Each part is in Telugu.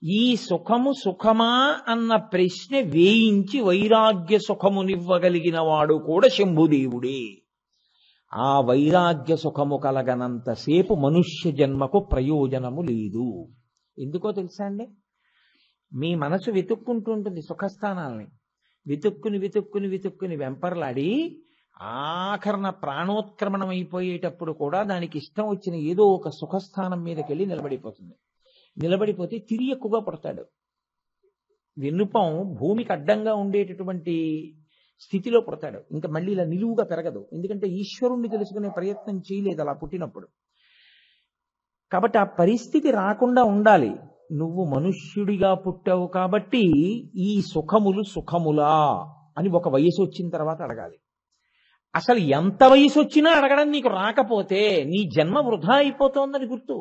ఈ సుఖము సుఖమా అన్న ప్రశ్న వేయించి వైరాగ్య సుఖమునివ్వగలిగిన వాడు కూడా శంభుదేవుడే. ఆ వైరాగ్య సుఖము కలగనంతసేపు మనుష్య జన్మకు ప్రయోజనము లేదు. ఎందుకో తెలుసా అండి? మీ మనసు వెతుక్కుంటుంటుంది సుఖస్థానాలని, వెతుక్కుని వెతుక్కుని వెతుక్కుని వెంపర్లాడి ఆఖరణ ప్రాణోత్క్రమణం అయిపోయేటప్పుడు కూడా దానికి ఇష్టం వచ్చిన ఏదో ఒక సుఖస్థానం మీదకి వెళ్ళి నిలబడిపోతుంది. నిలబడిపోతే తిరిగి ఎక్కువగా పడతాడు. వెన్నుపం భూమికి అడ్డంగా ఉండేటటువంటి స్థితిలో పుడతాడు. ఇంకా మళ్ళీ ఇలా నిలువుగా పెరగదు. ఎందుకంటే ఈశ్వరుణ్ణి తెలుసుకునే ప్రయత్నం చేయలేదు అలా పుట్టినప్పుడు. కాబట్టి ఆ పరిస్థితి రాకుండా ఉండాలి. నువ్వు మనుష్యుడిగా పుట్టావు కాబట్టి ఈ సుఖములు సుఖములా అని ఒక వయసు వచ్చిన తర్వాత అడగాలి. అసలు ఎంత వయసు వచ్చినా అడగడం నీకు రాకపోతే నీ జన్మ వృధా అయిపోతోందని గుర్తు.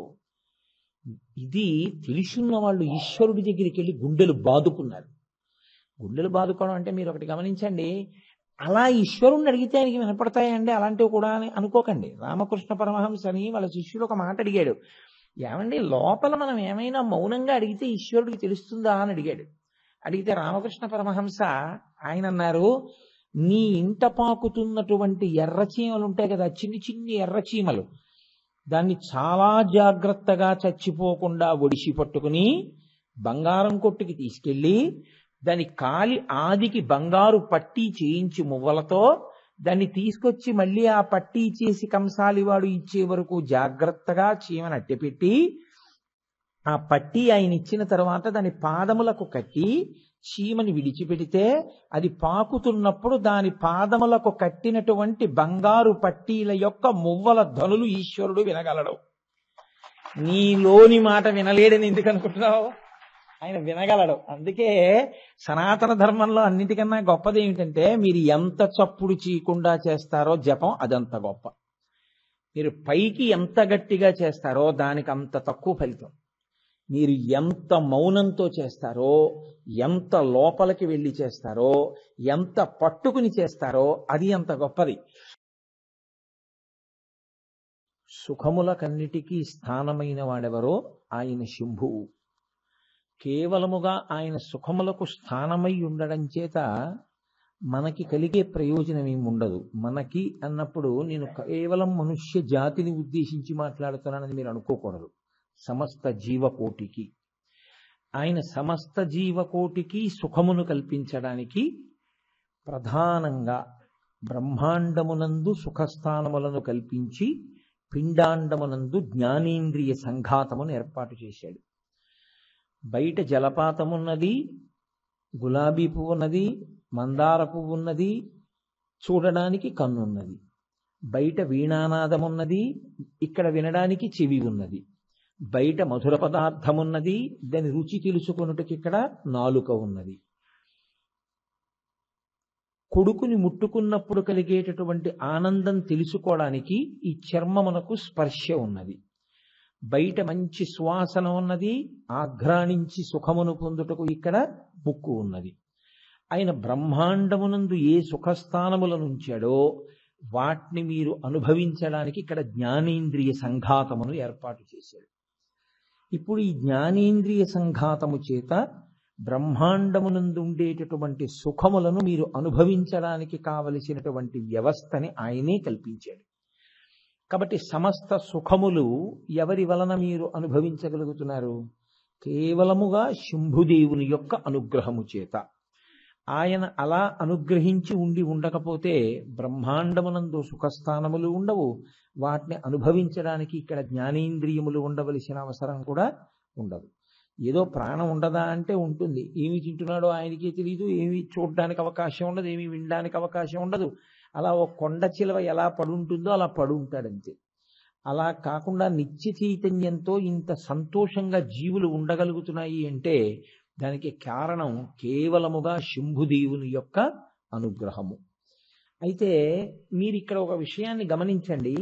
ఇది తెలుసున్న వాళ్ళు ఈశ్వరుడి దగ్గరికి వెళ్ళి గుండెలు బాదుకున్నారు. గుండెలు బాదుకోవడం అంటే మీరు ఒకటి గమనించండి, అలా ఈశ్వరుణ్ణి అడిగితే ఆయనకి వినపడతాయండి అలాంటివి కూడా అని అనుకోకండి. రామకృష్ణ పరమహంసని వాళ్ళ శిష్యుడు ఒక మాట అడిగాడు, ఏమండి లోపల మనం ఏమైనా మౌనంగా అడిగితే ఈశ్వరుడికి తెలుస్తుందా అని అడిగాడు. అడిగితే రామకృష్ణ పరమహంస ఆయన అన్నారు, నీ ఇంట పాకుతున్నటువంటి ఎర్రచీమలు ఉంటాయి కదా, చిన్ని చిన్ని ఎర్రచీమలు, దాన్ని చాలా జాగ్రత్తగా చచ్చిపోకుండా ఒడిసి పట్టుకుని బంగారం కొట్టుకి తీసుకెళ్ళి దాని కాలి ఆదికి బంగారు పట్టీ చేయించి మువ్వలతో దాన్ని తీసుకొచ్చి మళ్ళీ ఆ పట్టీ చేసి కంసాలివాడు ఇచ్చే వరకు జాగ్రత్తగా చీమను అట్టెపెట్టి ఆ పట్టీ ఆయన ఇచ్చిన తర్వాత దాని పాదములకు కట్టి చీమని విడిచిపెడితే అది పాకుతున్నప్పుడు దాని పాదములకు కట్టినటువంటి బంగారు పట్టీల యొక్క మువ్వల ధనులు ఈశ్వరుడు వినగలడు. నీలోని మాట వినలేడని ఎందుకు అనుకుంటున్నావు? ఆయన వినగలడు. అందుకే సనాతన ధర్మంలో అన్నిటికన్నా గొప్పది ఏమిటంటే మీరు ఎంత చప్పుడు చేయకుండా చేస్తారో జపం అదంత గొప్ప. మీరు పైకి ఎంత గట్టిగా చేస్తారో దానికి అంత తక్కువ ఫలితం. మీరు ఎంత మౌనంతో చేస్తారో, ఎంత లోపలికి వెళ్ళి చేస్తారో, ఎంత పట్టుకుని చేస్తారో అది అంత గొప్పది. సుఖములకన్నిటికీ స్థానమైన వాడెవరో ఆయన శంభువు. కేవలముగా ఆయన సుఖములకు స్థానమై ఉండడం చేత మనకి కలిగే ప్రయోజనం ఏమి ఉండదు. మనకి అన్నప్పుడు నేను కేవలం మనుష్య జాతిని ఉద్దేశించి మాట్లాడుతున్నానని మీరు అనుకోకూడదు. సమస్త జీవకోటికి ఆయన సమస్త జీవకోటికి సుఖమును కల్పించడానికి ప్రధానంగా బ్రహ్మాండమునందు సుఖస్థానములను కల్పించి పిండాండమునందు జ్ఞానేంద్రియ సంఘాతమును ఏర్పాటు చేశాడు. బయట జలపాతం ఉన్నది, గులాబీ పువ్వు ఉన్నది, మందార పువ్వు ఉన్నది, చూడడానికి కన్నున్నది. బయట వీణానాదం ఉన్నది, ఇక్కడ వినడానికి చెవి ఉన్నది. బయట మధుర పదార్థం ఉన్నది, దాని రుచి తెలుసుకొనుటకి ఇక్కడ నాలుక ఉన్నది. కొడుకుని ముట్టుకున్నప్పుడు కలిగేటటువంటి ఆనందం తెలుసుకోవడానికి ఈ చర్మమునకు స్పర్శ ఉన్నది. బయట మంచి సువాసన ఉన్నది, ఆఘ్రాణించి సుఖమును పొందుటకు ఇక్కడ ముక్కు ఉన్నది. ఆయన బ్రహ్మాండమునందు ఏ సుఖస్థానములను ఉంచాడో వాటిని మీరు అనుభవించడానికి ఇక్కడ జ్ఞానేంద్రియ సంఘాతమును ఏర్పాటు చేశాడు. ఇప్పుడు ఈ జ్ఞానేంద్రియ సంఘాతము చేత బ్రహ్మాండమునందు ఉండేటటువంటి సుఖములను మీరు అనుభవించడానికి కావలసినటువంటి వ్యవస్థని ఆయనే కల్పించాడు. కాబట్టి సమస్త సుఖములు ఎవరి వలన మీరు అనుభవించగలుగుతున్నారు? కేవలముగా శంభుదేవుని యొక్క అనుగ్రహము చేత. ఆయన అలా అనుగ్రహించి ఉండకపోతే బ్రహ్మాండమునందు సుఖస్థానములు ఉండవు. వాటిని అనుభవించడానికి ఇక్కడ జ్ఞానేంద్రియములు ఉండవలసిన అవసరం కూడా ఉండదు. ఏదో ప్రాణం ఉండదా అంటే ఉంటుంది. ఏమి తింటున్నాడో ఆయనకే తెలియదు, ఏమి చూడడానికి అవకాశం ఉండదు, ఏమి వినడానికి అవకాశం ఉండదు. అలా ఒక కొండ చిలువ ఎలా పడుంటుందో అలా పడుంటాడంతే. అలా కాకుండా నిత్య చైతన్యంతో ఇంత సంతోషంగా జీవులు ఉండగలుగుతున్నాయి అంటే దానికి కారణం కేవలముగా శంభుదేవుని యొక్క అనుగ్రహము. అయితే మీరు ఇక్కడ ఒక విషయాన్ని గమనించండి.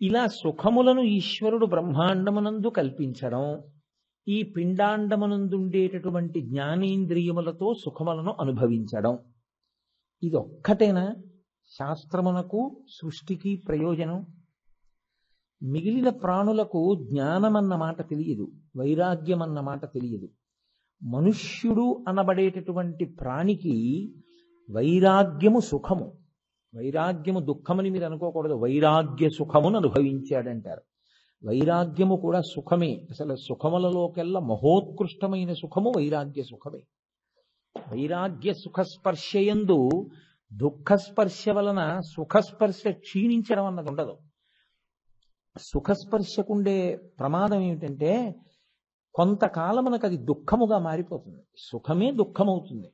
ఇలా సుఖములను ఈశ్వరుడు బ్రహ్మాండమునందు కల్పించడం, ఈ పిండాండమునందుండేటటువంటి జ్ఞానేంద్రియములతో సుఖములను అనుభవించడం, ఇది ఒక్కటేనా శాస్త్రమునకు సృష్టికి ప్రయోజనం? మిగిలిన ప్రాణులకు జ్ఞానం అన్న మాట తెలియదు, వైరాగ్యం అన్న మాట తెలియదు. మనుష్యుడు అనబడేటటువంటి ప్రాణికి వైరాగ్యము సుఖము. వైరాగ్యము దుఃఖమని మీరు అనుకోకూడదు. వైరాగ్య సుఖమును అనుభవించాడంటారు. వైరాగ్యము కూడా సుఖమే. అసలు సుఖములలోకెల్లా మహోత్కృష్టమైన సుఖము వైరాగ్య సుఖమే. వైరాగ్య సుఖస్పర్శయందు దుఃఖస్పర్శ వలన సుఖస్పర్శ క్షీణించడం అన్నది ఉండదు. సుఖస్పర్శకుండే ప్రమాదం ఏమిటంటే కొంతకాలం మనకు అది దుఃఖముగా మారిపోతుంది. సుఖమే దుఃఖమవుతుంది.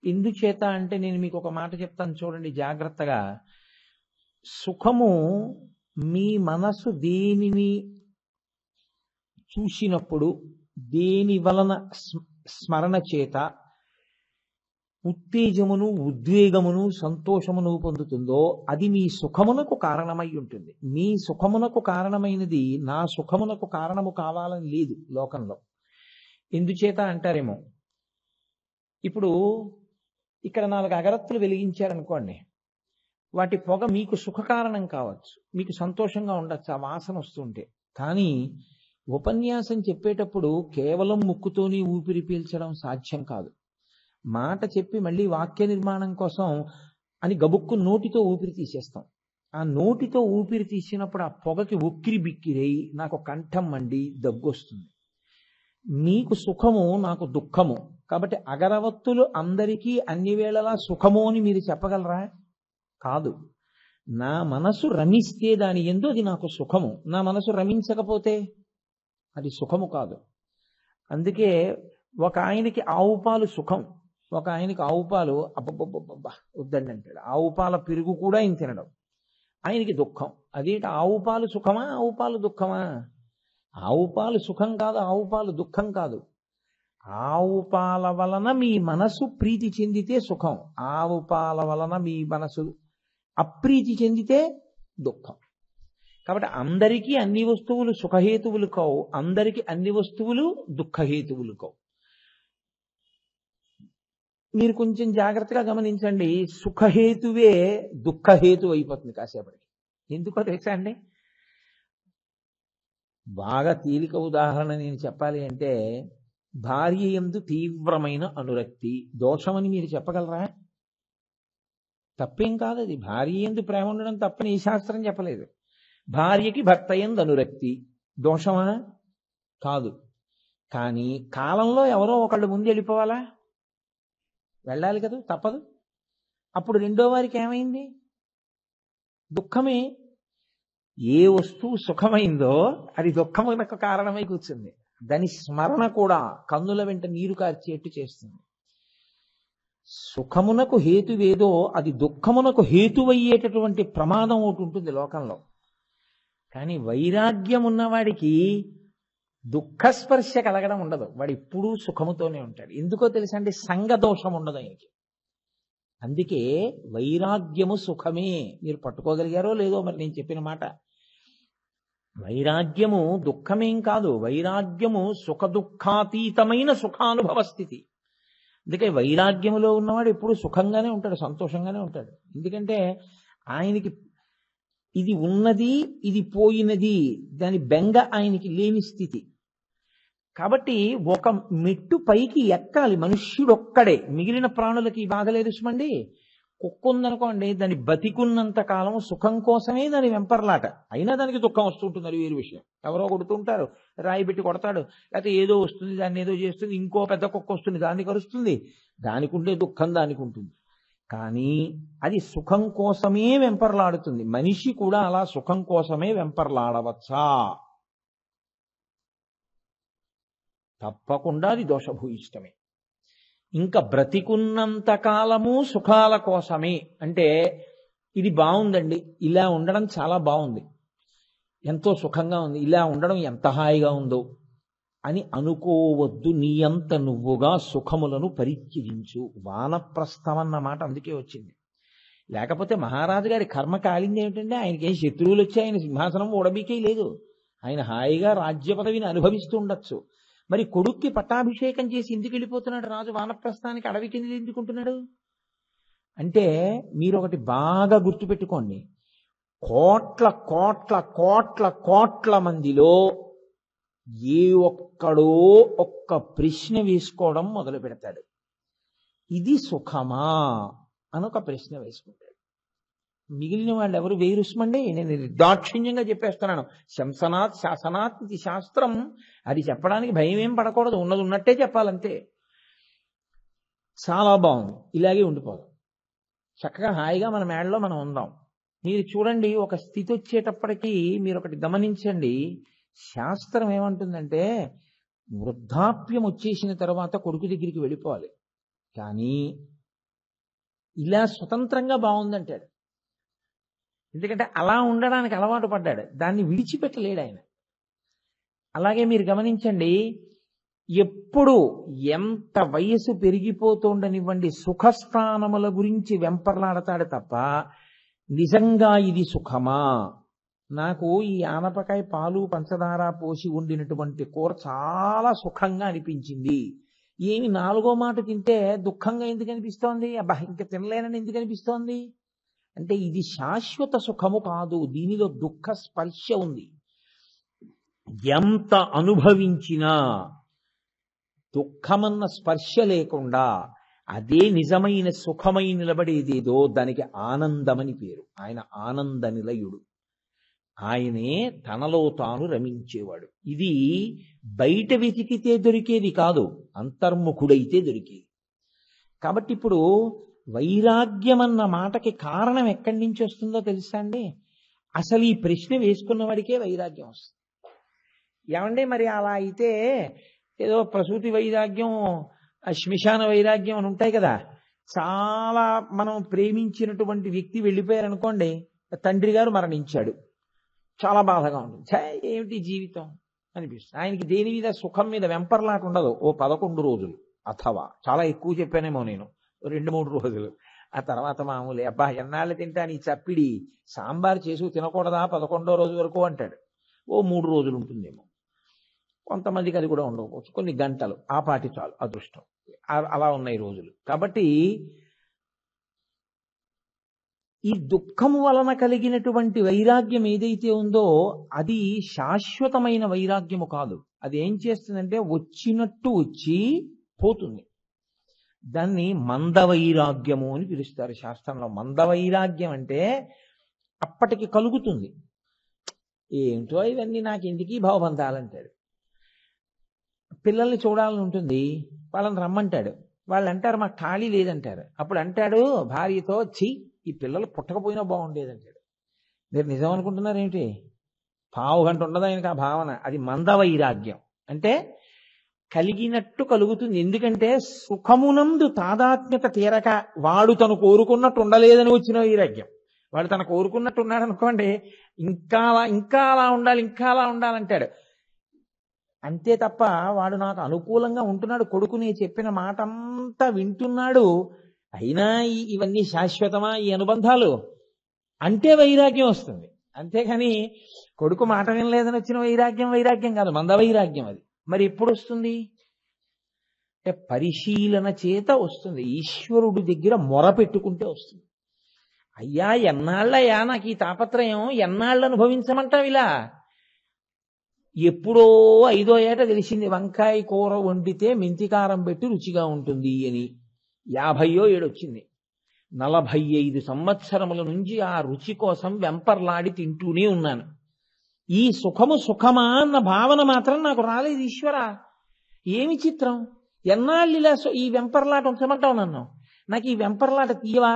ఎందుచేత అంటే నేను మీకు ఒక మాట చెప్తాను చూడండి జాగ్రత్తగా. సుఖము మీ మనసు దేనిని చూసినప్పుడు, దేని వలన స్మరణ చేత ఉత్తేజమును, ఉద్వేగమును, సంతోషమును పొందుతుందో అది మీ సుఖమునకు కారణమై ఉంటుంది. మీ సుఖమునకు కారణమైనది నా సుఖమునకు కారణము కావాలని లేదు లోకంలో. ఎందుచేత అంటారేమో, ఇప్పుడు ఇక్కడ 4 అగరత్తులు వెలిగించారనుకోండి, వాటి పొగ మీకు సుఖ కారణం కావచ్చు, మీకు సంతోషంగా ఉండొచ్చు ఆ వాసన వస్తుంటే. కానీ ఉపన్యాసం చెప్పేటప్పుడు కేవలం ముక్కుతోని ఊపిరి పీల్చడం సాధ్యం కాదు. మాట చెప్పి మళ్ళీ వాక్య నిర్మాణం కోసం అని గబుక్కు నోటితో ఊపిరి తీసేస్తాం. ఆ నోటితో ఊపిరి తీసినప్పుడు ఆ పొగకి ఉక్కిరి బిక్కిరై నాకు కంఠం మండి దగ్గొస్తుంది. మీకు సుఖము, నాకు దుఃఖము. కాబట్టి అగరవత్తులు అందరికీ అన్ని వేళలా సుఖము అని మీరు చెప్పగలరా? కాదు. నా మనసు రమిస్తే దాని యందు అది నాకు సుఖము. నా మనసు రమించకపోతే అది సుఖము కాదు. అందుకే ఒక ఆయనకి ఆవు పాలు సుఖం, ఒక ఆయనకి ఆవు పాలు అబ్బబ్బబ్బబ్బా వద్దండి అంటాడు. ఆవు పాల పెరుగు కూడా ఆయన తినడం, ఆయనకి దుఃఖం. అదేంటి ఆవు పాలు సుఖమా, ఆవు పాలు దుఃఖమా? ఆవు పాలు సుఖం కాదు, ఆవు పాలు దుఃఖం కాదు. ఆవు పాల వలన మీ మనసు ప్రీతి చెందితే సుఖం, ఆవు పాల వలన మీ మనసు అప్రీతి చెందితే దుఃఖం. కాబట్టి అందరికీ అన్ని వస్తువులు సుఖహేతువులు కావు, అందరికీ అన్ని వస్తువులు దుఃఖహేతువులు కావు. మీరు కొంచెం జాగ్రత్తగా గమనించండి. సుఖహేతువే దుఃఖహేతు అయిపోతుంది కాసేపటికి. ఎందుకో తెలుసా అండి? బాగా తేలిక ఉదాహరణ నేను చెప్పాలి అంటే, భార్య యందు తీవ్రమైన అనురక్తి దోషమని మీరు చెప్పగలరా? తప్పేం కాదు అది. భార్య యందు ప్రేమ ఉండడం తప్పని ఈ శాస్త్రం చెప్పలేదు. భార్యకి భర్త యందు అనురక్తి దోషమా? కాదు. కానీ కాలంలో ఎవరో ఒకళ్ళు ముందు వెళ్ళిపోవాలా? వెళ్ళాలి కదా, తప్పదు. అప్పుడు రెండో వారికి ఏమైంది? దుఃఖమే. ఏ వస్తువు సుఖమైందో అది దుఃఖమునకు కారణమై కూర్చుంది. దాని స్మరణ కూడా కన్నుల వెంట నీరు కార్చేట్టు చేస్తుంది. సుఖమునకు హేతువేదో అది దుఃఖమునకు హేతువయ్యేటటువంటి ప్రమాదం ఒకటి ఉంటుంది లోకంలో. కానీ వైరాగ్యం ఉన్నవాడికి దుఃఖస్పర్శ కలగడం ఉండదు. వాడు ఎప్పుడూ సుఖముతోనే ఉంటాడు. ఎందుకో తెలుసా అండి? సంగదోషం ఉండదు ఆయనకి. అందుకే వైరాగ్యము సుఖమే. మీరు పట్టుకోగలిగారో లేదో మరి నేను చెప్పిన మాట. వైరాగ్యము దుఃఖమేం కాదు. వైరాగ్యము సుఖ దుఃఖాతీతమైన సుఖానుభవ స్థితి. అందుకే వైరాగ్యములో ఉన్నవాడు ఎప్పుడు సుఖంగానే ఉంటాడు, సంతోషంగానే ఉంటాడు. ఎందుకంటే ఆయనకి ఇది ఉన్నది, ఇది పోయినది, దాని బెంగ ఆయనకి లేని స్థితి. కాబట్టి ఒక మెట్టు పైకి ఎక్కాలి మనుష్యుడు ఒక్కడే. మిగిలిన ప్రాణులకి బాధలేదు సుమండి. కుక్క ఉందనుకోండి, దాని బతికున్నంత కాలం సుఖం కోసమే దాని వెంపర్లాట. అయినా దానికి దుఃఖం వస్తుంటుంది, అది వేరు విషయం. ఎవరో కొడుతుంటారు, రాయి పెట్టి కొడతాడు, లేకపోతే ఏదో వస్తుంది, దాన్ని ఏదో చేస్తుంది, ఇంకో పెద్ద కుక్క వస్తుంది, దాన్ని కరుస్తుంది. దానికి ఉండే దుఃఖం దానికి ఉంటుంది. కానీ అది సుఖం కోసమే వెంపర్లాడుతుంది. మనిషి కూడా అలా సుఖం కోసమే వెంపర్లాడవచ్చా? తప్పకుండా అది దోషభూయిష్టమే. ఇంకా బ్రతికున్నంత కాలము సుఖాల కోసమే అంటే, ఇది బాగుందండి, ఇలా ఉండడం చాలా బాగుంది, ఎంతో సుఖంగా ఉంది, ఇలా ఉండడం ఎంత హాయిగా ఉందో అని అనుకోవద్దు. నీ అంత నువ్వుగా సుఖములను పరిత్యజించు. వానప్రస్థం అన్న మాట అందుకే వచ్చింది. లేకపోతే మహారాజు గారి కర్మ కాలింది ఏమిటంటే, ఆయనకి ఏం శత్రువులు వచ్చి ఆయన సింహాసనం ఓడబీకే లేదు. ఆయన హాయిగా రాజ్య పదవిని అనుభవిస్తూ ఉండొచ్చు. మరి కొడుక్కి పట్టాభిషేకం చేసి ఎందుకు వెళ్ళిపోతున్నాడు రాజు వానప్రస్థానికి? అడవి కింద ఎందుకుంటున్నాడు అంటే, మీరు ఒకటి బాగా గుర్తుపెట్టుకోండి. కోట్ల కోట్ల కోట్ల కోట్ల మందిలో ఏ ఒక్కడో ఒక్క ప్రశ్న వేసుకోవడం మొదలు పెడతాడు. ఇది సుఖమా అని ఒక ప్రశ్న వేసుకుంటాడు. మిగిలిన వాళ్ళు ఎవరు వేరుస్మండి, నేను నిర్దాక్షిణ్యంగా చెప్పేస్తున్నాను. శంసనాత్ శాసనాత్ ఇది శాస్త్రం. అది చెప్పడానికి భయం ఏం పడకూడదు, ఉన్నది ఉన్నట్టే చెప్పాలంతే. చాలా బాగుంది, ఇలాగే ఉండిపోదాం, చక్కగా హాయిగా మన మేడలో మనం ఉందాం. మీరు చూడండి, ఒక స్థితి వచ్చేటప్పటికీ మీరు ఒకటి గమనించండి. శాస్త్రం ఏమంటుందంటే వృద్ధాప్యం వచ్చేసిన తర్వాత కొడుకు దగ్గరికి వెళ్ళిపోవాలి, కానీ ఇలా స్వతంత్రంగా బాగుందంటాడు. ఎందుకంటే అలా ఉండడానికి అలవాటు పడ్డాడు, దాన్ని విడిచిపెట్టలేడు ఆయన. అలాగే మీరు గమనించండి, ఎప్పుడు ఎంత వయసు పెరిగిపోతుండనివ్వండి, సుఖస్థానముల గురించి వెంపర్లాడతాడు తప్ప నిజంగా ఇది సుఖమా, నాకు ఈ ఆనపకాయ పాలు పంచదార పోసి వండినటువంటి కూర చాలా సుఖంగా అనిపించింది, ఏమి నాలుగో మాట తింటే దుఃఖంగా ఎందుకు అనిపిస్తోంది, అబ్బా ఇంకా తినలేనని ఎందుకు అనిపిస్తోంది అంటే ఇది శాశ్వత సుఖము కాదు, దీనిలో దుఃఖ స్పర్శ ఉంది. ఎంత అనుభవించినా దుఃఖమన్న స్పర్శ లేకుండా అదే నిజమైన సుఖమై నిలబడేదేదో దానికి ఆనందమని పేరు. ఆయన ఆనంద నిలయుడు, ఆయనే తనలో తాను రమించేవాడు. ఇది బయట వెతికితే దొరికేది కాదు, అంతర్ముఖుడైతే దొరికేది. కాబట్టి ఇప్పుడు వైరాగ్యం అన్న మాటకి కారణం ఎక్కడి నుంచి వస్తుందో తెలుసా అండి? అసలు ఈ ప్రశ్న వేసుకున్న వాడికే వైరాగ్యం వస్తుంది. ఏమండి మరి అలా అయితే ఏదో ప్రసూతి వైరాగ్యం, శ్మశాన వైరాగ్యం అని ఉంటాయి కదా. చాలా మనం ప్రేమించినటువంటి వ్యక్తి వెళ్ళిపోయారనుకోండి, తండ్రి గారు మరణించాడు, చాలా బాధగా ఉంటుంది, ఏమిటి జీవితం అనిపిస్తుంది. ఆయనకి దేని మీద సుఖం మీద వెంపర్లాట ఉండదు. ఓ 11 రోజులు, అథవా చాలా ఎక్కువ చెప్పానేమో నేను, 2-3 రోజులు. ఆ తర్వాత మామూలే, అబ్బా ఎన్నాళ్ళు తింటా నీ చప్పిడి, సాంబార్ చేసి తినకూడదా 11వ రోజు వరకు అంటాడు. ఓ 3 రోజులు ఉంటుందేమో, కొంతమందికి అది కూడా ఉండకపోవచ్చు, కొన్ని గంటలు, ఆ పాటి చాలు, అదృష్టం. అలా ఉన్నాయి రోజులు. కాబట్టి ఈ దుఃఖము వలన కలిగినటువంటి వైరాగ్యం ఏదైతే ఉందో అది శాశ్వతమైన వైరాగ్యము కాదు. అది ఏం చేస్తుందంటే వచ్చినట్టు వచ్చి పోతుంది. దాన్ని మందవైరాగ్యము అని పిలుస్తారు శాస్త్రంలో. మందవైరాగ్యం అంటే అప్పటికి కలుగుతుంది. ఏంటో ఇవన్నీ నాకు ఎందుకీ భావబంధాలంటాడు. పిల్లల్ని చూడాలని ఉంటుంది, వాళ్ళని రమ్మంటాడు, వాళ్ళు అంటారు మాకు ఖాళీ లేదంటారు. అప్పుడు అంటాడు భార్యతో, ఛీ ఈ పిల్లలు పుట్టకపోయినా బాగుండేదంటాడు. మీరు నిజం అనుకుంటున్నారు ఏమిటి? పావు గంట ఉండదు ఆయనకు ఆ భావన. అది మందవైరాగ్యం అంటే కలిగినట్టు కలుగుతుంది. ఎందుకంటే సుఖమునందు తాదాత్మ్యత తీరక వాడు తను కోరుకున్నట్టు ఉండలేదని వచ్చిన వైరాగ్యం. వాడు తను కోరుకున్నట్టు ఉన్నాడు అనుకోండి, ఇంకా అలా ఉండాలి, ఇంకా అలా ఉండాలంటాడు. అంతే తప్ప వాడు నాకు అనుకూలంగా ఉంటున్నాడు, కొడుకు నేను చెప్పిన మాట అంతా వింటున్నాడు, అయినా ఇవన్నీ శాశ్వతమా ఈ అనుబంధాలు అంటే వైరాగ్యం వస్తుంది. అంతేగాని కొడుకు మాట వినలేదని వచ్చిన వైరాగ్యం కాదు, మందవైరాగ్యం. అది మరి ఎప్పుడు వస్తుంది అంటే పరిశీలన చేత వస్తుంది. ఈశ్వరుడి దగ్గర మొర పెట్టుకుంటే వస్తుంది. అయ్యా ఎన్నాళ్ళయ్యా నాకు ఈ తాపత్రయం, ఎన్నాళ్ళు అనుభవించమంటావు ఇలా? ఎప్పుడో 5వ ఏట తెలిసింది వంకాయ కూర వండితే మెంతికారం పెట్టి రుచిగా ఉంటుంది అని. 50వ ఏడు వచ్చింది. 45 సంవత్సరముల నుంచి ఆ రుచి కోసం వెంపర్లాడి తింటూనే ఉన్నాను. ఈ సుఖము సుఖమా అన్న భావన మాత్రం నాకు రాలేదు. ఈశ్వరా ఏమి చిత్రం, ఎన్నాళ్ళు ఇలా ఈ వెంపర్లాట ఉంచమంటావు నన్ను? నాకు ఈ వెంపర్లాట తీయవా?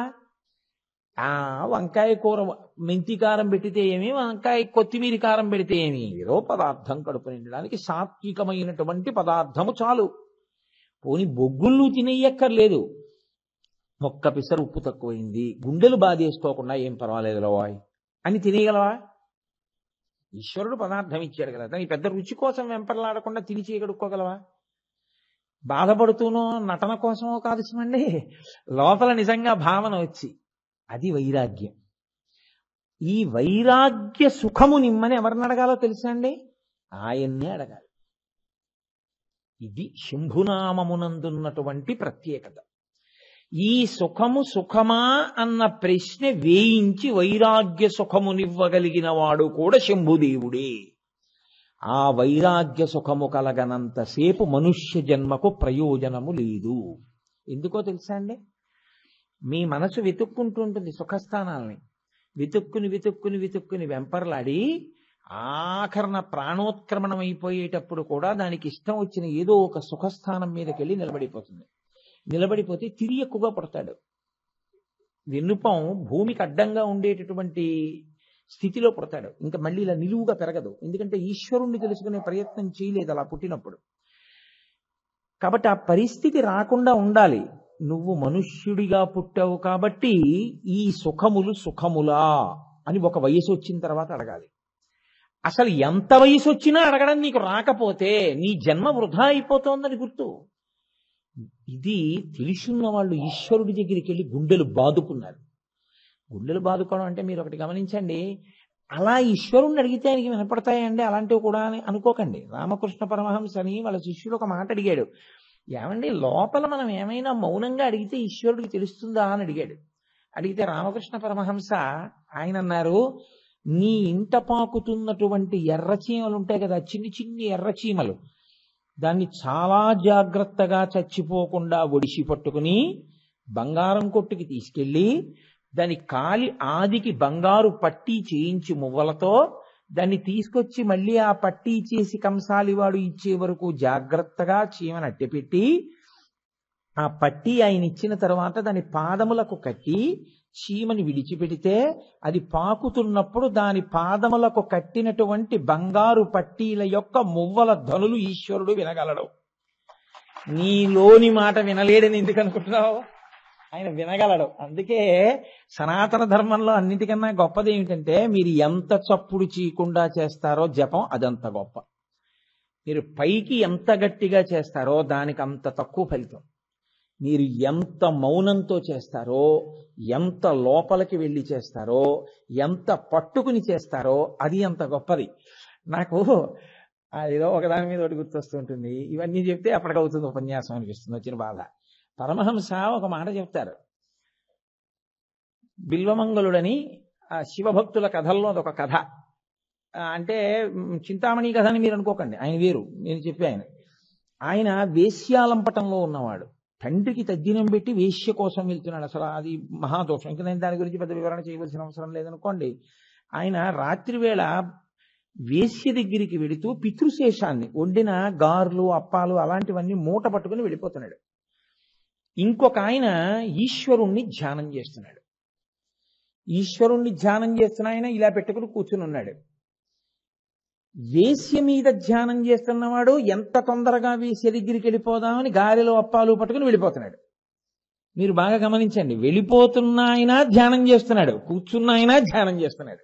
వంకాయ కూర మెంతి కారం పెడితే ఏమి, వంకాయ కొత్తిమీర కారం పెడితే ఏమి, ఏదో పదార్థం కడుపు నిండడానికి సాత్వికమైనటువంటి పదార్థము చాలు. పోని బొగ్గుళ్ళు తినేయక్కర్లేదు. మొక్క పిసరు ఉప్పు తక్కువైంది, గుండెలు బాధేసుకోకుండా ఏం పర్వాలేదు లోవాయ్ అని తినేయగలవా? ఈశ్వరుడు పదార్థం ఇచ్చాడు కదా, దాని పెద్ద రుచి కోసం వెంపర్లాడకుండా తిని చేయగడుక్కోగలవా? బాధపడుతూనో నటన కోసమో కాదు సుమండి, లోపల నిజంగా భావన వచ్చి, అది వైరాగ్యం. ఈ వైరాగ్య సుఖము నిమ్మని ఎవరిని అడగాలో తెలుసా అండి? ఆయన్నే అడగాలి. ఇది శంభునామమునందున్నటువంటి ప్రత్యేకత. ఈ సుఖము సుఖమా అన్న ప్రశ్న వేయించి వైరాగ్య సుఖమునివ్వగలిగిన వాడు కూడా శంభుదేవుడే. ఆ వైరాగ్య సుఖము కలగనంతసేపు మనుష్య జన్మకు ప్రయోజనము లేదు. ఎందుకో తెలుసా అండి? మీ మనసు వెతుక్కుంటూ ఉంటుంది సుఖస్థానాల్ని. వెతుక్కుని వెతుక్కుని వెతుక్కుని వెంపర్లాడి ఆఖరణ ప్రాణోత్క్రమణం అయిపోయేటప్పుడు కూడా దానికి ఇష్టం వచ్చిన ఏదో ఒక సుఖస్థానం మీదకి వెళ్ళి నిలబడిపోతుంది. నిలబడిపోతే తిరిగి ఎక్కువగా పడతాడు. వెన్నుపం భూమికి అడ్డంగా ఉండేటటువంటి స్థితిలో పుడతాడు. ఇంకా మళ్ళీ ఇలా నిలువుగా పెరగదు. ఎందుకంటే ఈశ్వరుణ్ణి తెలుసుకునే ప్రయత్నం చేయలేదు అలా పుట్టినప్పుడు. కాబట్టి ఆ పరిస్థితి రాకుండా ఉండాలి. నువ్వు మనుష్యుడిగా పుట్టావు కాబట్టి ఈ సుఖములు సుఖములా అని ఒక వయసు వచ్చిన తర్వాత అడగాలి. అసలు ఎంత వయసు వచ్చినా అడగడం నీకు రాకపోతే నీ జన్మ వృధా అయిపోతోందని గుర్తు. ఇది తెలుసున్న వాళ్ళు ఈశ్వరుడి దగ్గరికి వెళ్ళి గుండెలు బాదుకున్నారు. గుండెలు బాదుకోవడం అంటే మీరు ఒకటి గమనించండి, అలా ఈశ్వరుణ్ణి అడిగితే ఆయనకి వినపడతాయండి అలాంటివి కూడా అని అనుకోకండి. రామకృష్ణ పరమహంస అని వాళ్ళ శిష్యుడు ఒక మాట అడిగాడు. ఏమండి లోపల మనం ఏమైనా మౌనంగా అడిగితే ఈశ్వరుడికి తెలుస్తుందా అని అడిగాడు. అడిగితే రామకృష్ణ పరమహంస ఆయన అన్నారు, నీ ఇంట పాకుతున్నటువంటి ఎర్రచీమలు ఉంటాయి కదా, చిన్ని చిన్ని ఎర్రచీమలు, దాన్ని చాలా జాగ్రత్తగా చచ్చిపోకుండా ఒడిసి పట్టుకుని బంగారం కొట్టుకి తీసుకెళ్ళి దాని కాలి ఆదికి బంగారు పట్టీ చేయించి మువ్వలతో దాన్ని తీసుకొచ్చి మళ్ళీ ఆ పట్టీ చేసి కంసాలివాడు ఇచ్చే వరకు జాగ్రత్తగా చీమను అట్టెపెట్టి ఆ పట్టీ ఆయన ఇచ్చిన తర్వాత దాని పాదములకు కట్టి చీమని విడిచిపెడితే అది పాకుతున్నప్పుడు దాని పాదములకు కట్టినటువంటి బంగారు పట్టీల యొక్క మువ్వల ధనులు ఈశ్వరుడు వినగలడు. నీలోని మాట వినలేడని ఎందుకు అనుకుంటున్నావు? ఆయన వినగలడు. అందుకే సనాతన ధర్మంలో అన్నిటికన్నా గొప్పది ఏమిటంటే మీరు ఎంత చప్పుడు చేయకుండా చేస్తారో జపం అదంత గొప్ప. మీరు పైకి ఎంత గట్టిగా చేస్తారో దానికి అంత తక్కువ ఫలితం. మీరు ఎంత మౌనంతో చేస్తారో, ఎంత లోపలికి వెళ్ళి చేస్తారో, ఎంత పట్టుకుని చేస్తారో అది అంత గొప్పది. నాకు ఏదో ఒకదాని మీద ఒకటి గుర్తొస్తుంటుంది. ఇవన్నీ చెప్తే అప్పటికవుతుంది ఉపన్యాసం అనిపిస్తుంది వచ్చిన బాధ. పరమహంస ఒక మాట చెప్తారు. బిల్వమంగళుడని శివభక్తుల కథల్లో అదొక కథ. అంటే చింతామణి కథ అని మీరు అనుకోకండి, ఆయన వేరు. నేను చెప్పే ఆయన వేశ్యాలంపటంలో ఉన్నవాడు. తండ్రికి తద్దినం పెట్టి వేశ్య కోసం వెళ్తున్నాడు. అసలు అది మహాదోషం. ఇంకా నేను దాని గురించి పెద్ద వివరణ చేయవలసిన అవసరం లేదనుకోండి. ఆయన రాత్రివేళ వేశ్య దగ్గరికి వెళుతూ పితృశేషాన్ని వండిన గార్లు అప్పాలు అలాంటివన్నీ మూట పట్టుకుని వెళ్ళిపోతున్నాడు. ఇంకొక ఆయన ఈశ్వరుణ్ణి ధ్యానం చేస్తున్నాడు. ఈశ్వరుణ్ణి ధ్యానం చేస్తున్న ఆయన ఇలా పెట్టుకుని కూర్చుని ఉన్నాడు. వేశ్య మీద ధ్యానం చేస్తున్నవాడు ఎంత తొందరగా వేశ్య దగ్గరికి వెళ్ళిపోదామని గారెలో అప్పాలు పట్టుకుని వెళ్ళిపోతున్నాడు. మీరు బాగా గమనించండి. వెళ్ళిపోతున్న ఆయన ధ్యానం చేస్తున్నాడు, కూర్చున్న ఆయన ధ్యానం చేస్తున్నాడు.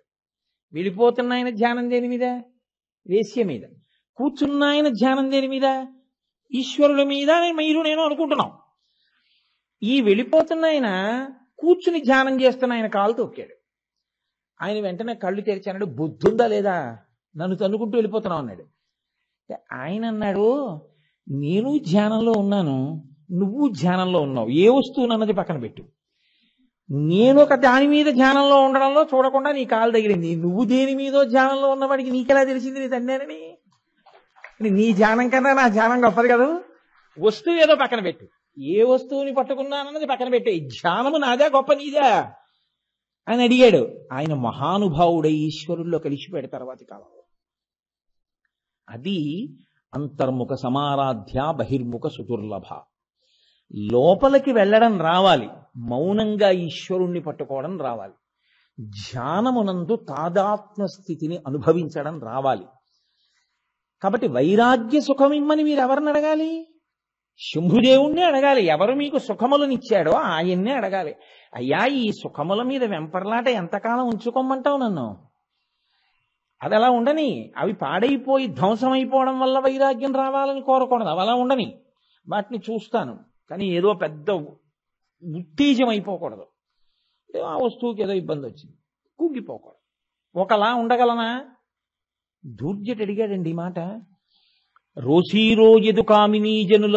వెళ్ళిపోతున్న ఆయన ధ్యానం దేని మీద? వేశ్య మీద. కూర్చున్న ఆయన ధ్యానం దేని మీద? ఈశ్వరుల మీద. మీరు నేను అనుకుంటున్నాం. ఈ వెళ్ళిపోతున్న ఆయన కూర్చుని ధ్యానం చేస్తున్న ఆయన కాలు తొక్కాడు. ఆయన వెంటనే కళ్ళు తెరిచాడు. బుద్ధుందా లేదా, నన్ను తన్నుకుంటూ వెళ్ళిపోతున్నావు అన్నాడు. ఆయన అన్నాడు, నేను ధ్యానంలో ఉన్నాను, నువ్వు ధ్యానంలో ఉన్నావు. ఏ వస్తువు అన్నది పక్కన పెట్టు. నేను ఒక దాని మీద ధ్యానంలో ఉండడంలో చూడకుండా నీ కాలు తగిలింది. నువ్వు దేని మీదో ధ్యానంలో ఉన్నవాడికి నీకెలా తెలిసింది నీ తండ్రి? నీ ధ్యానం కన్నా నా ధ్యానం గొప్పది కదా. వస్తువు ఏదో పక్కన పెట్టు. ఏ వస్తువుని పట్టుకున్నానన్నది పక్కన పెట్టే. ధ్యానము నాదా గొప్ప నీదా అని అడిగాడు. ఆయన మహానుభావుడై ఈశ్వరుల్లో కలిసిపోయాడు తర్వాతి కాలంలో. అది అంతర్ముఖ సమారాధ్య బహిర్ముఖ సుదుర్లభ. లోపలికి వెళ్ళడం రావాలి, మౌనంగా ఈశ్వరుణ్ణి పట్టుకోవడం రావాలి, ధ్యానమునందు తాదాత్మ్య స్థితిని అనుభవించడం రావాలి. కాబట్టి వైరాగ్య సుఖమిమ్మని మీరు ఎవరిని అడగాలి? శంభుదేవుణ్ణి అడగాలి. ఎవరు మీకు సుఖములనిచ్చాడో ఆయన్నే అడగాలి. అయ్యా, ఈ సుఖముల మీద వెంపర్లాట ఎంతకాలం ఉంచుకోమంటావు నన్ను? అది అలా ఉండని. అవి పాడైపోయి ధ్వంసమైపోవడం వల్ల వైరాగ్యం రావాలని కోరకూడదు. అవి అలా ఉండని. వాటిని చూస్తాను, కానీ ఏదో పెద్ద ఉత్తేజం అయిపోకూడదు. ఆ వస్తువుకి ఏదో ఇబ్బంది వచ్చింది కుంగిపోకూడదు. ఒకలా ఉండగలనా? దూర్జటి అడిగాడండి ఈ మాట. రోసీరోయదు కామినీ జనుల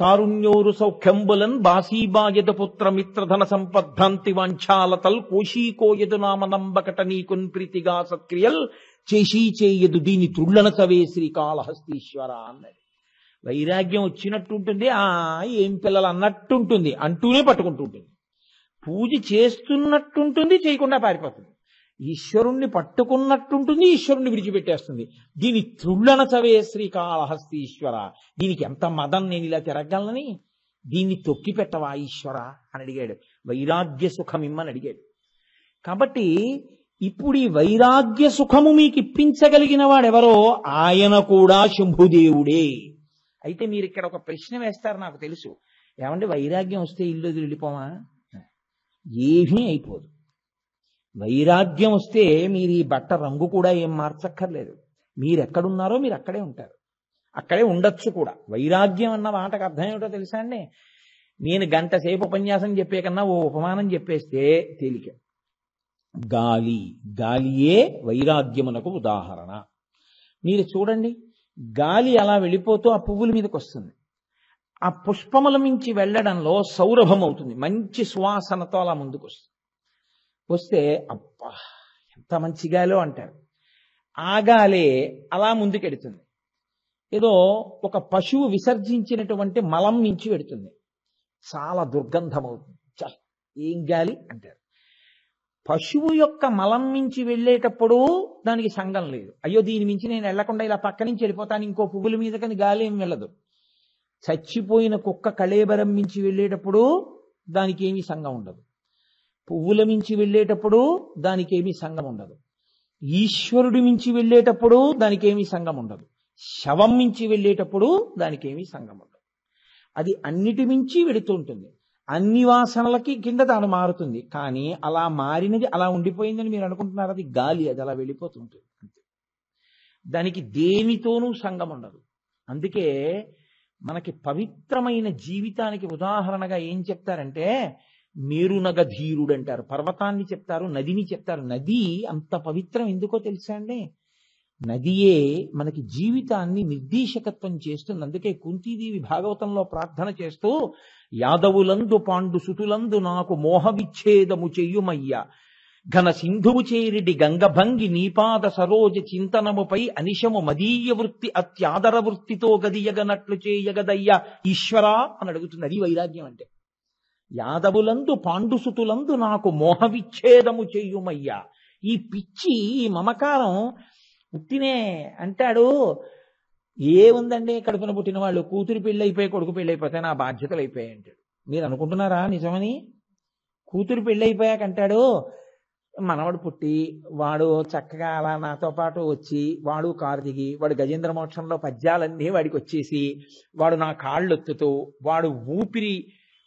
తారుణ్యోరు సౌఖ్యంబులన్ బాసీబాయదు పుత్ర మిత్రధన సంపద్భ్రాంతి వాంఛాలతల్ కోశీకోయదు నామ నంబకట నీకున్ ప్రీతిగా సత్క్రియల్ చేషీ చేయదు దీని త్రుళ్ళన చవే శ్రీకాళహస్తీశ్వర అన్నది. వైరాగ్యం వచ్చినట్టుంటుంది, ఏం పిల్లలు అన్నట్టుంటుంది, అంటూనే పట్టుకుంటుంటుంది. పూజ చేస్తున్నట్టుంటుంది, చేయకుండా పారిపోతుంది. ఈశ్వరుణ్ణి పట్టుకున్నట్టుంటుంది, ఈశ్వరుణ్ణి విడిచిపెట్టేస్తుంది. దీని త్రుళ్ళన చవే శ్రీకాళహస్తీశ్వర, దీనికి ఎంత మదం, నేను ఇలా తిరగలనని, దీన్ని తొక్కి పెట్టవా ఈశ్వర అని అడిగాడు. వైరాగ్య సుఖమిమ్మని అడిగాడు. కాబట్టి ఇప్పుడు ఈ వైరాగ్య సుఖము మీకు ఇప్పించగలిగిన వాడెవరో ఆయన కూడా శంభుదేవుడే. అయితే మీరు ఇక్కడ ఒక ప్రశ్న వేస్తారు, నాకు తెలుసు. ఏమంటే వైరాగ్యం వస్తే ఇల్లు వదిలి వెళ్ళిపోమా? ఏమీ అయిపోదు. వైరాగ్యం వస్తే మీరు ఈ బట్ట రంగు కూడా ఏం మార్చక్కర్లేదు. మీరు ఎక్కడున్నారో మీరు అక్కడే ఉంటారు, అక్కడే ఉండొచ్చు కూడా. వైరాగ్యం అన్న మాటకు అర్థం ఏమిటో తెలుసా అండి? నేను గంట సేపు ఉపన్యాసం చెప్పే కన్నా ఓ ఉపమానం చెప్పేస్తే తేలిక. గాలియే వైరాగ్యమునకు ఉదాహరణ. మీరు చూడండి, గాలి అలా వెళ్ళిపోతూ ఆ పువ్వుల మీదకి వస్తుంది. ఆ పుష్పముల మించి వెళ్ళడంలో సౌరభం అవుతుంది, మంచి సువాసనతో అలా ముందుకు వస్తుంది. వస్తే అబ్బా ఎంత మంచి గాలో అంటారు. ఆ గాలే అలా ముందుకెడుతుంది. ఏదో ఒక పశువు విసర్జించినటువంటి మలం మించి వెడుతుంది, చాలా దుర్గంధం అవుతుంది. ఏం గాలి అంటారు. పశువు యొక్క మలం మించి వెళ్ళేటప్పుడు దానికి సంగం లేదు. అయ్యో దీని మించి నేను వెళ్లకుండా ఇలా పక్క నుంచి వెళ్ళిపోతాను, ఇంకో పువ్వుల మీద కానీ గాలి ఏం వెళ్ళదు. చచ్చిపోయిన కుక్క కళేబరం మించి వెళ్ళేటప్పుడు దానికి ఏమీ సంగం ఉండదు. పువ్వుల మించి వెళ్ళేటప్పుడు దానికి ఏమీ సంగం ఉండదు. ఈశ్వరుడి మించి వెళ్ళేటప్పుడు దానికి ఏమీ సంగం ఉండదు. శవం మించి వెళ్ళేటప్పుడు దానికి ఏమీ సంగం ఉండదు. అది అన్నిటి మించి వెడుతుంటుంది. అన్ని వాసనలకి కింద తాను మారుతుంది. కానీ అలా మారినది అలా ఉండిపోయిందని మీరు అనుకుంటున్నారు. అది గాలి, అది అలా వెళ్ళిపోతుంటుంది అంతే. దానికి దేనితోనూ సంగం ఉండదు. అందుకే మనకి పవిత్రమైన జీవితానికి ఉదాహరణగా ఏం చెప్తారంటే మేరునగ ధీరుడు అంటారు. పర్వతాన్ని చెప్తారు, నదిని చెప్తారు. నది అంత పవిత్రం ఎందుకో తెలుసా అండి? నదియే మనకి జీవితాన్ని నిర్దేశకత్వం చేస్తుంది. అందుకే కుంతీదేవి భాగవతంలో ప్రార్థన చేస్తూ యాదవులందు పాండు సుతులందు నాకు మోహ విచ్ఛేదము చెయ్యుమయ్య ఘన సింధువు చేరిడి గంగభంగి నీపాద సరోజ చింతనముపై అనిశము మదీయ వృత్తి అత్యాదర వృత్తితో గదియగనట్లు చేయగదయ్యా ఈశ్వరా అని అడుగుతుంది. అది వైరాగ్యం అంటే. యాదవులందు పాండుసుతులందు నాకు మోహ విచ్ఛేదము చెయ్యుమయ్యా. ఈ పిచ్చి, ఈ మమకారం పుట్టినే అంటాడు. ఏముందండి, కడుపున పుట్టిన వాళ్ళు కూతురు పెళ్ళి అయిపోయి కొడుకు పెళ్ళి అయిపోతే నా బాధ్యతలు అయిపోయాయి అంటాడు. మీరు అనుకుంటున్నారా నిజమని? కూతురు పెళ్ళి అయిపోయాక అంటాడు, మనవడు పుట్టి వాడు చక్కగా అలా నాతో పాటు వచ్చి వాడు కారు దిగి వాడు గజేంద్ర మోక్షంలో పద్యాలన్నీ వాడికి వచ్చేసి వాడు నా కాళ్ళు ఎత్తుతూ వాడు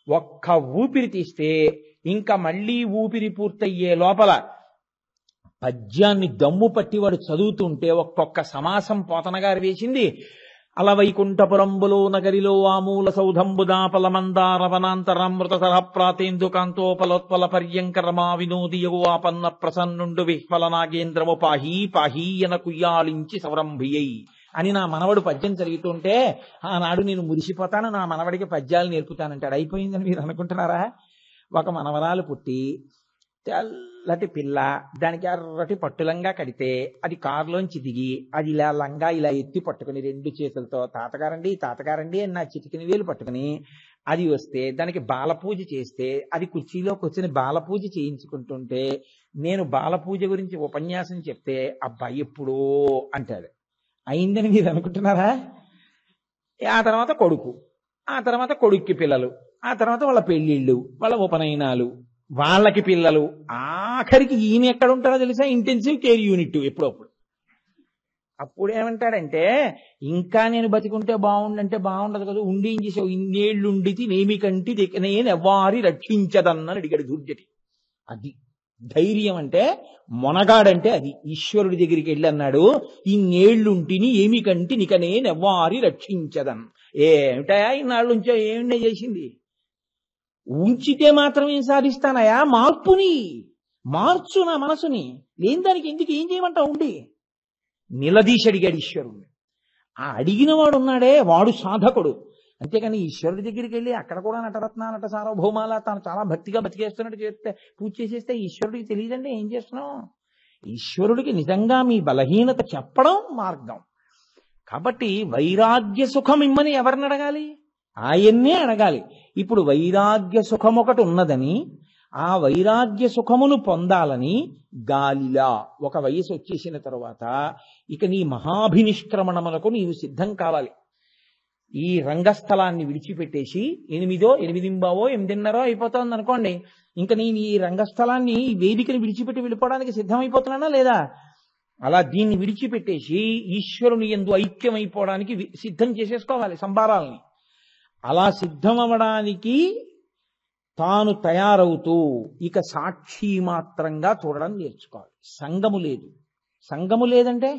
ఒక్క ఊపిరి తీస్తే ఇంకా మళ్ళీ ఊపిరి పూర్తయ్యే లోపల పద్యాన్ని దమ్ము పట్టి వాడు చదువుతుంటే ఒక్కొక్క సమాసం పోతనగారు వేసింది. అలవైకుంఠపురంబులో నగరిలో ఆమూల సౌధంబుదాపల మందార వనాంతరామృత సహప్రాతేందుకాంతోపలోత్పల పర్యంకరమా వినోదియగు ఆపన్న ప్రసన్నుండు విహ్వల నాగేంద్రము పాహీ పాహీయన కుయ్యాలించి సవరంభియ్యి అని నా మనవడు పద్యం చదువుతుంటే ఆనాడు నేను మురిసిపోతాను, నా మనవడికి పద్యాలు నేర్పుతానంటాడు. అయిపోయిందని మీరు అనుకుంటున్నారా? ఒక మనవరాలు పుట్టి తెల్లటి పిల్ల, దానికి ఎర్రటి పట్టులంగా కడితే అది కారులోంచి దిగి అది ఇలా లంగా ఇలా ఎత్తి పట్టుకుని రెండు చేతులతో తాతగారండి తాతగారండి అని నా చిటికిన వేలు పట్టుకుని అది వస్తే దానికి బాలపూజ చేస్తే అది కుర్చీలో కూర్చొని బాలపూజ చేయించుకుంటుంటే నేను బాలపూజ గురించి ఉపన్యాసం చెప్తే అబ్బాయి ఎప్పుడో అంటాడు. అయిందని మీరు అనుకుంటున్నారా? ఆ తర్వాత కొడుకు, ఆ తర్వాత కొడుక్కి పిల్లలు, ఆ తర్వాత వాళ్ళ పెళ్లిళ్ళు, వాళ్ళ ఉపనయనాలు, వాళ్ళకి పిల్లలు, ఆఖరికి ఈయన ఎక్కడ ఉంటారో తెలుసా? ఇంటెన్సివ్ కేర్ యూనిట్ ఎప్పుడప్పుడు. అప్పుడు ఏమంటాడంటే ఇంకా నేను బతికుంటే బాగుండంటే బాగుండదు కదా, ఉండి ఏం చేసావు, ఇన్నేళ్లుండితి నేమి కంటి నేను ఎవ్వారి రక్షించదన్నని అడిగాడు దుర్జటి. అది ధైర్యం అంటే, మొనగాడంటే అది. ఈశ్వరుడి దగ్గరికి వెళ్ళి అన్నాడు, ఇన్నేళ్లుంటిని ఏమి కంటి నిక నేను ఎవ్వారి రక్షించదన్. ఏమిటా ఇన్నాళ్ళు ఉంచో, ఏమిటో చేసింది? ఉంచితే మాత్రం ఏం సాధిస్తానయా? మార్చు నా మనసుని. లేని దానికి ఎందుకు ఏం చేయమంటావు? ఉండి నిలదీసి అడిగాడు ఈశ్వరుణ్ణి. ఆ అడిగిన వాడు ఉన్నాడే వాడు సాధకుడు. అంతేకాని ఈశ్వరుడి దగ్గరికి వెళ్ళి అక్కడ కూడా నటరత్న నట సార్వభౌమాల తాను చాలా భక్తిగా బతికేస్తున్నట్టు చేస్తే పూజ చేసేస్తే ఈశ్వరుడికి తెలియదండి ఏం చేస్తున్నాం. ఈశ్వరుడికి నిజంగా మీ బలహీనత చెప్పడం మార్గం. కాబట్టి వైరాగ్య సుఖం ఇమ్మని ఎవరిని అడగాలి? ఆయన్నే అడగాలి. ఇప్పుడు వైరాగ్య సుఖం ఒకటి ఉన్నదని ఆ వైరాగ్య సుఖమును పొందాలని గాలిలా ఒక వయసు వచ్చేసిన తరువాత ఇక నీ మహాభినిష్క్రమణములకు నీవు సిద్ధం కావాలి. ఈ రంగస్థలాన్ని విడిచిపెట్టేసి 8:30 అయిపోతుంది అనుకోండి, ఇంకా నేను ఈ రంగస్థలాన్ని ఈ వేదికని విడిచిపెట్టి వెళ్ళిపోవడానికి సిద్ధమైపోతున్నానా లేదా? అలా దీన్ని విడిచిపెట్టేసి ఈశ్వరుని యందు ఐక్యమైపోవడానికి సిద్ధం చేసేసుకోవాలి సంబారాల్ని. అలా సిద్ధమవడానికి తాను తయారవుతూ ఇక సాక్షి మాత్రంగా చూడడం నేర్చుకోవాలి. సంగము లేదు. సంగము లేదంటే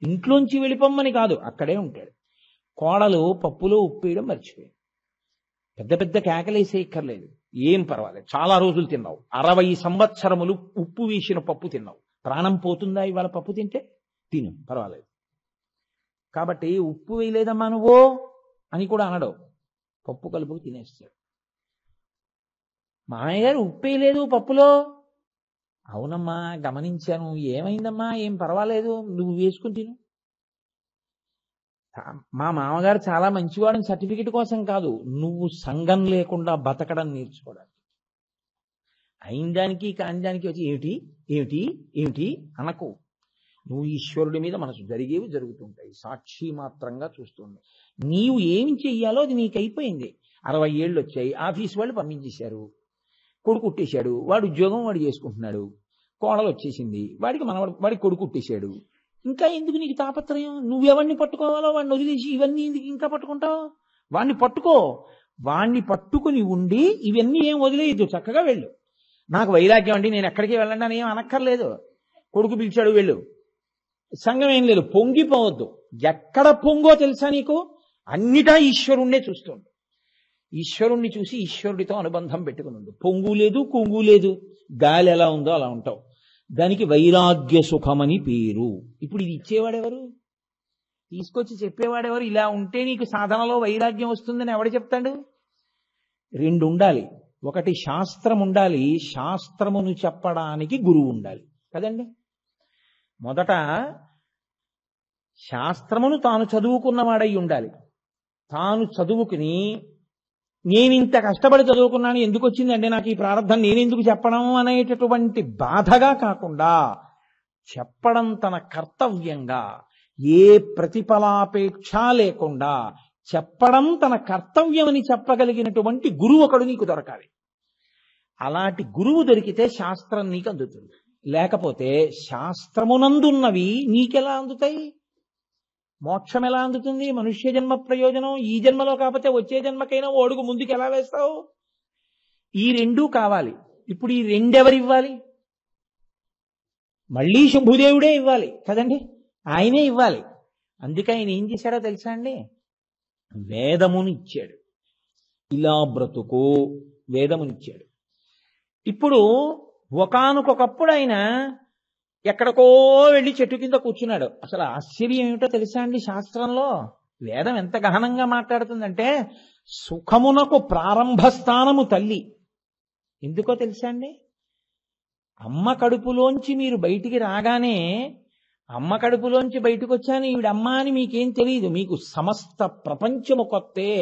ఇంట్లోంచి వెళ్ళిపోమ్మని కాదు, అక్కడే ఉంటాడు. కోడలు పప్పులో ఉప్పు వేయడం మర్చిపోయింది. పెద్ద పెద్ద కేకలేసేయక్కర్లేదు, ఏం పర్వాలేదు. చాలా రోజులు తిన్నావు, 60 సంవత్సరములు ఉప్పు వేసిన పప్పు తిన్నావు. ప్రాణం పోతుందా ఇవాళ పప్పు తింటే? తిను, పర్వాలేదు. కాబట్టి ఉప్పు వేయలేదమ్మా నువ్వు అని కూడా అనడు, పప్పు కలుపుకు తినేస్తాడు. మామయ్య గారు ఉప్పు వేయలేదు పప్పులో. అవునమ్మా గమనించాను, ఏమైందమ్మా? ఏం పర్వాలేదు, నువ్వు వేసుకుని తిను. మా మామగారు చాలా మంచివాడని సర్టిఫికెట్ కోసం కాదు, నువ్వు సంఘం లేకుండా బతకడం నేర్చుకోవడానికి. అయిన దానికి కాని దానికి వచ్చి ఏమిటి ఏమిటి ఏమిటి అనకు. నువ్వు ఈశ్వరుడి మీద మనసు జరిగేవి జరుగుతుంటాయి, సాక్షి మాత్రంగా చూస్తుంది. నీవు ఏమి చెయ్యాలో అది నీకు అయిపోయింది. 60 ఏళ్ళు వచ్చాయి, ఆఫీస్ వాళ్ళు పంపించేశారు, కొడుకు కుట్టేశాడు, వాడు ఉద్యోగం వాడు చేసుకుంటున్నాడు, కోడలు వచ్చేసింది, వాడికి కొడుకు కుట్టేశాడు. ఇంకా ఎందుకు నీకు తాపత్రయం? నువ్వెవరిని పట్టుకోవాలో వాడిని వదిలేసి ఇవన్నీ ఎందుకు ఇంకా పట్టుకుంటావు? వాణ్ణి పట్టుకో. వాణ్ణి పట్టుకుని ఉండి ఇవన్నీ ఏం వదిలేయద్దు, చక్కగా వెళ్ళు. నాకు వైరాగ్యం అండి, నేను ఎక్కడికి వెళ్ళండి అని ఏం అనక్కర్లేదు. కొడుకు పిలిచాడు వెళ్ళు, సంఘం ఏం లేదు. పొంగిపోవద్దు. ఎక్కడ పొంగో తెలుసా నీకు? అన్నిటా ఈశ్వరుణ్ణే చూస్తుంది. ఈశ్వరుణ్ణి చూసి ఈశ్వరుడితో అనుబంధం పెట్టుకుని పొంగు లేదు కుంగు లేదు, గాలి ఎలా ఉందో అలా ఉంటావు. దానికి వైరాగ్య సుఖమని పేరు. ఇప్పుడు ఇది ఇచ్చేవాడెవరు? తీసుకొచ్చి చెప్పేవాడెవరు? ఇలా ఉంటే నీకు సాధనలో వైరాగ్యం వస్తుందని ఎవడు చెప్తాడు? 2 ఉండాలి. ఒకటి శాస్త్రం ఉండాలి, శాస్త్రమును చెప్పడానికి గురువు ఉండాలి కదండి. మొదట శాస్త్రమును తాను చదువుకున్నవాడై ఉండాలి. తాను చదువుకుని నేనింత కష్టపడి చదువుకున్నాను, ఎందుకు వచ్చిందంటే నాకు ఈ ప్రారంధం, నేనెందుకు చెప్పడం అనేటటువంటి బాధగా కాకుండా చెప్పడం తన కర్తవ్యంగా, ఏ ప్రతిఫలాపేక్ష లేకుండా చెప్పడం తన కర్తవ్యమని చెప్పగలిగినటువంటి గురువు ఒకడు నీకు దొరకాలి. అలాంటి గురువు దొరికితే శాస్త్రం నీకు అందుతుంది. లేకపోతే శాస్త్రమునందున్నవి నీకెలా అందుతాయి? మోక్షం ఎలా అందుతుంది? మనుష్య జన్మ ప్రయోజనం ఈ జన్మలో కాకపోతే వచ్చే జన్మకైనా ఓ అడుగు ముందుకు ఎలా వేస్తావు? ఈ 2 కావాలి. ఇప్పుడు ఈ 2 ఎవరు ఇవ్వాలి? మళ్ళీ శంభుదేవుడే ఇవ్వాలి కదండి, ఆయనే ఇవ్వాలి. అందుకే ఆయన ఏం చేశాడో తెలుసా అండి? వేదముని ఇచ్చాడు. ఇలా బ్రతుకు వేదమునిచ్చాడు. ఇప్పుడు ఒకానొకప్పుడు ఆయన ఎక్కడికో వెళ్ళి చెట్టు కింద కూర్చున్నాడు. అసలు ఆశ్చర్యం ఏమిటో తెలుసా అండి? శాస్త్రంలో వేదం ఎంత గహనంగా మాట్లాడుతుందంటే, సుఖమునకు ప్రారంభ స్థానము తల్లి. ఎందుకో తెలుసా అండి? అమ్మ కడుపులోంచి మీరు బయటికి రాగానే, అమ్మ కడుపులోంచి బయటకు వచ్చాను ఈవిడమ్మ అని మీకేం తెలియదు. మీకు సమస్త ప్రపంచము కొత్తే.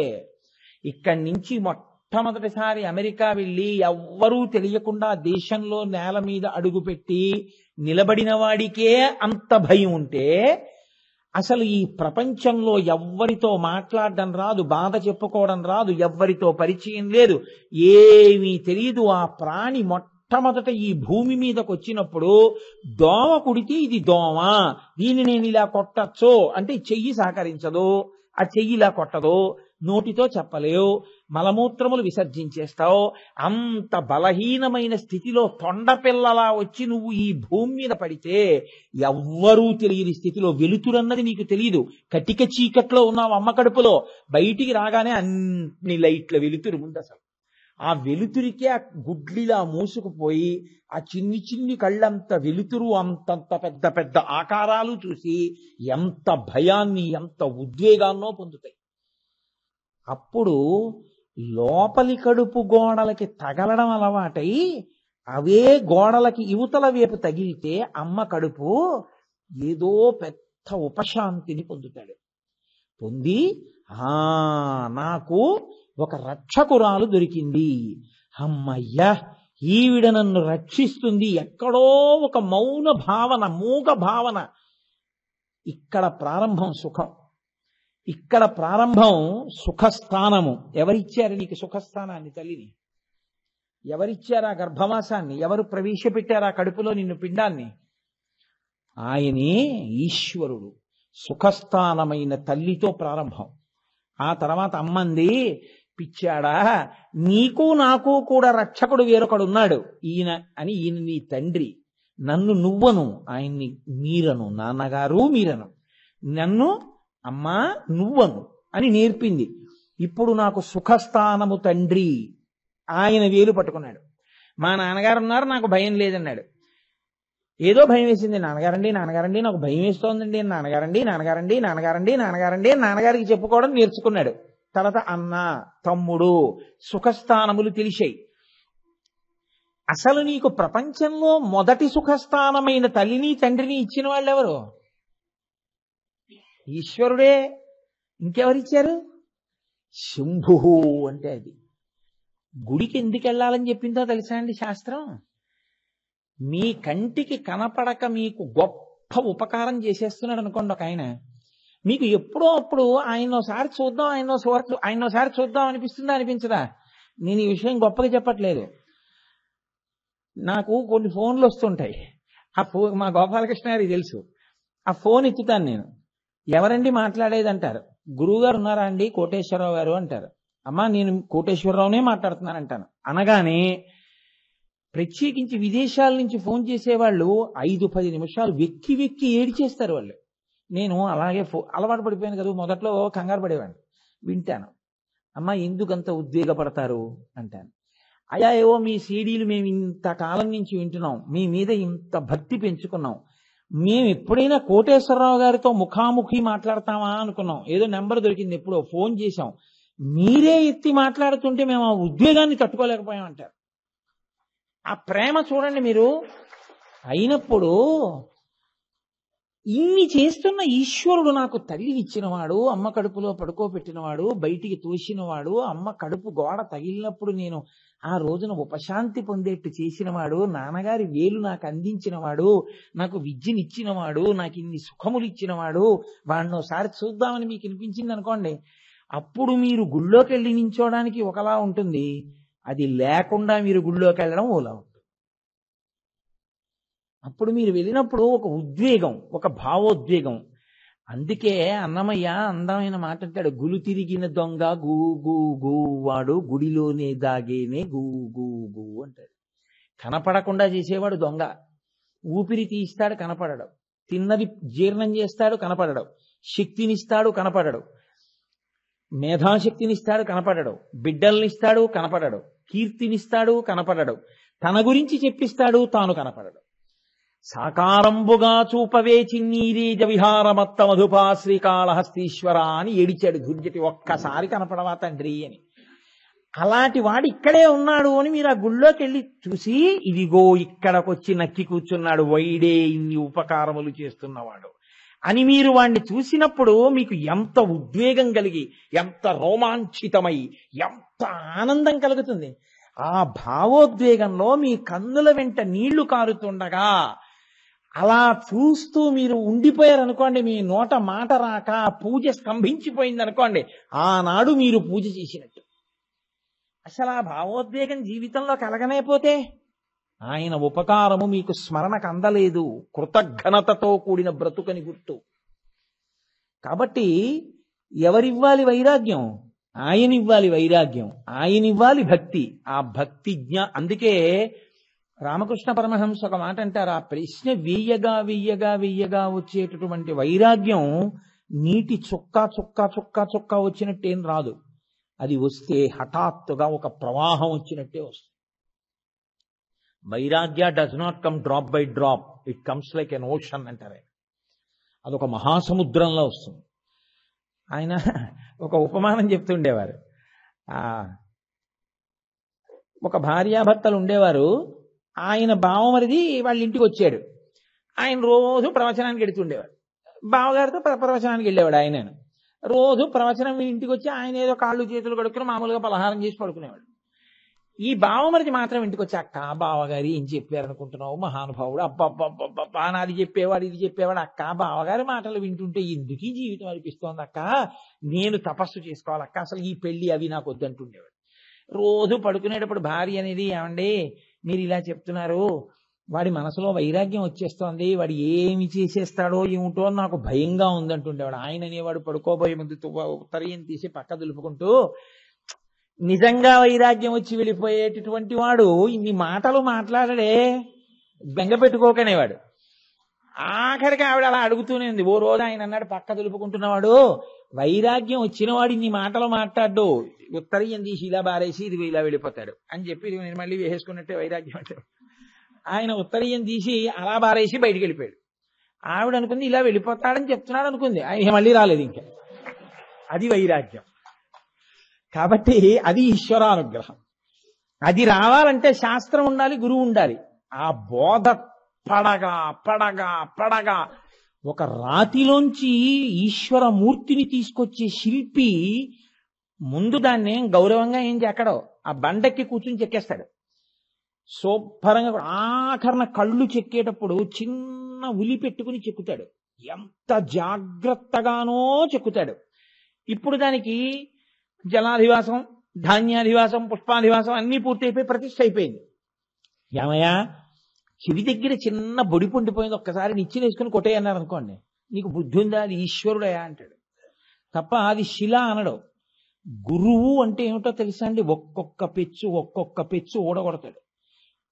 ఇక్కడి నుంచి మొట్టమొదటిసారి అమెరికా వెళ్ళి ఎవ్వరూ తెలియకుండా దేశంలో నేల మీద అడుగుపెట్టి నిలబడిన వాడికే అంత భయం ఉంటే, అసలు ఈ ప్రపంచంలో ఎవ్వరితో మాట్లాడడం రాదు, బాధ చెప్పుకోవడం రాదు, ఎవ్వరితో పరిచయం లేదు, ఏమీ తెలియదు. ఆ ప్రాణి మొట్టమొదట ఈ భూమి మీదకి వచ్చినప్పుడు దోమ కుడితే ఇది దోమ, దీన్ని నేను ఇలా కొట్టచ్చో అంటే చెయ్యి సహకరించదు, ఆ చెయ్యి ఇలా కొట్టదు, నోటితో చెప్పలేవు, మలమూత్రములు విసర్జించేస్తావు. అంత బలహీనమైన స్థితిలో తొండపిల్లలా వచ్చి నువ్వు ఈ భూమి మీద పడితే ఎవ్వరూ తెలియని స్థితిలో, వెలుతురన్నది నీకు తెలియదు, కటిక చీకట్లో ఉన్నావు అమ్మ కడుపులో. బయటికి రాగానే అన్ని లైట్ల వెలుతురు ముందు. అసలు ఆ వెలుతురికే ఆ గుడ్లిలా మూసుకుపోయి ఆ చిన్ని చిన్ని కళ్ళంత వెలుతురు అంతంత పెద్ద పెద్ద ఆకారాలు చూసి ఎంత భయాన్ని ఎంత ఉద్వేగాన్నో పొందుతాయి. అప్పుడు లోపలి కడుపు గోడలకి తగలడం అలవాటై అవే గోడలకి యువతల వైపు తగిలితే అమ్మ కడుపు ఏదో పెద్ద ఉపశాంతిని పొందుతాడు. పొంది నాకు ఒక రక్షకురాలు దొరికింది, అమ్మయ్యా ఈవిడ నన్ను రక్షిస్తుంది, ఎక్కడో ఒక మౌన భావన, మూగ భావన. ఇక్కడ ప్రారంభం సుఖం, ఇక్కడ ప్రారంభం సుఖస్థానము. ఎవరిచ్చారు నీకు సుఖస్థానాన్ని? తల్లిని. ఎవరిచ్చారా గర్భవాసాన్ని? ఎవరు ప్రవేశపెట్టారా కడుపులో నిన్ను పిండాన్ని? ఆయనే ఈశ్వరుడు. సుఖస్థానమైన తల్లితో ప్రారంభం. ఆ తర్వాత అమ్మంది, పిచ్చాడా, నీకు నాకు కూడా రక్షకుడు వేరొకడున్నాడు, ఈయన అని. ఈయన నీ తండ్రి, నన్ను నువ్వను, ఆయన్ని మీరను, నాన్నగారు మీరను, నన్ను అమ్మా నువ్వను అని నేర్పింది. ఇప్పుడు నాకు సుఖస్థానము తండ్రి. ఆయన వేలు పట్టుకున్నాడు. మా నాన్నగారు ఉన్నారు, నాకు భయం లేదన్నాడు. ఏదో భయం వేసింది. నాన్నగారండి నాన్నగారండి నాకు భయం వేస్తోందండి, నాన్నగారండి నాన్నగారండి నాన్నగారండి నాన్నగారండి నాన్నగారికి చెప్పుకోవడం నేర్చుకున్నాడు. తర్వాత అన్న, తమ్ముడు, సుఖస్థానములు తెలిసాయి. అసలు నీకు ప్రపంచంలో మొదటి సుఖస్థానమైన తల్లిని తండ్రిని ఇచ్చిన వాళ్ళు ఎవరు? ఈశ్వరుడే. ఇంకెవరిచ్చారు? శంభు అంటే అది. గుడికి ఎందుకు వెళ్ళాలని చెప్పిందో తెలుసా అండి శాస్త్రం? మీ కంటికి కనపడక మీకు గొప్ప ఉపకారం చేసేస్తున్నాడు అనుకోండి ఒక ఆయన, మీకు ఎప్పుడో అప్పుడు ఆయనోసారి చూద్దాం అనిపిస్తుందా అనిపించదా? నేను ఈ విషయం గొప్పగా చెప్పట్లేదు. నాకు కొన్ని ఫోన్లు వస్తుంటాయి. మా గోపాలకృష్ణ గారికి తెలుసు. ఆ ఫోన్ ఎత్తుతాను నేను. ఎవరండి మాట్లాడేది అంటారు. గురువుగారు ఉన్నారా అండి? కోటేశ్వరరావు గారు అంటారు. అమ్మా నేను కోటేశ్వరరావునే మాట్లాడుతున్నానంటాను. అనగానే ప్రత్యేకించి విదేశాల నుంచి ఫోన్ చేసేవాళ్ళు 5-10 నిమిషాలు వెక్కి వెక్కి ఏడిచేస్తారు వాళ్ళు. నేను అలాగే అలవాటు పడిపోయాను కదా, మొదట్లో కంగారు పడేవాడిని. వింటాను. అమ్మా ఎందుకంత ఉద్వేగపడతారు అంటాను. అయ్యా ఏవో మీ సీడీలు మేము ఇంతకాలం నుంచి వింటున్నాం, మీ మీద ఇంత భక్తి పెంచుకున్నాం, మేము ఎప్పుడైనా కోటేశ్వరరావు గారితో ముఖాముఖి మాట్లాడతామా అనుకున్నాం. ఏదో నెంబర్ దొరికింది, ఎప్పుడో ఫోన్ చేశాం, మీరే ఎత్తి మాట్లాడుతుంటే మేము ఆ ఉద్వేగాన్ని తట్టుకోలేకపోయామంటారు. ఆ ప్రేమ చూడండి మీరు. అయినప్పుడు ఇన్ని చేస్తున్న ఈశ్వరుడు నాకు తల్లి ఇచ్చినవాడు, అమ్మ కడుపులో పడుకోబెట్టినవాడు, బయటికి తోసినవాడు, అమ్మ కడుపు గోడ తగిలినప్పుడు నేను ఆ రోజున ఉపశాంతి పొందేట్టు చేసినవాడు, నాన్నగారి వేలు నాకు అందించినవాడు, నాకు విద్యనిచ్చినవాడు, నాకు ఇన్ని సుఖములు ఇచ్చినవాడు, వాడిని ఒకసారి చూద్దామని మీకు అనిపించింది అనుకోండి. అప్పుడు మీరు గుళ్ళోకి వెళ్ళి నించోడానికి ఒకలా ఉంటుంది, అది లేకుండా మీరు గుళ్ళోకి వెళ్ళడం ఓలా ఉంటుంది. అప్పుడు మీరు వెళ్ళినప్పుడు ఒక ఉద్వేగం, ఒక భావోద్వేగం. అందుకే అన్నమయ్య అందమైన మాట అంటాడు, గులు తిరిగిన దొంగ గూ గూ గూ వాడు గుడిలోనే దాగేనే గూ గూ గూ అంటాడు. కనపడకుండా చేసేవాడు దొంగ. ఊపిరి తీస్తాడు కనపడడు, తిన్నది జీర్ణం చేస్తాడు కనపడడు, శక్తినిస్తాడు కనపడడు, మేధాశక్తినిస్తాడు కనపడడు, బిడ్డల్నిస్తాడు కనపడడు, కీర్తినిస్తాడు కనపడడు, తన గురించి చెప్పిస్తాడు తాను కనపడడు. సాకారంబుగా చూపవే చిన్నీరేజ విహారమత్త మధుపా శ్రీకాళహస్తీశ్వర అని ఏడిచాడు దుర్జటి. ఒక్కసారి కనపడవా తండ్రి అని. అలాంటి వాడు ఇక్కడే ఉన్నాడు అని మీరు ఆ గుళ్ళోకి వెళ్ళి చూసి, ఇదిగో ఇక్కడకొచ్చి నక్కి కూర్చున్నాడు వైడే ఇన్ని ఉపకారములు చేస్తున్నవాడు అని మీరు వాణ్ణి చూసినప్పుడు మీకు ఎంత ఉద్వేగం కలిగి, ఎంత రోమాంచితమై, ఎంత ఆనందం కలుగుతుంది. ఆ భావోద్వేగంలో మీ కన్నుల వెంట నీళ్లు కారుతుండగా అలా చూస్తూ మీరు ఉండిపోయారనుకోండి, మీ నోట మాట రాక పూజ స్తంభించిపోయింది అనుకోండి, ఆనాడు మీరు పూజ చేసినట్టు. అసలు ఆ భావోద్వేగం జీవితంలో కలగనేపోతే ఆయన ఉపకారము మీకు స్మరణకు అందలేదు, కృతజ్ఞతతో కూడిన బ్రతుకని గుర్తు. కాబట్టి ఎవరివ్వాలి వైరాగ్యం? ఆయనివ్వాలి వైరాగ్యం, ఆయనివ్వాలి భక్తి. ఆ భక్తి అందుకే రామకృష్ణ పరమహంస ఒక మాట అంటారు, ఆ ప్రశ్న వెయ్యగా వెయ్యగా వెయ్యగా వచ్చేటటువంటి వైరాగ్యం నీటి చుక్క చుక్క చుక్క చుక్క వచ్చినట్టేం రాదు. అది వస్తే హఠాత్తుగా ఒక ప్రవాహం వచ్చినట్టే వస్తుంది. వైరాగ్య does not come drop by drop, it comes like an ocean అంటారు. అదొక మహాసముద్రంలో వస్తుంది. ఆయన ఒక ఉపమానం చెప్తుండేవారు. ఒక భార్యాభర్తలు ఉండేవారు. ఆయన బావమరిది వాళ్ళ ఇంటికి వచ్చాడు. ఆయన రోజు ప్రవచనానికి వెడుతుండేవాడు. బావగారితో ప్రవచనానికి వెళ్ళేవాడు. ఆయన రోజు ప్రవచనం ఇంటికి వచ్చి ఆయన ఏదో కాళ్ళు చేతులు కడుక్కుని మామూలుగా పలహారం చేసి పడుకునేవాడు. ఈ బావమరిది మాత్రం ఇంటికి వచ్చి, అక్క బావగారు ఏం చెప్పారనుకుంటున్నావు, మహానుభావుడు, అబ్బబ్బబ్బబ్బా నాది చెప్పేవాడు ఇది చెప్పేవాడు, అక్క బావగారి మాటలు వింటుంటే ఎందుకు ఈ జీవితం అనిపిస్తోంది అక్క, నేను తపస్సు చేసుకోవాలక్క, అసలు ఈ పెళ్లి అవి నాకు వద్దంటుండేవాడు. రోజు పడుకునేటప్పుడు భార్య అనేది, ఏమండి మీరు ఇలా చెప్తున్నారు, వాడి మనసులో వైరాగ్యం వచ్చేస్తోంది, వాడు ఏమి చేసేస్తాడో ఏమిటో నాకు భయంగా ఉందంటుండేవాడు. ఆయన అనేవాడు పడుకోబోయే ముందు ఉత్తరీయం తీసి పక్క దులుపుకుంటూ, నిజంగా వైరాగ్యం వచ్చి వెళ్ళిపోయేటటువంటి వాడు ఇన్ని మాటలు మాట్లాడడే, బెంగ పెట్టుకోకనేవాడు. ఆఖరికి ఆవిడ అలా అడుగుతూనే ఉంది. ఓ రోజు ఆయన అన్నాడు పక్క దులుపుకుంటున్నవాడు, వైరాగ్యం వచ్చిన వాడు ఇన్ని మాటలు మాట్లాడు, ఉత్తరీయం తీసి ఇలా బారేసి ఇది ఇలా వెళ్ళిపోతాడు అని చెప్పి నేను మళ్ళీ వేసుకున్నట్టే వైరాగ్యం అంటే. ఆయన ఉత్తరీయం తీసి అలా బారేసి బయటికి వెళ్ళిపోయాడు. ఆవిడ అనుకుంది ఇలా వెళ్ళిపోతాడని చెప్తున్నాడు అనుకుంది. ఆయన మళ్ళీ రాలేదు ఇంకా. అది వైరాగ్యం. కాబట్టి అది ఈశ్వరానుగ్రహం. అది రావాలంటే శాస్త్రం ఉండాలి, గురువు ఉండాలి. ఆ బోధ పడగా పడగా పడగా ఒక రాతిలోంచి ఈశ్వర మూర్తిని తీసుకొచ్చే శిల్పి ముందు దాన్ని గౌరవంగా ఏం చెక్కడో ఆ బండెక్కి కూర్చుని చెక్కేస్తాడు. శుభ్రంగా ఆఖరణ కళ్ళు చెక్కేటప్పుడు చిన్న ఉలి పెట్టుకుని చెక్కుతాడు. ఎంత జాగ్రత్తగానో చెక్కుతాడు. ఇప్పుడు దానికి జలాధివాసం, ధాన్యాధివాసం, పుష్పాధివాసం అన్నీ పూర్తయిపోయి ప్రతిష్ఠ అయిపోయింది. ఏమయ్యా చెవి దగ్గర చిన్న బొడి పొండిపోయింది, ఒక్కసారి నిచ్చెన వేసుకుని కొట్టేయన్నారు అనుకోండి, నీకు బుద్ధి ఉందా, అది ఈశ్వరుడయా అంటాడు తప్ప అది శిల అనడు. గురువు అంటే ఏమిటో తెలుసా అండి, ఒక్కొక్క పెచ్చు ఊడగొడతాడు.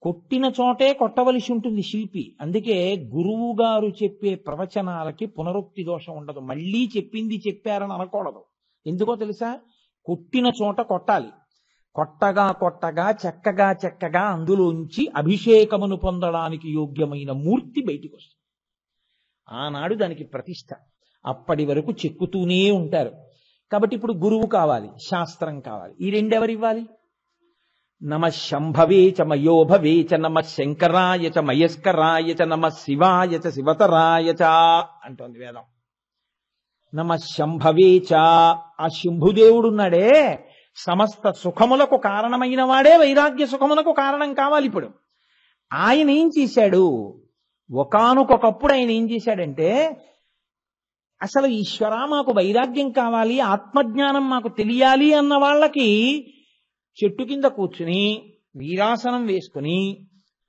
కొట్టిన చోటే కొట్టవలసి ఉంటుంది శిల్పి. అందుకే గురువు గారు చెప్పే ప్రవచనాలకి పునరుక్తి దోషం ఉండదు. మళ్ళీ చెప్పింది చెప్పారని అనకూడదు. ఎందుకో తెలుసా, కొట్టిన చోట కొట్టాలి. కొట్టగా కొట్టగా చెక్కగా చెక్కగా అందులోంచి అభిషేకమును పొందడానికి యోగ్యమైన మూర్తి బయటికి వస్తుంది. ఆనాడు దానికి ప్రతిష్ట. అప్పటి వరకు చెక్కుతూనే ఉంటారు. కాబట్టి ఇప్పుడు గురువు కావాలి, శాస్త్రం కావాలి. ఈ రెండెవరివ్వాలి? నమ శంభవే చ మయోభవే చ నమ శంకరాయ చ మయస్కరాయ చ నమ శివాయ చ శివతరాయ చ అంటోంది వేదం. నమ శంభవే చ, ఆ శంభుదేవుడున్నాడే సమస్త సుఖములకు కారణమైన వాడే వైరాగ్య సుఖములకు కారణం కావాలి. ఇప్పుడు ఆయన ఏం చేశాడు, ఒకానొకప్పుడు ఆయన ఏం చేశాడంటే, అసలు ఈశ్వర మాకు వైరాగ్యం కావాలి, ఆత్మజ్ఞానం మాకు తెలియాలి అన్న వాళ్ళకి చెట్టు కింద కూర్చుని వీరాసనం వేసుకుని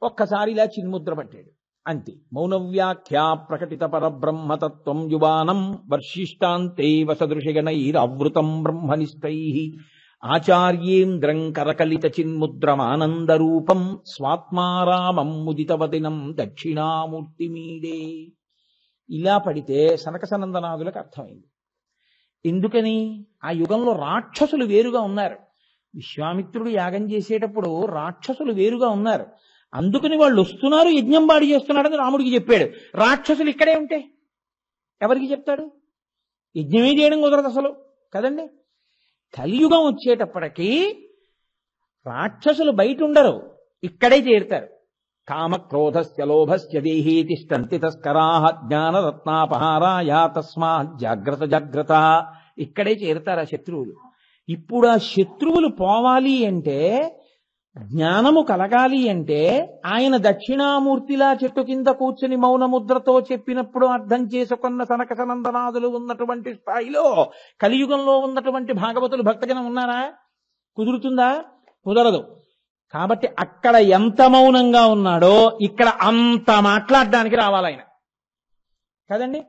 ఒక్కసారి ఇలా చిన్ముద్ర పట్టాడు అంతే. మౌనవ్యాఖ్యా ప్రకటిత పరబ్రహ్మతత్వం యువానం వర్షిష్టాంతే వసదృశిగణైరవృతం బ్రహ్మనిష్టై ఆచార్యేంద్రం కరకలిత చిన్ముద్రమానందరూపం స్వాత్మారామం ముదితవదినం దక్షిణామూర్తిమీడే. ఇలా పడితే సనక సనందనాదులకు అర్థమైంది. ఎందుకని? ఆ యుగంలో రాక్షసులు వేరుగా ఉన్నారు. విశ్వామిత్రుడు యాగం చేసేటప్పుడు రాక్షసులు వేరుగా ఉన్నారు. అందుకని వాళ్ళు వస్తున్నారు, యజ్ఞం బాడి చేస్తున్నాడని రాముడికి చెప్పాడు. రాక్షసులు ఇక్కడే ఉంటే ఎవరికి చెప్తాడు? యజ్ఞమే చేయడం కుదరదు అసలు కదండి. కలియుగం వచ్చేటప్పటికీ రాక్షసులు బయట ఉండరు, ఇక్కడే చేరుతారు. కామక్రోధస్య లోభస్య దేహే తిష్టంతి తస్కరాః జ్ఞానరత్నాపహారాయ తస్మాత్ జాగ్రత్త జాగ్రత్త. ఇక్కడే చేరుతారు ఆ శత్రువులు. ఇప్పుడు ఆ శత్రువులు పోవాలి అంటే, జ్ఞానము కలగాలి అంటే, ఆయన దక్షిణామూర్తిలా చెట్టు కింద కూర్చుని మౌనముద్రతో చెప్పినప్పుడు అర్థం చేసుకున్న సనక సనందనాదులు ఉన్నటువంటి స్థాయిలో కలియుగంలో ఉన్నటువంటి భాగవతులు భక్తజనం ఉన్నారా? కుదురుతుందా? కుదరదు. కాబట్టి అక్కడ ఎంత మౌనంగా ఉన్నాడో ఇక్కడ అంత మాట్లాడడానికి రావాలి ఆయన కదండి.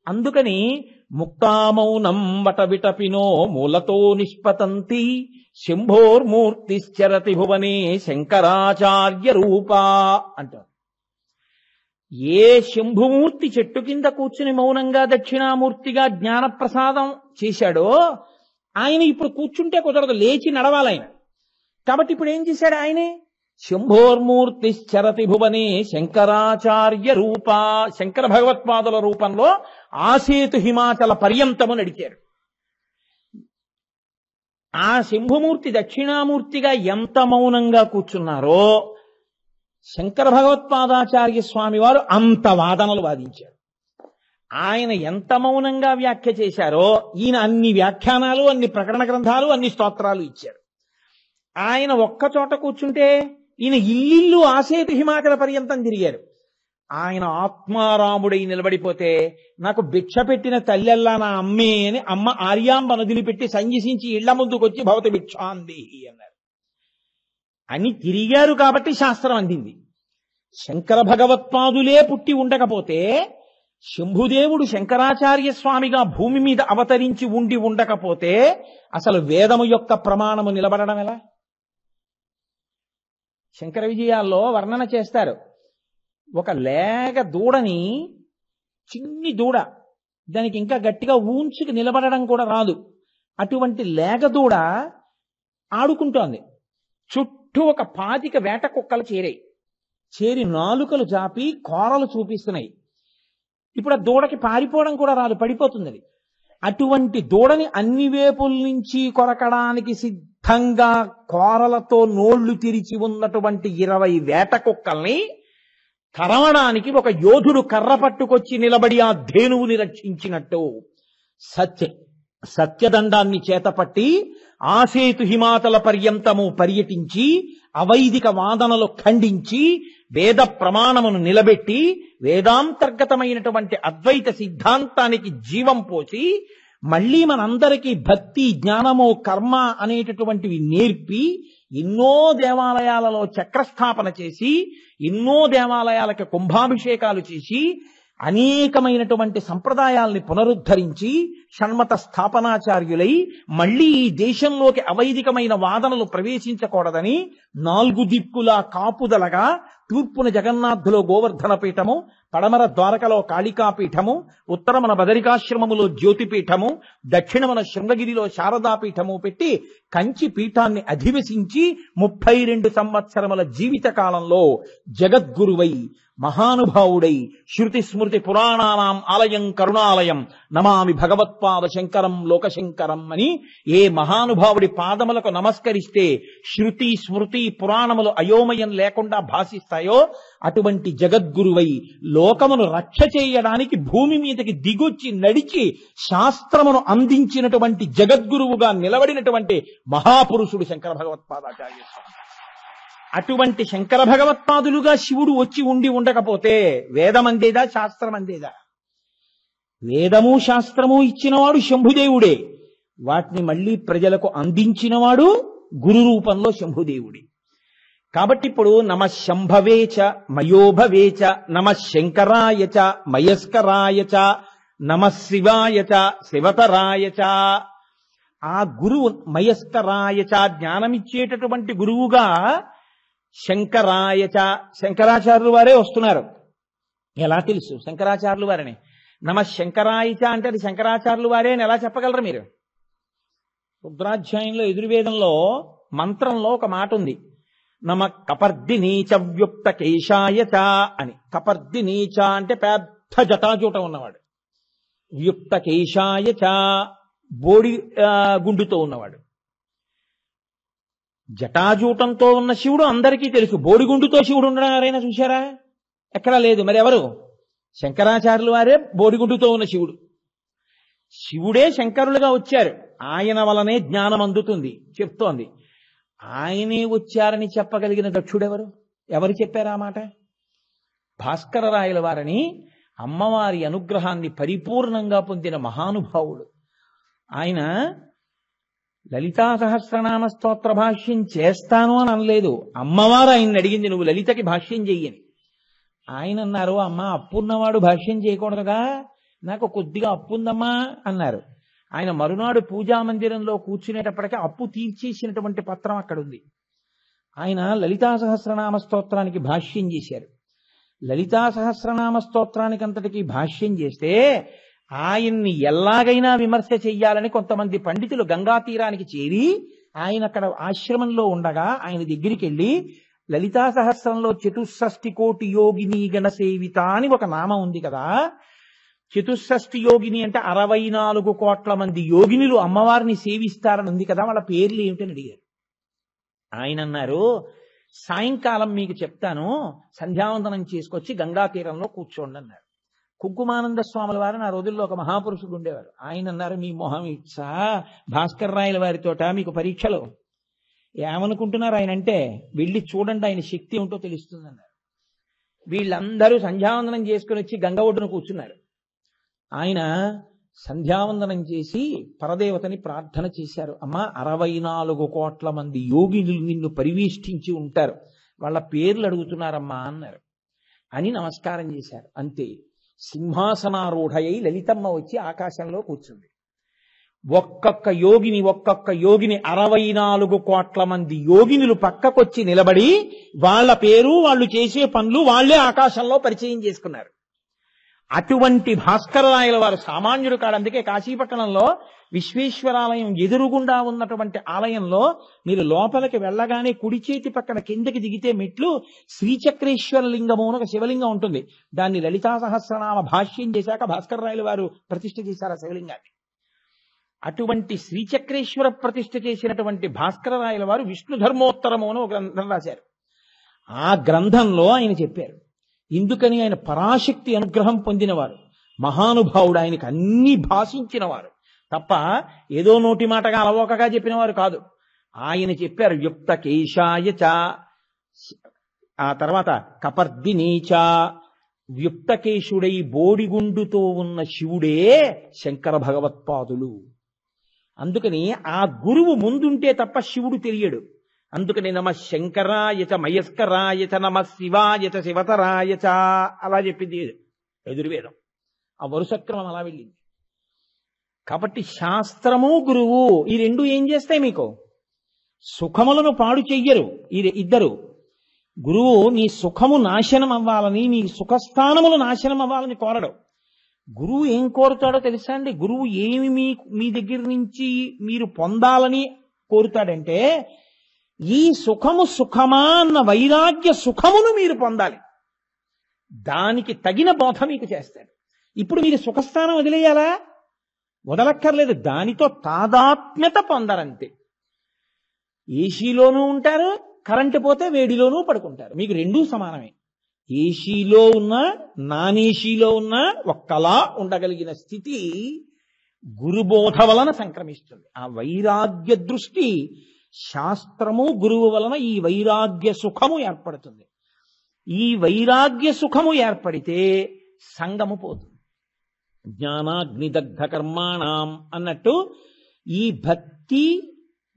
అందుకని ముక్తామౌనం వటవిటపినో మూలతో నిష్పతంతి శంభోర్మూర్తిశ్చరతి భువనే శంకరాచార్య రూపా అంటారు. ఏ శంభుమూర్తి చెట్టు కింద కూర్చుని మౌనంగా దక్షిణామూర్తిగా జ్ఞానప్రసాదం చేశాడో ఆయన ఇప్పుడు కూర్చుంటే కుదరదు, లేచి నడవాలి ఆయన. కాబట్టి ఇప్పుడు ఏం చేశాడు ఆయనే? శంభోర్మూర్తి చరతి భువనే శంకరాచార్య రూప, శంకర భగవత్పాదుల రూపంలో ఆసేతు హిమాచల పర్యంతము నడిచారు. ఆ శంభుమూర్తి దక్షిణామూర్తిగా ఎంత మౌనంగా కూర్చున్నారో శంకర భగవత్పాదాచార్య స్వామి వారు అంత వాదనలు వాదించారు. ఆయన ఎంత మౌనంగా వ్యాఖ్య చేశారో ఈయన అన్ని వ్యాఖ్యానాలు, అన్ని ప్రకటన గ్రంథాలు, అన్ని స్తోత్రాలు ఇచ్చారు. ఆయన ఒక్క చోట కూర్చుంటే ఈయన ఇల్లు ఆసేతు హిమాచల పర్యంతం తిరిగారు. ఆయన ఆత్మారాముడై నిలబడిపోతే నాకు భిక్ష పెట్టిన తల్లెల్లా నా అమ్మే అని అమ్మ ఆర్యాంబ వదిలిపెట్టి సంజసించి ఇళ్ల ముందుకొచ్చి భవతి భిక్షాందేహి అన్నారు. అని తిరిగారు కాబట్టి శాస్త్రం అందింది. శంకర భగవత్పాదులే పుట్టి ఉండకపోతే, శంభుదేవుడు శంకరాచార్య స్వామిగా భూమి మీద అవతరించి ఉండి ఉండకపోతే అసలు వేదము యొక్క ప్రమాణము నిలబడడం ఎలా? శంకర విజయాల్లో వర్ణన చేస్తారు. ఒక లేగ దూడని, చిన్ని దూడ, దానికి ఇంకా గట్టిగా ఊంచుకు నిలబడడం కూడా రాదు, అటువంటి లేగ దూడ ఆడుకుంటోంది. చుట్టూ ఒక 25 వేట కుక్కలు చేరి నాలుకలు జాపి కోరలు చూపిస్తున్నాయి. ఇప్పుడు ఆ దూడకి పారిపోవడం కూడా రాదు, పడిపోతుంది అది. అటువంటి దూడని అన్ని వేపుల నుంచి కొరకడానికి సిద్ధంగా కోరలతో నోళ్లు తెరిచి ఉన్నటువంటి 20 వేట కుక్కల్ని తరవడానికి ఒక యోధుడు కర్ర పట్టుకొచ్చి నిలబడి ఆ ధేనువుని రక్షించినట్టు సత్యదండాన్ని చేతపట్టి ఆసేతు హిమాచల పర్యంతము పర్యటించి అవైదిక వాదనలు ఖండించి వేద ప్రమాణమును నిలబెట్టి వేదాంతర్గతమైనటువంటి అద్వైత సిద్ధాంతానికి జీవం పోసి మళ్లీ మనందరికీ భక్తి, జ్ఞానము, కర్మ అనేటటువంటివి నేర్పి ఎన్నో దేవాలయాలలో చక్రస్థాపన చేసి ఎన్నో దేవాలయాలకు కుంభాభిషేకాలు చేసి అనేకమైనటువంటి సంప్రదాయాల్ని పునరుద్ధరించి షణ్మత స్థాపనాచార్యులై మళ్లీ ఈ దేశంలోకి అవైదికమైన వాదనలు ప్రవేశించకూడదని 4 దిక్కులా కాపుదలగా తూర్పున జగన్నాథులో గోవర్ధన పీఠము, పడమర ద్వారకలో కాళికాపీఠము, ఉత్తరమున బదరికాశ్రమములో జ్యోతిపీఠము, దక్షిణమున శృంగగిరిలో శారదాపీఠము పెట్టి కంచి పీఠాన్ని అధివసించి 32 సంవత్సరముల జీవిత కాలంలో జగద్గురువై మహానుభావుడై శృతి స్మృతి పురాణానాం ఆలయం కరుణాలయం నమామి భగవత్పాద శంకరం లోకశంకరం అని ఏ మహానుభావుడి పాదములకు నమస్కరిస్తే శృతి స్మృతి పురాణములు అయోమయం లేకుండా భాషిస్తాయో అటువంటి జగద్గురువై లోకమును రక్ష చేయడానికి భూమి మీదకి దిగొచ్చి నడిచి శాస్త్రమును అందించినటువంటి జగద్గురువుగా నిలబడినటువంటి మహాపురుషుడు శంకర భగవత్పాదాచార్య స్వామి. అటువంటి శంకర భగవత్పాదులుగా శివుడు వచ్చి ఉండి ఉండకపోతే వేదం అందేదా, శాస్త్రం అందేదా? వేదము శాస్త్రము ఇచ్చినవాడు శంభుదేవుడే, వాటిని మళ్లీ ప్రజలకు అందించినవాడు గురు రూపంలో శంభుదేవుడే. కాబట్టి ఇప్పుడు నమ శంభవేచ మయోభవేచ నమ శంకరాయచ మయస్కరాయచ నమ శివాయచ శివతరాయచ. ఆ గురువు మయస్కరాయచ జ్ఞానమిచ్చేటటువంటి గురువుగా శంకరాయచ, శంకరాచార్యులు వారే వస్తున్నారు. ఎలా తెలుసు శంకరాచార్యులు వారని? నమ శంకరాయచ అంటే అది శంకరాచార్యులు వారే అని ఎలా చెప్పగలరు మీరు? రుద్రాధ్యాయంలో ఎదుర్వేదంలో మంత్రంలో ఒక మాట ఉంది, నమ కపర్దినీచ వ్యుక్త కేశాయచ అని. కపర్దినీచ అంటే పెద్ద జటాజూట ఉన్నవాడు, వ్యుక్త కేశాయచ బోడి గుండుతో ఉన్నవాడు. జటాజూటంతో ఉన్న శివుడు అందరికీ తెలుసు, బోడిగుండుతో శివుడు ఉండడం ఎవరైనా చూశారా? ఎక్కడా లేదు. మరి ఎవరు? శంకరాచార్యులు వారే బోడిగుండుతో ఉన్న శివుడు. శివుడే శంకరులుగా వచ్చారు, ఆయన వలనే జ్ఞానం అందుతుంది చెప్తోంది. ఆయనే వచ్చారని చెప్పగలిగిన దక్షుడెవరు? ఎవరు చెప్పారు ఆ మాట? భాస్కర రాయల వారని అమ్మవారి అనుగ్రహాన్ని పరిపూర్ణంగా పొందిన మహానుభావుడు ఆయన. లలితా సహస్రనామ స్తోత్ర భాష్యం చేస్తాను అని అనలేదు, అమ్మవారు ఆయన్ని అడిగింది నువ్వు లలితకి భాష్యం చెయ్యని. ఆయన అన్నారు, అమ్మ అప్పున్నవాడు భాష్యం చేయకూడదుగా, నాకు కొద్దిగా అప్పుందమ్మా అన్నారు. ఆయన మరునాడు పూజా మందిరంలో కూర్చునేటప్పటికీ అప్పు తీర్చేసినటువంటి పత్రం అక్కడుంది. ఆయన లలితా సహస్రనామ స్తోత్రానికి భాష్యం చేశారు. లలితా సహస్రనామ స్తోత్రానికి అంతటికీ భాష్యం చేస్తే ఆయన్ని ఎలాగైనా విమర్శ చెయ్యాలని కొంతమంది పండితులు గంగా తీరానికి చేరి ఆయన అక్కడ ఆశ్రమంలో ఉండగా ఆయన దగ్గరికి వెళ్ళి లలితా సహస్రంలో 64 కోటి యోగిని గణ సేవిత అని ఒక నామం ఉంది కదా, 64 యోగిని అంటే 64 కోట్ల మంది యోగినులు అమ్మవారిని సేవిస్తారని ఉంది కదా, వాళ్ళ పేర్లు ఏమిటని అడిగారు. ఆయన అన్నారు, సాయంకాలం మీకు చెప్తాను, సంధ్యావందనం చేసుకొచ్చి గంగా తీరంలో కూర్చోండి అన్నారు. కుంకుమానంద స్వాముల వారు ఆ రోజుల్లో ఒక మహాపురుషుడు ఉండేవారు. ఆయన అన్నారు, మీ మొహం ఇచ్చా భాస్కర్ రాయల వారితోట మీకు పరీక్షలు ఏమనుకుంటున్నారు ఆయన అంటే, వెళ్ళి చూడండి ఆయన శక్తి ఏమిటో తెలుస్తుంది అన్నారు. వీళ్ళందరూ సంధ్యావందనం చేసుకుని వచ్చి గంగ ఒడ్డున కూర్చున్నారు. ఆయన సంధ్యావందనం చేసి పరదేవతని ప్రార్థన చేశారు. అమ్మా, 64 కోట్ల మంది యోగినులు నిన్ను పరివేష్టించి ఉంటారు, వాళ్ళ పేర్లు అడుగుతున్నారమ్మా అన్నారు. అని నమస్కారం చేశారు. అంతే, సింహాసనారూఢయ్యి లలితమ్మ వచ్చి ఆకాశంలో కూర్చుంది. ఒక్కొక్క యోగిని 64 కోట్ల మంది యోగినులు పక్కకొచ్చి నిలబడి వాళ్ళ పేరు, వాళ్ళు చేసే పనులు వాళ్లే ఆకాశంలో పరిచయం చేసుకున్నారు. అటువంటి భాస్కరరాయల వారు సామాన్యుడు కాడు. అందుకే కాశీపట్టణంలో విశ్వేశ్వరాలయం ఎదురుగుండా ఉన్నటువంటి ఆలయంలో మీరు లోపలికి వెళ్ళగానే కుడి చేతి పక్కన కిందకి దిగితే మెట్లు శ్రీచక్రేశ్వర లింగము అని ఒక శివలింగం ఉంటుంది. దాన్ని లలితా సహస్రనామ భాష్యం చేశాక భాస్కరరాయల వారు ప్రతిష్ఠ చేశారు ఆ శివలింగాన్ని. అటువంటి శ్రీచక్రేశ్వర ప్రతిష్ఠ చేసినటువంటి భాస్కరరాయల వారు విష్ణు ధర్మోత్తరము అని ఒక గ్రంథం రాశారు. ఆ గ్రంథంలో ఆయన చెప్పారు, ఎందుకని ఆయన పరాశక్తి అనుగ్రహం పొందినవారు, మహానుభావుడు, ఆయనకు అన్ని భాషించినవారు తప్ప ఏదో నోటి మాటగా అలవోకగా చెప్పినవారు కాదు. ఆయన చెప్పారు, యుక్త కేశాయచ, ఆ తర్వాత కపర్దినీచ, వ్యుక్తకేశుడై బోడిగుండుతో ఉన్న శివుడే శంకర భగవత్పాదులు. అందుకని ఆ గురువు ముందుంటే తప్ప శివుడు తెలియడు. అందుకని నమ శంకరాయచ మయస్కరాయచ నమ శివాయచ శివతరాయచ అలా చెప్పింది యజుర్వేదం. ఆ వరుసక్రమం అలా వెళ్ళింది. కాబట్టి శాస్త్రము గురువు ఈ రెండు ఏం చేస్తాయి, మీకు సుఖములను పాడు చెయ్యరు ఈ ఇద్దరు. గురువు నీ సుఖము నాశనం అవ్వాలని, నీ సుఖస్థానములు నాశనం అవ్వాలని కోరడు. గురువు ఏం కోరుతాడో తెలుసా అండి? గురువు ఏమి మీ దగ్గర నుంచి మీరు పొందాలని కోరుతాడంటే, ఈ సుఖము సుఖమా అన్న వైరాగ్య సుఖమును మీరు పొందాలి. దానికి తగిన బోధ మీకు చేస్తాడు. ఇప్పుడు మీరు సుఖస్థానం వదిలేయాలా? వదలక్కర్లేదు, దానితో తాదాత్మ్యత పొందరంతే. ఏసీలోనూ ఉంటారు, కరెంటు పోతే వేడిలోనూ పడుకుంటారు, మీకు రెండూ సమానమే. ఏసీలో ఉన్నా నాన్ ఏసీలో ఉన్నా ఒక్కలా ఉండగలిగిన స్థితి గురుబోధ వలన సంక్రమిస్తుంది. ఆ వైరాగ్య దృష్టి శాస్త్రము గురువు వలన ఈ వైరాగ్య సుఖము ఏర్పడుతుంది. ఈ వైరాగ్య సుఖము ఏర్పడితే సంగము పోతుంది. జ్ఞానాగ్నిదగ్ధ కర్మాణం అన్నట్టు ఈ భక్తి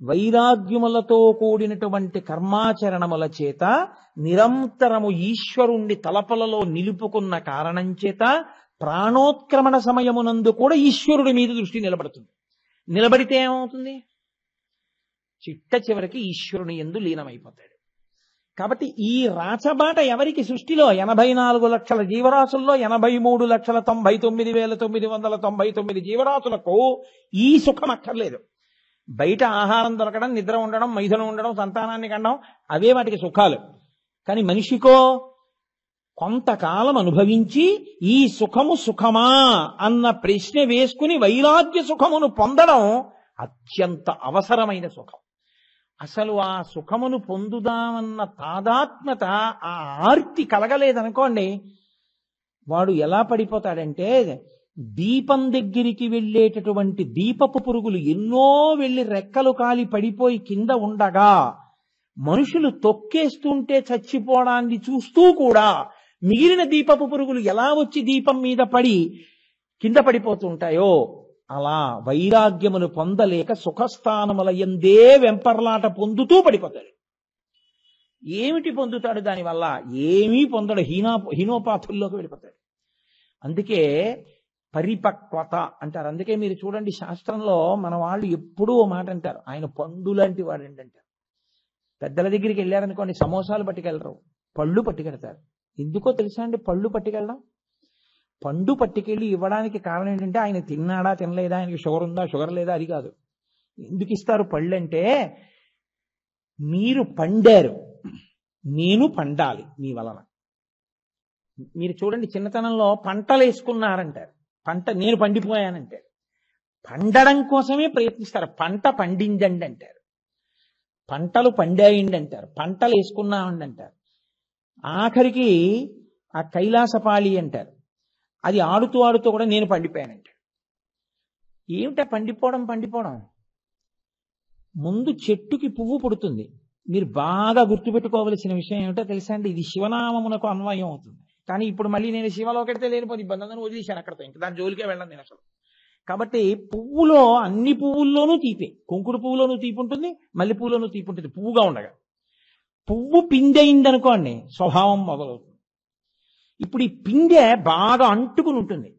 వైరాగ్యములతో కూడినటువంటి కర్మాచరణముల చేత నిరంతరము ఈశ్వరుణ్ణి తలపలలో నిలుపుకున్న కారణం చేత ప్రాణోత్క్రమణ సమయమునందు కూడా ఈశ్వరుడి మీద దృష్టి నిలబడుతుంది. నిలబడితే ఏమవుతుంది? చిట్ట చివరికి ఈశ్వరుని యందు లీనమైపోతాడు. కాబట్టి ఈ రాచబాట ఎవరికి? సృష్టిలో 84 లక్షల జీవరాశుల్లో 83,99,999 జీవరాశులకు ఈ సుఖం అక్కర్లేదు. బయట ఆహారం దొరకడం, నిద్ర ఉండడం, మైథునం ఉండడం, సంతానాన్ని కనడం, అవే వాటికి సుఖాలు. కానీ మనిషికో కొంతకాలం అనుభవించి ఈ సుఖము సుఖమా అన్న ప్రశ్న వేసుకుని వైరాగ్య సుఖమును పొందడం అత్యంత అవసరమైన సుఖం. అసలు ఆ సుఖమును పొందుదామన్న తాదాత్మ్యత, ఆ ఆర్తి కలగలేదనుకోండి, వాడు ఎలా పడిపోతాడంటే, దీపం దగ్గరికి వెళ్ళేటటువంటి దీపపు పురుగులు ఎన్నో వెళ్ళి రెక్కలు కాలి పడిపోయి కింద ఉండగా మనుషులు తొక్కేస్తుంటే చచ్చిపోవడాన్ని చూస్తూ కూడా మిగిలిన దీపపు పురుగులు ఎలా వచ్చి దీపం మీద పడి కింద పడిపోతుంటాయో, అలా వైరాగ్యమును పొందలేక సుఖస్థానముల యందే వెంపర్లాట పొందుతూ పడిపోతాడు. ఏమిటి పొందుతాడు దానివల్ల? ఏమీ పొందడు, హీనోపాతుల్లోకి వెళ్ళిపోతాడు. అందుకే పరిపక్వత అంటారు. అందుకే మీరు చూడండి, శాస్త్రంలో మన వాళ్ళు ఎప్పుడూ ఓ మాట అంటారు, ఆయన పండు లాంటి వాడండి అంటారు. పెద్దల దగ్గరికి వెళ్ళారనుకోండి, సమోసాలు పట్టుకెళ్ళరు, పళ్ళు పట్టుకెళ్తారు. ఎందుకో తెలుసా అండి పళ్ళు పట్టుకెళ్ళడం? పండు పట్టుకెళ్ళి ఇవ్వడానికి కారణం ఏంటంటే ఆయన తిన్నాడా తినలేదా, ఆయనకి షుగర్ ఉందా షుగర్ లేదా అది కాదు. ఎందుకు ఇస్తారు పళ్ళు అంటే, మీరు పండారు, నేను పండాలి మీ వలన. మీరు చూడండి, చిన్నతనంలో పంటలు వేసుకున్నారంటారు, నేను పండిపోయానంటారు. పండడం కోసమే ప్రయత్నిస్తారు. పంట పండిందండి అంటారు, పంటలు పండాయండి అంటారు, పంటలు వేసుకున్నామండి అంటారు. ఆఖరికి ఆ కైలాసపాళి అంటారు, అది ఆడుతూ ఆడుతూ కూడా నేను పండిపోయానంటాడు. ఏమిటా పండిపోవడం? ముందు చెట్టుకి పువ్వు పుడుతుంది. మీరు బాగా గుర్తుపెట్టుకోవలసిన విషయం ఏమిటో తెలుసా అండి, ఇది శివనామమునకు అన్వయం అవుతుంది. కానీ ఇప్పుడు మళ్ళీ నేను శివలోకెడితే లేనిపోతే ఇబ్బంది వదిలేశాను అక్కడితో, ఇంకా దాని జోలికే వెళ్ళను నేను అసలు. కాబట్టి పువ్వులో అన్ని పువ్వుల్లోనూ తీపే, కుంకుడు పువ్వులోనూ తీపి ఉంటుంది, మల్లె పువ్వులోనూ తీపి ఉంటుంది పువ్వుగా ఉండగా. పువ్వు పిందె అయిందనుకోండి స్వభావం మొదలవుతుంది. ఇప్పుడు ఈ పిందె బాగా అంటుకుని ఉంటుంది,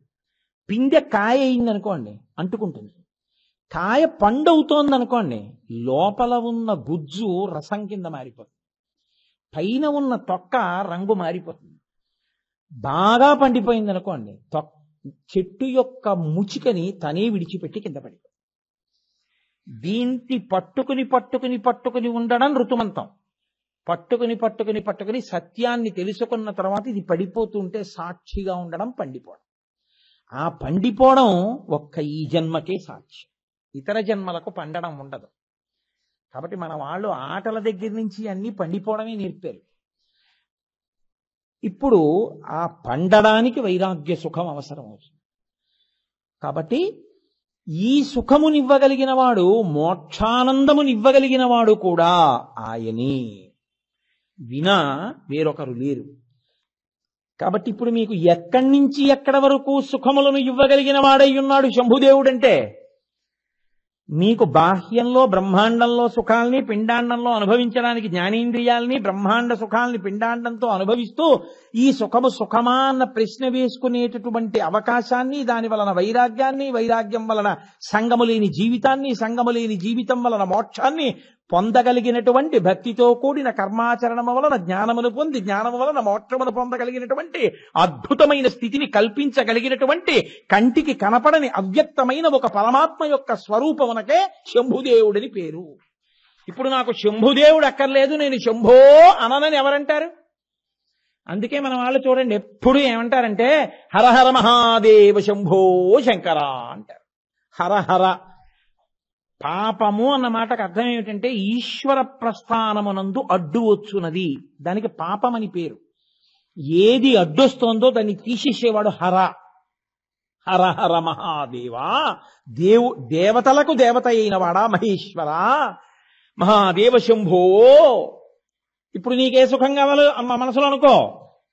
పిందె కాయ అయిందనుకోండి అంటుకుంటుంది. కాయ పండు అవుతోంది అనుకోండి, లోపల ఉన్న గుజ్జు రసం కింద మారిపోతుంది, పైన ఉన్న తొక్క రంగు మారిపోతుంది. బాగా పండిపోయింది అనుకోండి, చెట్టు యొక్క ముచికని తనే విడిచిపెట్టి కింద పడిపోతుంది. దీన్ని పట్టుకుని ఉండడం ఋతుమంతం. పట్టుకుని సత్యాన్ని తెలుసుకున్న తర్వాత ఇది పడిపోతుంటే సాక్షిగా ఉండడం పండిపోవడం. ఆ పండిపోవడం ఒక్క ఈ జన్మకే సాక్షి, ఇతర జన్మలకు పండడం ఉండదు. కాబట్టి మన వాళ్ళు ఆటల దగ్గర నుంచి అన్ని పండిపోవడమే నేర్పారు. ఇప్పుడు ఆ పండడానికి వైరాగ్య సుఖం అవసరం అవుతుంది. కాబట్టి ఈ సుఖమునివ్వగలిగిన వాడు, మోక్షానందమునివ్వగలిగిన వాడు కూడా ఆయనే, వినా వేరొకరు లేరు. కాబట్టి ఇప్పుడు మీకు ఎక్కడి నుంచి ఎక్కడి వరకు సుఖములను ఇవ్వగలిగిన వాడై ఉన్నాడు శంభుదేవుడంటే, మీకు బాహ్యంలో బ్రహ్మాండంలో సుఖాల్ని, పిండాండంలో అనుభవించడానికి జ్ఞానేంద్రియాల్ని, బ్రహ్మాండ సుఖాల్ని పిండాండంతో అనుభవిస్తూ ఈ సుఖము సుఖమా అన్న ప్రశ్న వేసుకునేటటువంటి అవకాశాన్ని, దాని వలన వైరాగ్యాన్ని, వైరాగ్యం వలన సంగము లేని జీవితాన్ని, సంగము లేని జీవితం వలన మోక్షాన్ని పొందగలిగినటువంటి భక్తితో కూడిన కర్మాచరణము వలన జ్ఞానమును పొంది, జ్ఞానము వలన మోక్షమును పొందగలిగినటువంటి అద్భుతమైన స్థితిని కల్పించగలిగినటువంటి కంటికి కనపడని అవ్యక్తమైన ఒక పరమాత్మ యొక్క స్వరూపమునకే శంభుదేవుడని పేరు. ఇప్పుడు నాకు శంభుదేవుడు అక్కర్లేదు, నేను శంభో అననని ఎవరంటారు? అందుకే మన వాళ్ళు చూడండి ఎప్పుడు ఏమంటారంటే హరహర మహాదేవ శంభో శంకర అంటారు. హరహర పాపము అన్న మాటకు అర్థం ఏమిటంటే ఈశ్వర ప్రస్థానమునందు అడ్డు వచ్చున్నది, దానికి పాపమని పేరు. ఏది అడ్డొస్తోందో దాన్ని తీసేసేవాడు హర. హర హర మహాదేవా, దేవతలకు దేవత అయిన వాడా మహేశ్వర, మహాదేవ శంభో. ఇప్పుడు నీకే సుఖం కావాలో మనసులో అనుకో,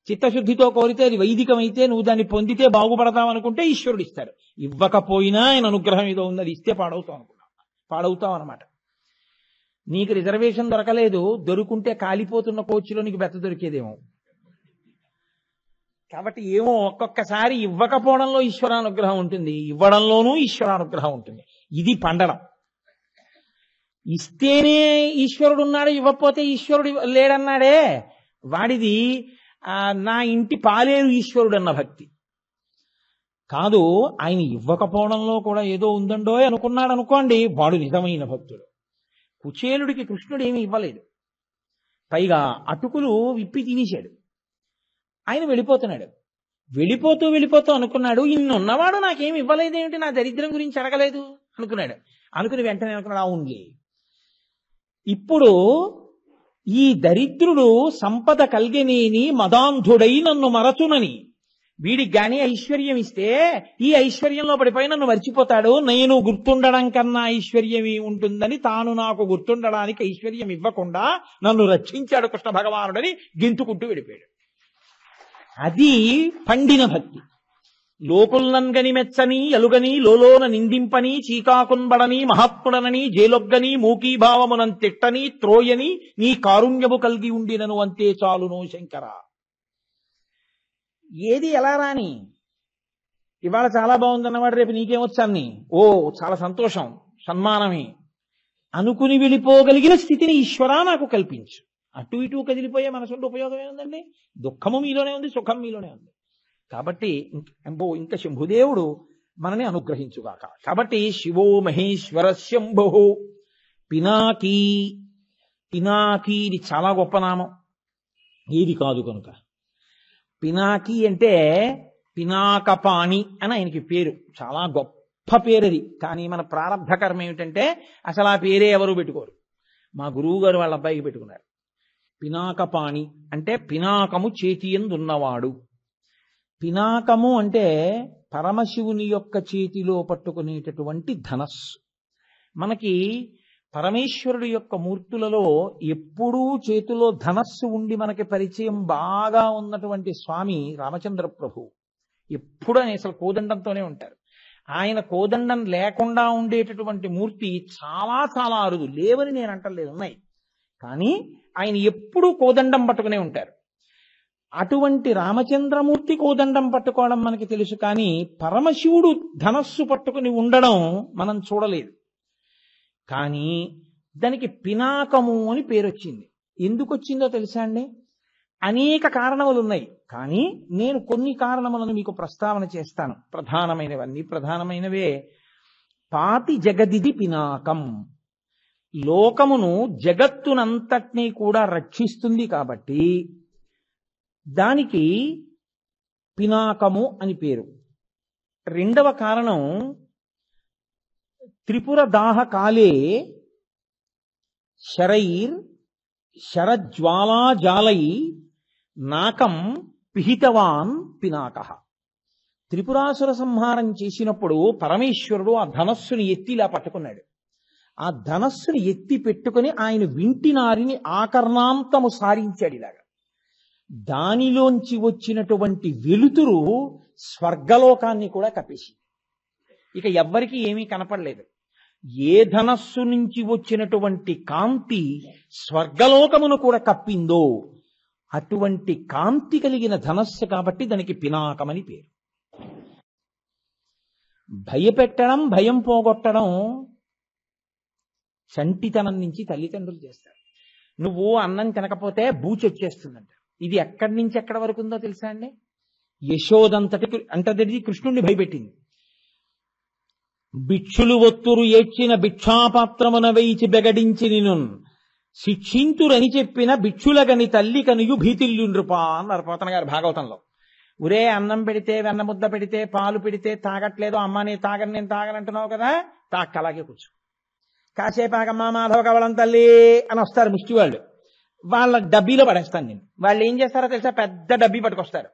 చిత్తశుద్ధితో కోరితే అది వైదికమైతే నువ్వు దాన్ని పొందితే బాగుపడతావు అనుకుంటే ఈశ్వరుడు ఇస్తాడు. ఇవ్వకపోయినా ఆయన అనుగ్రహం ఏదో ఉంది, అది ఇస్తే పాడవుతావు అనమాట. నీకు రిజర్వేషన్ దొరకలేదు, దొరుకుంటే కాలిపోతున్న కోచ్లో నీకు బెత్త దొరికేదేమో. కాబట్టి ఏమో ఒక్కొక్కసారి ఇవ్వకపోవడంలో ఈశ్వరానుగ్రహం ఉంటుంది, ఇవ్వడంలోనూ ఈశ్వరానుగ్రహం ఉంటుంది. ఇది పండడం. ఇస్తేనే ఈశ్వరుడు ఉన్నాడు, ఇవ్వకపోతే ఈశ్వరుడు లేడన్నాడే, వాడిది నా ఇంటి పాలేరు ఈశ్వరుడు అన్న భక్తి కాదు. ఆయన ఇవ్వకపోవడంలో కూడా ఏదో ఉందండో అనుకున్నాడు అనుకోండి, వాడు నిజమైన భక్తుడు. కుచేలుడికి కృష్ణుడు ఏమీ ఇవ్వలేదు, పైగా అటుకులు విప్పి తినేశాడు. ఆయన వెళ్ళిపోతున్నాడు, వెళ్ళిపోతూ అనుకున్నాడు, ఇన్నున్నవాడు నాకేమి ఇవ్వలేదేమిటి, నా దరిద్రం గురించి అడగలేదు అనుకున్నాడు. అనుకుని వెంటనే అనుకున్నాడు, అవునులే ఇప్పుడు ఈ దరిద్రుడు సంపద కల్గనేని మదాంధుడై నన్ను మరచునని, వీడికి గాని ఐశ్వర్యం ఇస్తే ఈ ఐశ్వర్యంలో పడిపోయి నన్ను మర్చిపోతాడు, నేను గుర్తుండడం కన్నా ఐశ్వర్యమే ఉంటుందని తాను నాకు గుర్తుండడానికి ఐశ్వర్యం ఇవ్వకుండా నన్ను రక్షించాడు కృష్ణ భగవానుడని గెంతుకుంటూ వెళ్ళిపోయాడు. అది పండిన భక్తి. లోకుల్నంగని మెచ్చని ఎలుగని లోలోన నిందింపని చీకాకున్బడని మహాత్ముడనని జేలొగ్గని మూకీభావమునం తిట్టని త్రోయని నీ కారుణ్యము కలిగి ఉండినను అంతే చాలునో శంకర. ఏది ఎలా రాని, ఇవాళ చాలా బాగుందన్నవాడు రేపు నీకేమొచ్చాన్ని, ఓ చాలా సంతోషం సన్మానమే అనుకుని వెళ్ళిపోగలిగిన స్థితిని ఈశ్వరా నాకు కల్పించు. అటు ఇటు కదిలిపోయే మనసుంటే ఉపయోగం ఏముందండి? దుఃఖము మీలోనే ఉంది, సుఖం మీలోనే ఉంది. కాబట్టి ఇంకా శంభుదేవుడు మనని అనుగ్రహించుగాక. కాబట్టి శివో మహేశ్వర శంభు పినాకీ. పినాకీ ఇది చాలా గొప్ప నామం, ఏది కాదు కనుక. పినాకీ అంటే పినాకపాణి అని ఆయనకి పేరు, చాలా గొప్ప పేరు అది. కానీ మన ప్రారంభ కర్మ ఏమిటంటే అసలు ఆ పేరే ఎవరు పెట్టుకోరు. మా గురువు గారు వాళ్ళ అబ్బాయికి పెట్టుకున్నారు. పినాకపాణి అంటే పినాకము చేతి యందు ఉన్నవాడు. పినాకము అంటే పరమశివుని యొక్క చేతిలో పట్టుకునేటటువంటి ధనస్సు. మనకి పరమేశ్వరుడు యొక్క మూర్తులలో ఎప్పుడూ చేతిలో ధనస్సు ఉండి మనకి పరిచయం బాగా ఉన్నటువంటి స్వామి రామచంద్ర ప్రభు. ఎప్పుడు ఆయన అసలు కోదండంతోనే ఉంటారు. ఆయన కోదండం లేకుండా ఉండేటటువంటి మూర్తి చాలా చాలా అరుదు. లేవని నేను అంటలేదు, ఉన్నాయి. కానీ ఆయన ఎప్పుడూ కోదండం పట్టుకునే ఉంటారు. అటువంటి రామచంద్రమూర్తి కోదండం పట్టుకోవడం మనకి తెలుసు, కానీ పరమశివుడు ధనస్సు పట్టుకుని ఉండడం మనం చూడలేదు. కానీ దానికి పినాకము అని పేరు వచ్చింది. ఎందుకు వచ్చిందో తెలుసా అండి? అనేక కారణములు ఉన్నాయి, కానీ నేను కొన్ని కారణములను మీకు ప్రస్తావన చేస్తాను. ప్రధానమైనవే. పాతి జగదిది పినాకం. లోకమును జగత్తునంతటినీ కూడా రక్షిస్తుంది కాబట్టి దానికి పినాకము అని పేరు. రెండవ కారణం, త్రిపుర దాహ కాలే శరైర్ శరజ్వాలాజాలై నాకం పిహితవాన్ పినాక. త్రిపురాసుర సంహారం చేసినప్పుడు పరమేశ్వరుడు ఆ ధనస్సుని ఎత్తిలా పట్టుకున్నాడు. ఆ ధనస్సుని ఎత్తి పెట్టుకుని ఆయన వింటినారిని ఆకర్ణాంతము సారించాడు ఇలాగా. దానిలోంచి వచ్చినటువంటి వెలుతురు స్వర్గలోకాన్ని కూడా కప్పేసింది. ఇక ఎవ్వరికీ ఏమీ కనపడలేదు. ఏ ధనస్సు నుంచి వచ్చినటువంటి కాంతి స్వర్గలోకమును కూడా కప్పిందో అటువంటి కాంతి కలిగిన ధనస్సు కాబట్టి దానికి పినాకమని పేరు. భయపెట్టడం, భయం పోగొట్టడం చంటితనం నుంచి తల్లిదండ్రులు చేస్తారు. నువ్వు అన్నం తినకపోతే బూచి వచ్చేస్తుందంట. ఇది ఎక్కడి నుంచి ఎక్కడి వరకు ఉందో తెలుసా అండి? అంతటిది కృష్ణుణ్ణి భయపెట్టింది. భిక్షులు ఒత్తురు ఏడ్చిన భిక్షాపాత్రమున వేయిచి బెగడించి నిను శిక్షింతురని చెప్పిన భిక్షులగని తల్లి కనియు భీతిల్లు నృపా అన్నారు పోతన గారు భాగవతంలో. ఉరే అన్నం పెడితే, వెన్న ముద్ద పెడితే, పాలు పెడితే తాగట్లేదు, అమ్మ నేను తాగనంటున్నావు కదా, తాక్క అలాగే కూర్చో. కాసేపు ఆగమ్మా మాధవ కవలం తల్లి అని వస్తారు ముష్టి వాళ్ళు. వాళ్ళ డబ్బీలో పడేస్తాను నేను. వాళ్ళు ఏం చేస్తారో తెలుసా? పెద్ద డబ్బీ పట్టుకొస్తారు.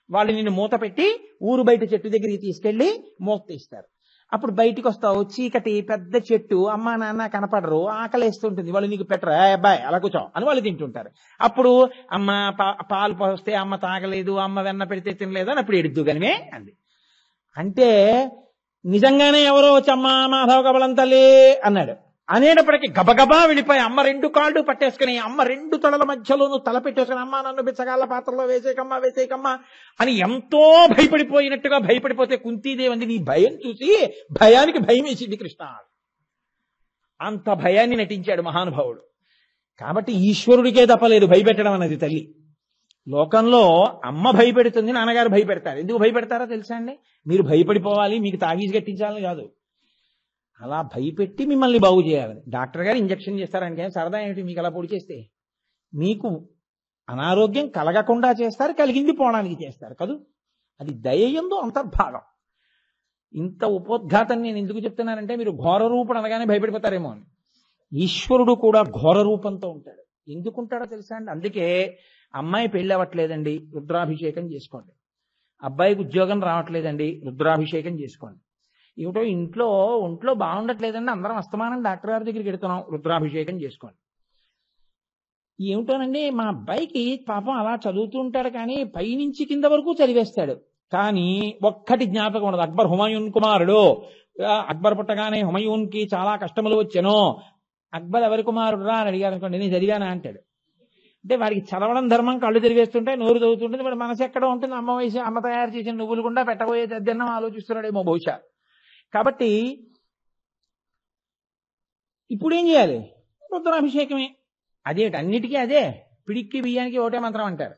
వాళ్ళు నిన్ను మూత పెట్టి ఊరు బయట చెట్టు దగ్గరికి తీసుకెళ్లి మూత తీస్తారు. అప్పుడు బయటికి వస్తావు, చీకటి, పెద్ద చెట్టు, అమ్మ నాన్న కనపడరు, ఆకలేస్తుంటుంది. వాళ్ళు నీకు పెట్టరా, అబ్బాయి అలా కూర్చో అని వాళ్ళు తింటుంటారు. అప్పుడు అమ్మ పాలు పోస్తే అమ్మ తాగలేదు, అమ్మ వెన్న పెడితే తినలేదు అని అప్పుడు ఎడుద్దు గనివే అంది. అంటే నిజంగానే ఎవరో వచ్చి అమ్మ మాధవ కబలం తల్లి అన్నాడు. అనేటప్పటికీ గబగబా వెళ్ళిపోయి అమ్మ రెండు కాళ్ళు పట్టేసుకుని, అమ్మ రెండు తలల మధ్యలోనూ తల పెట్టేసుకుని, అమ్మ నన్ను బిచ్చగాళ్ళ పాత్రలో వేసేకమ్మా అని ఎంతో భయపడిపోయినట్టుగా భయపడిపోతే కుంతీదేవి అంది, నీ భయం చూసి భయానికి భయం వేసింది కృష్ణ. అంత భయాన్ని నటించాడు మహానుభావుడు. కాబట్టి ఈశ్వరుడికే తప్పలేదు భయపెట్టడం అన్నది తల్లి. లోకంలో అమ్మ భయపెడుతుంది, నాన్నగారు భయపెడతారు. ఎందుకు భయపెడతారో తెలుసా అండి? మీరు భయపడిపోవాలి, మీకు తాగీజు కట్టించాలని కాదు, అలా భయపెట్టి మిమ్మల్ని బాగు చేయాలని. డాక్టర్ గారు ఇంజక్షన్ చేస్తారంటే సరదా ఏమిటి? మీకు అలా పొడి చేస్తే మీకు అనారోగ్యం కలగకుండా చేస్తారు, కలిగింది పోవడానికి చేస్తారు కదూ. అది దయయందు అంతర్భాగం. ఇంత ఉపోద్ఘాతం నేను ఎందుకు చెప్తున్నానంటే మీరు ఘోర రూపుడు అనగానే భయపడిపోతారేమో అని. ఈశ్వరుడు కూడా ఘోర రూపంతో ఉంటాడు. ఎందుకుంటాడో తెలుసా అండి? అందుకే అమ్మాయి పెళ్ళి అవ్వట్లేదండి, రుద్రాభిషేకం చేసుకోండి. అబ్బాయికి ఉద్యోగం రావట్లేదండి, రుద్రాభిషేకం చేసుకోండి. ఏమిటో ఒంట్లో బాగుండట్లేదండి, అందరం అస్తమానం డాక్టర్ గారి దగ్గరికి వెడుతున్నాం, రుద్రాభిషేకం చేసుకోండి. ఏమిటోనండి మా అబ్బాయికి పాపం అలా చదువుతూ ఉంటాడు, కానీ పైనుంచి కింద వరకు చదివేస్తాడు, కానీ ఒక్కటి జ్ఞాపకం ఉండదు. అక్బర్ హుమాయూన్ కుమారుడు. అక్బర్ పుట్టగానే హుమాయూన్కి చాలా కష్టములు వచ్చాను. అక్బర్ ఎవరి కుమారుడు రా అని అడిగారు అనుకోండి, నేను చదివానా అంటాడు. అంటే వాడికి చదవడం ధర్మం, కళ్ళు తిరిగేస్తుంటే నోరు చదువుతుంటుంది, వాడి మనసు ఎక్కడ ఉంటుంది? అమ్మ తయారు చేసిన నువ్వులు గుండా పెట్టబోయే దద్దన్నం ఆలోచిస్తున్నాడేమో బహుశా. కాబట్టి ఇప్పుడు ఏం చేయాలి? రుద్రాభిషేకమే. అదేమిటి? అన్నిటికీ అదే. పిడిక్కి బియ్యానికి ఒకటే మంత్రం అంటారు.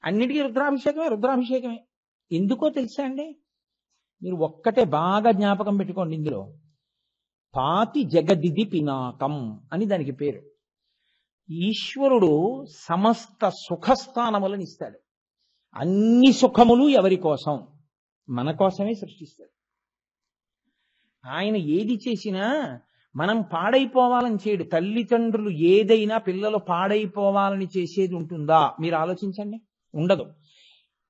అన్నిటికీ రుద్రాభిషేకమే. ఎందుకో తెలుసా అండి? మీరు ఒక్కటే బాగా జ్ఞాపకం పెట్టుకోండి. ఇందులో పాతి జగదిది పినాకం అని దానికి పేరు. ఈశ్వరుడు సమస్త సుఖస్థానములను ఇస్తాడు. అన్ని సుఖములు ఎవరి కోసం? మన కోసమే సృష్టిస్తాడు. ఆయన ఏది చేసినా మనం పాడైపోవాలని చేయడు. తల్లిదండ్రులు ఏదైనా పిల్లలు పాడైపోవాలని చేసేది ఉంటుందా? మీరు ఆలోచించండి. ఉండదు.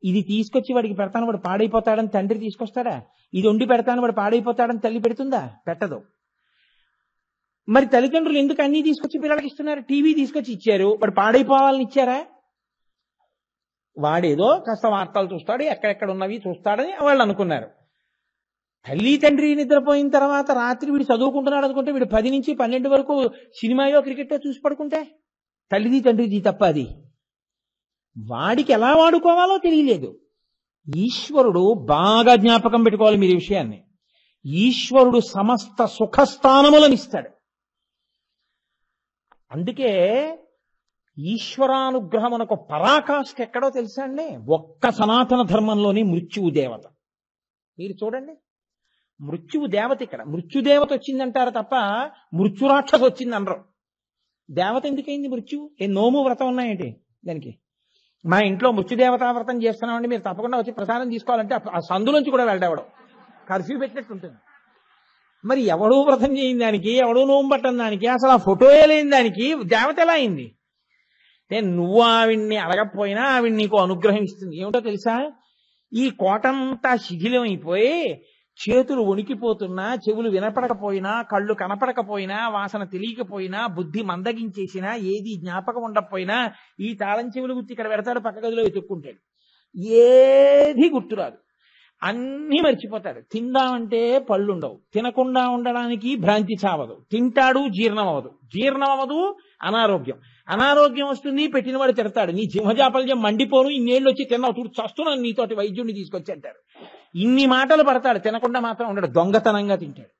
ఇది తీసుకొచ్చి వాడికి పెడతాను వాడు పాడైపోతాడని తండ్రి తీసుకొస్తాడా? ఇది వండి పెడతాను వాడు పాడైపోతాడని తల్లి పెడుతుందా? పెట్టదు. మరి తల్లిదండ్రులు ఎందుకు అన్ని తీసుకొచ్చి పిల్లలకి ఇస్తున్నారు? టీవీ తీసుకొచ్చి ఇచ్చారు, వాడు పాడైపోవాలని ఇచ్చారా? వాడేదో కాస్త వార్తలు చూస్తాడు, ఎక్కడెక్కడ ఉన్నవి చూస్తాడని వాళ్ళు అనుకున్నారు. తల్లి తండ్రి నిద్రపోయిన తర్వాత రాత్రి వీడు చదువుకుంటున్నాడు అనుకుంటే వీడు 10 నుంచి 12 వరకు సినిమాయో క్రికెటో చూసి పడుకుంటే తల్లిది తండ్రిది తప్ప అది. వాడికి ఎలా వాడుకోవాలో తెలియలేదు. ఈశ్వరుడు బాగా జ్ఞాపకం పెట్టుకోవాలి మీరు ఈ విషయాన్ని. ఈశ్వరుడు సమస్త సుఖస్థానములను ఇస్తాడు. అందుకే ఈశ్వరానుగ్రహమునకు పరాకాష్ఠ ఎక్కడో తెలుసా అండి? ఒక్క సనాతన ధర్మంలోని మృత్యువు దేవత. మీరు చూడండి, మృత్యువు దేవత ఇక్కడ. మృత్యుదేవత వచ్చిందంటారు తప్ప మృత్యురాక్షసు వచ్చింది అనరు. దేవత ఎందుకైంది మృత్యువు? ఏ నోము వ్రతం ఉన్నాయేంటి దానికి? మా ఇంట్లో మృత్యుదేవతా వ్రతం చేస్తున్నామండి, మీరు తప్పకుండా వచ్చి ప్రసాదం తీసుకోవాలంటే ఆ సందులోంచి కూడా వెళ్ళడం కర్ఫ్యూ పెట్టినట్టు ఉంటుంది. మరి ఎవడూ వ్రతం చేయని దానికి, ఎవడూ నోము పట్టని దానికి, అసలు ఆ ఫోటోయే లేని దానికి దేవత ఎలా అయింది? నువ్వు ఆవిడ్ని అడగకపోయినా ఆవిడ నీకు అనుగ్రహం ఇస్తుంది. ఏమిటో తెలుసా? ఈ కోటంతా శిథిలం అయిపోయి చేతులు వణికిపోతున్నా, చెవులు వినపడకపోయినా, కళ్ళు కనపడకపోయినా, వాసన తెలియకపోయినా, బుద్ధి మందగించేసినా, ఏది జ్ఞాపకం ఉండకపోయినా ఈ తాళం చెవులు గుర్తి ఇక్కడ పెడతాడు, పక్క గదిలో వెతుక్కుంటాడు. ఏది గుర్తురాదు, అన్నీ మర్చిపోతాడు. తిందామంటే పళ్ళుండవు, తినకుండా ఉండడానికి భ్రాంతి చావదు, తింటాడు జీర్ణం అవ్వదు, జీర్ణం అవ్వదు అనారోగ్యం, అనారోగ్యం వస్తుంది పెట్టినవాడు తిడతాడు, నీ సింహజాపల్యం మండిపోను, ఇన్నేళ్ళు వచ్చి తిన్నావు చూడు చస్తున్నాను నీతోటి వైద్యుడిని తీసుకొచ్చి అంటారు. ఇన్ని మాటలు పడతాడు, తినకుండా మాత్రం ఉండడు, దొంగతనంగా తింటాడు.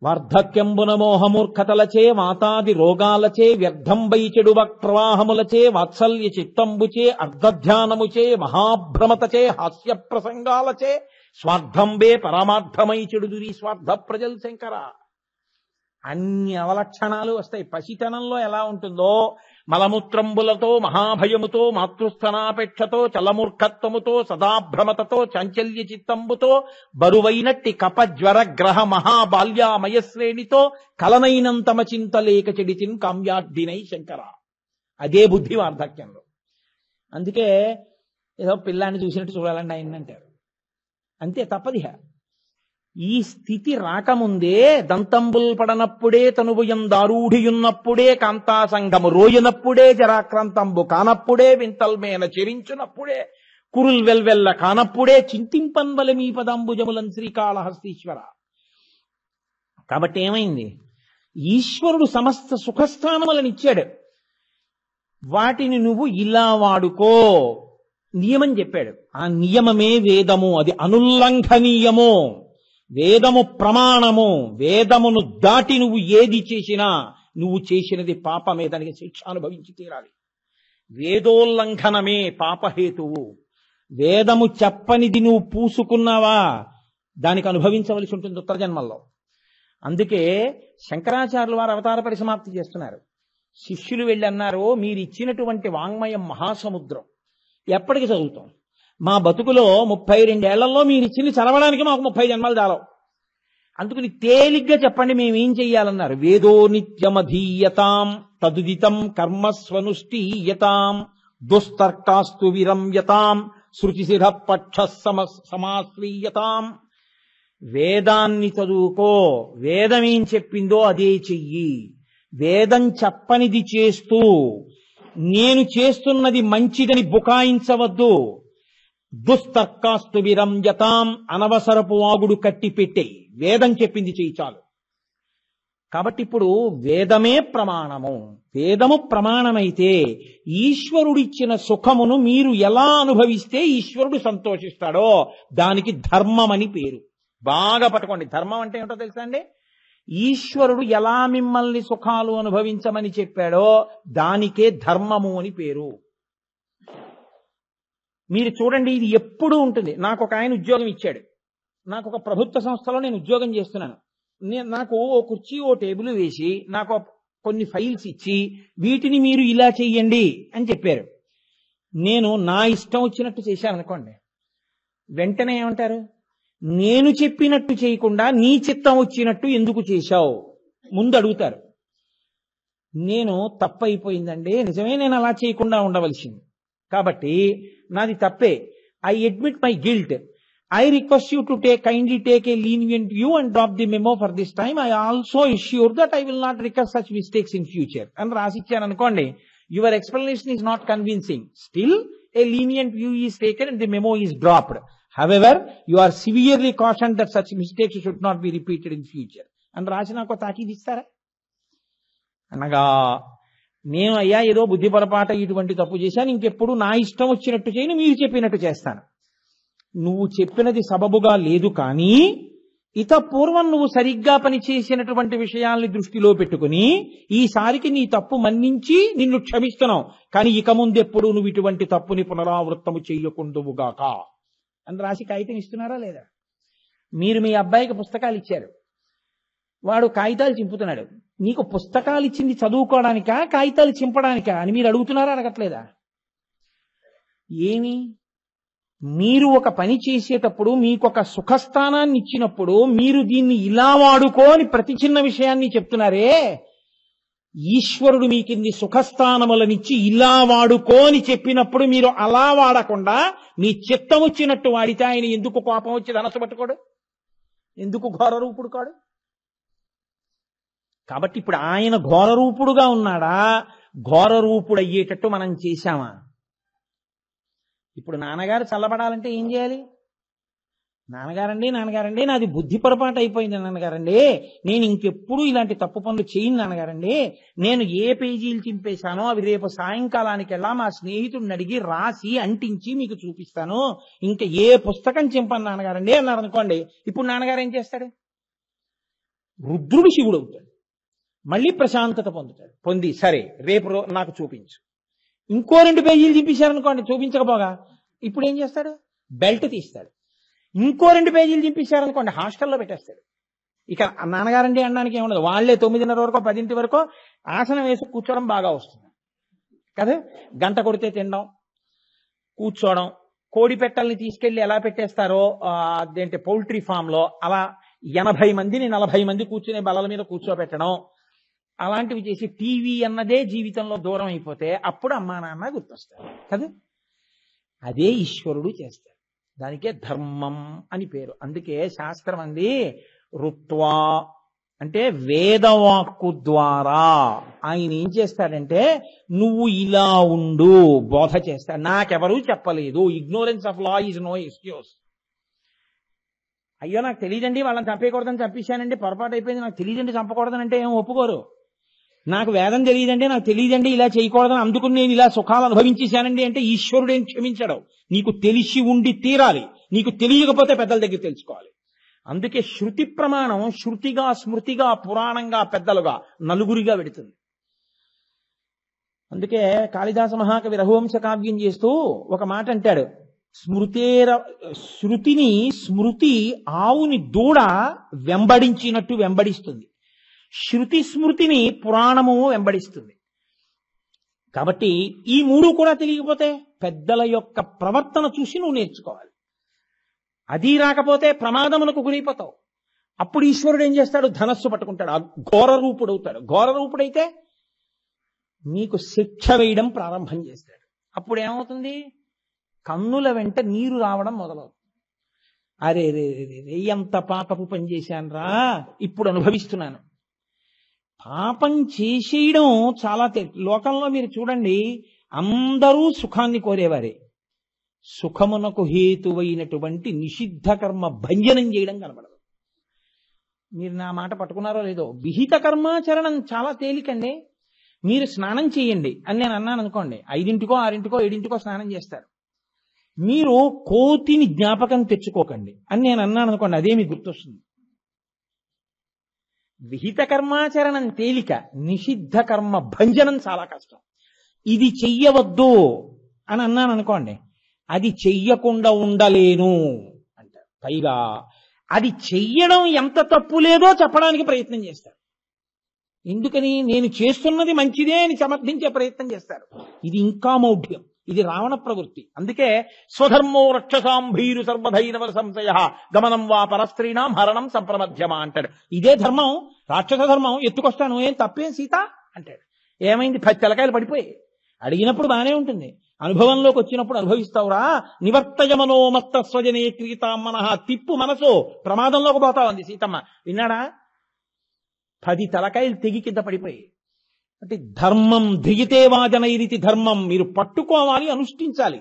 వార్ధక్యంబున మోహమూర్ఖతలచే మాతాది రోగాలచే వ్యర్థంబై చెడు ప్రవాహములచే వాత్సల్య చిత్తంబుచే అర్ధధ్యానముచే మహాభ్రమతచే హాస్య ప్రసంగాలచే స్వార్థంబే పరమార్థమై చెడుదురి స్వార్థ ప్రజల్ శంకర. అన్ని అవలక్షణాలు వస్తాయి. పసితనంలో ఎలా ఉంటుందో మలమూత్రంబులతో మహాభయముతో మాతృస్థనాపేక్షతో చలమూర్ఖత్వముతో సదాభ్రమతతో చాంచల్య చిత్తంబుతో బరువైనట్టి కపజ్వర గ్రహ మహాబాల్యామయశ్రేణితో కలనైనంతమ చింతలేక చెడిచిన్ కామ్యార్థినై శంకర. అదే బుద్ధి వార్ధక్యంలో. అందుకే ఏదో పిల్లాన్ని చూసినట్టు చూడాలండి ఆయన అంటారు. అంతే, తప్పదిహ. ఈ స్థితి రాకముందే దంతంబుల్ పడనప్పుడే తనువుయందారూఢియున్నప్పుడే కాంతాసంగము రోయనప్పుడే జరాక్రాంతంబు కానప్పుడే వింతల్మేన చెరించునప్పుడే కురుల్ వెల్వెల్ల కానప్పుడే చింతింపన్వల మీ పదంబుజములం శ్రీకాళహస్తీశ్వర. కాబట్టి ఏమైంది? ఈశ్వరుడు సమస్త సుఖస్థానములను ఇచ్చాడు. వాటిని నువ్వు ఇలా వాడుకో, నియమం చెప్పాడు. ఆ నియమమే వేదము, అది అనుల్లంఘనీయము. వేదము ప్రమాణము. వేదమును దాటి నువ్వు ఏది చేసినా నువ్వు చేసినది పాపమే, దానికి శిక్ష అనుభవించి తీరాలి. వేదోల్లంఘనమే పాపహేతువు. వేదము చెప్పనిది నువ్వు పూసుకున్నావా దానికి అనుభవించవలసి ఉంటుంది ఉత్తర జన్మల్లో. అందుకే శంకరాచార్యుల వారు అవతార పరిసమాప్తి చేస్తున్నారు. శిష్యులు వెళ్ళి అన్నారు, మీరు ఇచ్చినటువంటి వాంగ్మయం మహాసముద్రం, ఎప్పటికి చదువుతాం? మా బతుకులో 32 ఏళ్లలో మీరు ఇచ్చింది చదవడానికి మాకు 30 జన్మలు చాలవు. అందుకని తేలిగ్గా చెప్పండి, మేమేం చెయ్యాలన్నారు. వేదో నిత్యమధీయతాం తదుదితం కర్మస్వనుష్ఠీయతాం దుస్తర్కాస్తు విరమ్యతాం శృతిశిర పక్ష సమాశ్రీయతాం. వేదాన్ని చదువుకో, వేదమేం చెప్పిందో అదే చెయ్యి. వేదం చెప్పనిది చేస్తూ నేను చేస్తున్నది మంచిదని బుకాయించవద్దు. దుస్తర్కాస్తు విరంజతాం, అనవసరపు వాగుడు కట్టి పెట్టే, వేదం చెప్పింది చెయ్యి చాలు. కాబట్టి ఇప్పుడు వేదమే ప్రమాణము. వేదము ప్రమాణమైతే ఈశ్వరుడిచ్చిన సుఖమును మీరు ఎలా అనుభవిస్తే ఈశ్వరుడు సంతోషిస్తాడో దానికి ధర్మం అని పేరు. బాగా పట్టుకోండి. ధర్మం అంటే ఏమిటో తెలుసా అండి? ఈశ్వరుడు ఎలా మిమ్మల్ని సుఖాలు అనుభవించమని చెప్పాడో దానికే ధర్మము అని పేరు. మీరు చూడండి, ఇది ఎప్పుడూ ఉంటుంది. నాకు ఒక ఆయన ఉద్యోగం ఇచ్చాడు. నాకు ఒక ప్రభుత్వ సంస్థలో నేను ఉద్యోగం చేస్తున్నాను. నాకు ఓ కుర్చీ ఓ టేబుల్ వేసి నాకు కొన్ని ఫైల్స్ ఇచ్చి వీటిని మీరు ఇలా చెయ్యండి అని చెప్పారు. నేను నా ఇష్టం వచ్చినట్టు చేశాను అనుకోండి, వెంటనే ఏమంటారు? నేను చెప్పినట్టు చేయకుండా నీ చిత్తం వచ్చినట్టు ఎందుకు చేశావు ముందు అడుగుతారు. నేను తప్పు అయిపోయిందండి, నిజమే, నేను అలా చేయకుండా ఉండవలసింది, కాబట్టి నాది తప్పే, I admit my guilt, I request you to kindly take a lenient view and drop the memo for this time. I also assure that I will not recur such mistakes in future. And రాసిచ్చాను అనుకోండి, your explanation is not convincing. Still, a lenient view is taken and the memo is dropped. However, you are severely cautioned that such mistakes should not be repeated in future. అని రాసి నాకు తాకీదు ఇస్తారా? అనగా నేను అయ్యా ఏదో బుద్ధి పొరపాట ఇటువంటి తప్పు చేశాను, ఇంకెప్పుడు నా ఇష్టం వచ్చినట్టు చేయను, మీరు చెప్పినట్టు చేస్తాను. నువ్వు చెప్పినది సబబుగా లేదు, కానీ ఇత పూర్వం నువ్వు సరిగ్గా పనిచేసినటువంటి విషయాల్ని దృష్టిలో పెట్టుకుని ఈసారికి నీ తప్పు మన్నించి నిన్ను క్షమిస్తున్నావు, కానీ ఇక ముందెప్పుడు నువ్వు ఇటువంటి తప్పుని పునరావృత్తము చెయ్యకుందువుగాక అని రాసి కాగితం ఇస్తున్నారా లేదా? మీరు మీ అబ్బాయికి పుస్తకాలు ఇచ్చారు, వాడు కాగితాలు చింపుతున్నాడు. నీకు పుస్తకాలు ఇచ్చింది చదువుకోవడానికా కాగితాలు చింపడానికా అని మీరు అడుగుతున్నారా అడగట్లేదా? ఏమి మీరు ఒక పని చేసేటప్పుడు మీకు ఒక సుఖస్థానాన్ని ఇచ్చినప్పుడు మీరు దీన్ని ఇలా వాడుకోని ప్రతి చిన్న విషయాన్ని చెప్తున్నారే, ఈశ్వరుడు మీకిన్ని సుఖస్థానములనిచ్చి ఇలా వాడుకోని చెప్పినప్పుడు మీరు అలా వాడకుండా మీ చిత్తం వచ్చినట్టు వాడితే ఆయన ఎందుకు కోపం వచ్చి ధనస్సు పట్టుకోడు? ఎందుకు ఘోర రూపుడు కాడు? కాబట్టి ఇప్పుడు ఆయన ఘోర రూపుడుగా ఉన్నాడా? ఘోర రూపుడు అయ్యేటట్టు మనం చేశామా? ఇప్పుడు నాన్నగారు చల్లబడాలంటే ఏం చేయాలి? నాన్నగారండి నాది బుద్ధి పొరపాటు అయిపోయింది నాన్నగారండి, నేను ఇంకెప్పుడు ఇలాంటి తప్పు పనులు చేయను నాన్నగారండి, నేను ఏ పేజీలు చింపేశానో అవి రేపు సాయంకాలానికి వెళ్ళా మా స్నేహితుడిని అడిగి రాసి అంటించి మీకు చూపిస్తాను, ఇంకా ఏ పుస్తకం చింపను నాన్నగారండి అన్నారు అనుకోండి. ఇప్పుడు నాన్నగారు ఏం చేస్తాడు? రుద్రుడు శివుడు అవుతాడు, మళ్ళీ ప్రశాంతత పొందుతాడు. పొంది సరే రేపు నాకు చూపించు. ఇంకో 2 పేజీలు చింపేశారనుకోండి, చూపించకపోగా ఇప్పుడు ఏం చేస్తాడు? బెల్ట్ తీస్తాడు. ఇంకో 2 పేజీలు చింపేశారనుకోండి, హాస్టల్లో పెట్టేస్తాడు. ఇక నాన్నగారండి అనడానికి ఏముండదు. వాళ్లే 9:30 వరకు 10 వరకు ఆసనం వేసి కూర్చోవడం బాగా వస్తుంది కదా. గంట కొడితే తినడం, కూర్చోవడం, కోడి పెట్టల్ని తీసుకెళ్లి ఎలా పెట్టేస్తారో అదేంటి పౌల్ట్రీ ఫామ్ లో అలా 80 మందిని 40 మంది కూర్చునే బల్లల మీద కూర్చోబెట్టడం, అలాంటివి చేసి టీవీ అన్నదే జీవితంలో దూరం అయిపోతే అప్పుడు అమ్మా నాన్న గుర్తొస్తారు కదా. అదే ఈశ్వరుడు చేస్తాడు. దానికే ధర్మం అని పేరు. అందుకే శాస్త్రం అంది రుత్వా అంటే వేదవాక్కు ద్వారా ఆయన ఏం చేస్తాడంటే నువ్వు ఇలా ఉండు బోధ చేస్తాడు. నాకెవరూ చెప్పలేదు. Ignorance of law is no excuse. అయ్యో నాకు తెలియదండి వాళ్ళని చంపేయకూడదని చంపేశానండి, పొరపాటు అయిపోయింది, నాకు తెలియదండి చంపకూడదని అంటే ఏం ఒప్పుకోరు. నాకు వేదం తెలియదండి, నాకు తెలియదండి ఇలా చేయకూడదని, అందుకుని నేను ఇలా సుఖాలు అనుభవించేశానండి అంటే ఈశ్వరుడు ఏం క్షమించడు. నీకు తెలిసి ఉండి తీరాలి, నీకు తెలియకపోతే పెద్దల దగ్గర తెలుసుకోవాలి. అందుకే శృతి ప్రమాణం శృతిగా స్మృతిగా పురాణంగా పెద్దలుగా నలుగురిగా పెడుతుంది. అందుకే కాళిదాస మహాకవి రఘువంశ కావ్యం చేస్తూ ఒక మాట అంటాడు, శృతిని స్మృతి ఆవుని దూడ వెంబడించినట్టు వెంబడిస్తుంది, శృతి స్మృతిని పురాణము వెంబడిస్తుంది. కాబట్టి ఈ 3 కూడా తెలియకపోతే పెద్దల యొక్క ప్రవర్తన చూసి నువ్వు నేర్చుకోవాలి. అది రాకపోతే ప్రమాదములకు గురైపోతావు. అప్పుడు ఈశ్వరుడు ఏం చేస్తాడు? ధనస్సు పట్టుకుంటాడు, ఘోర రూపుడు అవుతాడు. ఘోర రూపుడైతే నీకు శిక్ష వేయడం ప్రారంభం చేస్తాడు. అప్పుడు ఏమవుతుంది? కన్నుల వెంట నీరు రావడం మొదలవుతుంది. అరే రే రే ఎంత పాపపు పని చేశాను రా, ఇప్పుడు అనుభవిస్తున్నాను. పాపం చేసేయడం చాలా లోకంలో మీరు చూడండి, అందరూ సుఖాన్ని కోరేవారే. సుఖమునకు హేతువైనటువంటి నిషిద్ధ కర్మ భంజనం చేయడం కనబడదు. మీరు నా మాట పట్టుకున్నారో లేదో, విహిత కర్మాచరణం చాలా తేలికండి. మీరు స్నానం చేయండి అని నేను అన్నాను అనుకోండి, 5:00కో 6:00కో 7:00కో స్నానం చేస్తారు. మీరు కోతిని జ్ఞాపకం తెచ్చుకోకండి అని నేను అన్నాను అనుకోండి, అదే మీకు గుర్తొస్తుంది. విహిత కర్మాచరణం తేలిక, నిషిద్ధ కర్మ భంజనం చాలా కష్టం. ఇది చెయ్యవద్దు అని అన్నాను అనుకోండి, అది చెయ్యకుండా ఉండలేను అంటారు. పైగా అది చెయ్యడం ఎంత తప్పు లేదో చెప్పడానికి ప్రయత్నం చేస్తారు. ఎందుకని? నేను చేస్తున్నది మంచిదే అని సమర్థించే ప్రయత్నం చేస్తారు. ఇది ఇంకా మౌఢ్యం, ఇది రావణ ప్రవృత్తి. అందుకే స్వధర్మో రక్షసాం భీరు సర్వధైనవ సంశయ గమనం వా పరస్త్రీణాం హరణం సంప్రమధ్యమా అంటాడు. ఇదే ధర్మం, రాక్షస ధర్మం. ఎత్తుకొస్తాను, ఏం తప్పేం సీత అంటాడు. ఏమైంది? 10 తలకాయలు పడిపోయి. అడిగినప్పుడు బానే ఉంటుంది, అనుభవంలోకి వచ్చినప్పుడు అనుభవిస్తావురా. నివర్తయమనో మత్త స్వజనే క్రీతాం మనః. తిప్పు మనసు, ప్రమాదంలోకి పోతావు అంది సీతమ్మ. విన్నాడా? 10 తలకాయలు తెగి కింద పడిపోయి. అంటే ధర్మం ధిగితే వాజనైరితి ధర్మం. మీరు పట్టుకోవాలి, అనుష్ఠించాలి.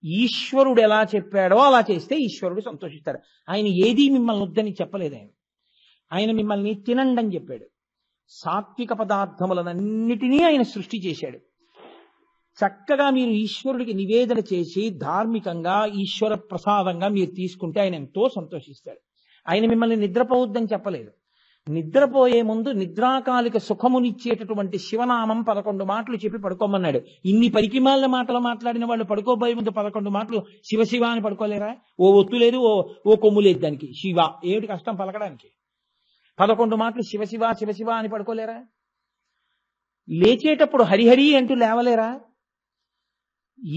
ఈశ్వరుడు ఎలా చెప్పాడో అలా చేస్తే ఈశ్వరుడు సంతోషిస్తాడు. ఆయన ఏదీ మిమ్మల్ని వద్దని చెప్పలేదు. ఆయన మిమ్మల్ని తినండి అని చెప్పాడు. సాత్విక పదార్థములనన్నిటినీ ఆయన సృష్టి చేశాడు. చక్కగా మీరు ఈశ్వరుడికి నివేదన చేసి ధార్మికంగా ఈశ్వర ప్రసాదంగా మీరు తీసుకుంటే ఆయన ఎంతో సంతోషిస్తాడు. ఆయన మిమ్మల్ని నిద్రపోవద్దని చెప్పలేదు. నిద్రపోయే ముందు నిద్రాకాలిక సుఖమునిచ్చేటటువంటి శివనామం 11 మాటలు చెప్పి పడుకోమన్నాడు. ఇన్ని పరికిమాల మాటలు మాట్లాడిన వాళ్ళు పడుకోబోయే ముందు 11 మాటలు శివ శివ అని పడుకోలేరా? ఓ ఒత్తు లేదు, ఓ కొమ్ము లేదు దానికి. శివ ఏమిటి కష్టం పలకడానికి? 11 మాటలు శివ శివ శివ శివ అని పడుకోలేరా? లేచేటప్పుడు హరిహరి అంటూ లేవలేరా?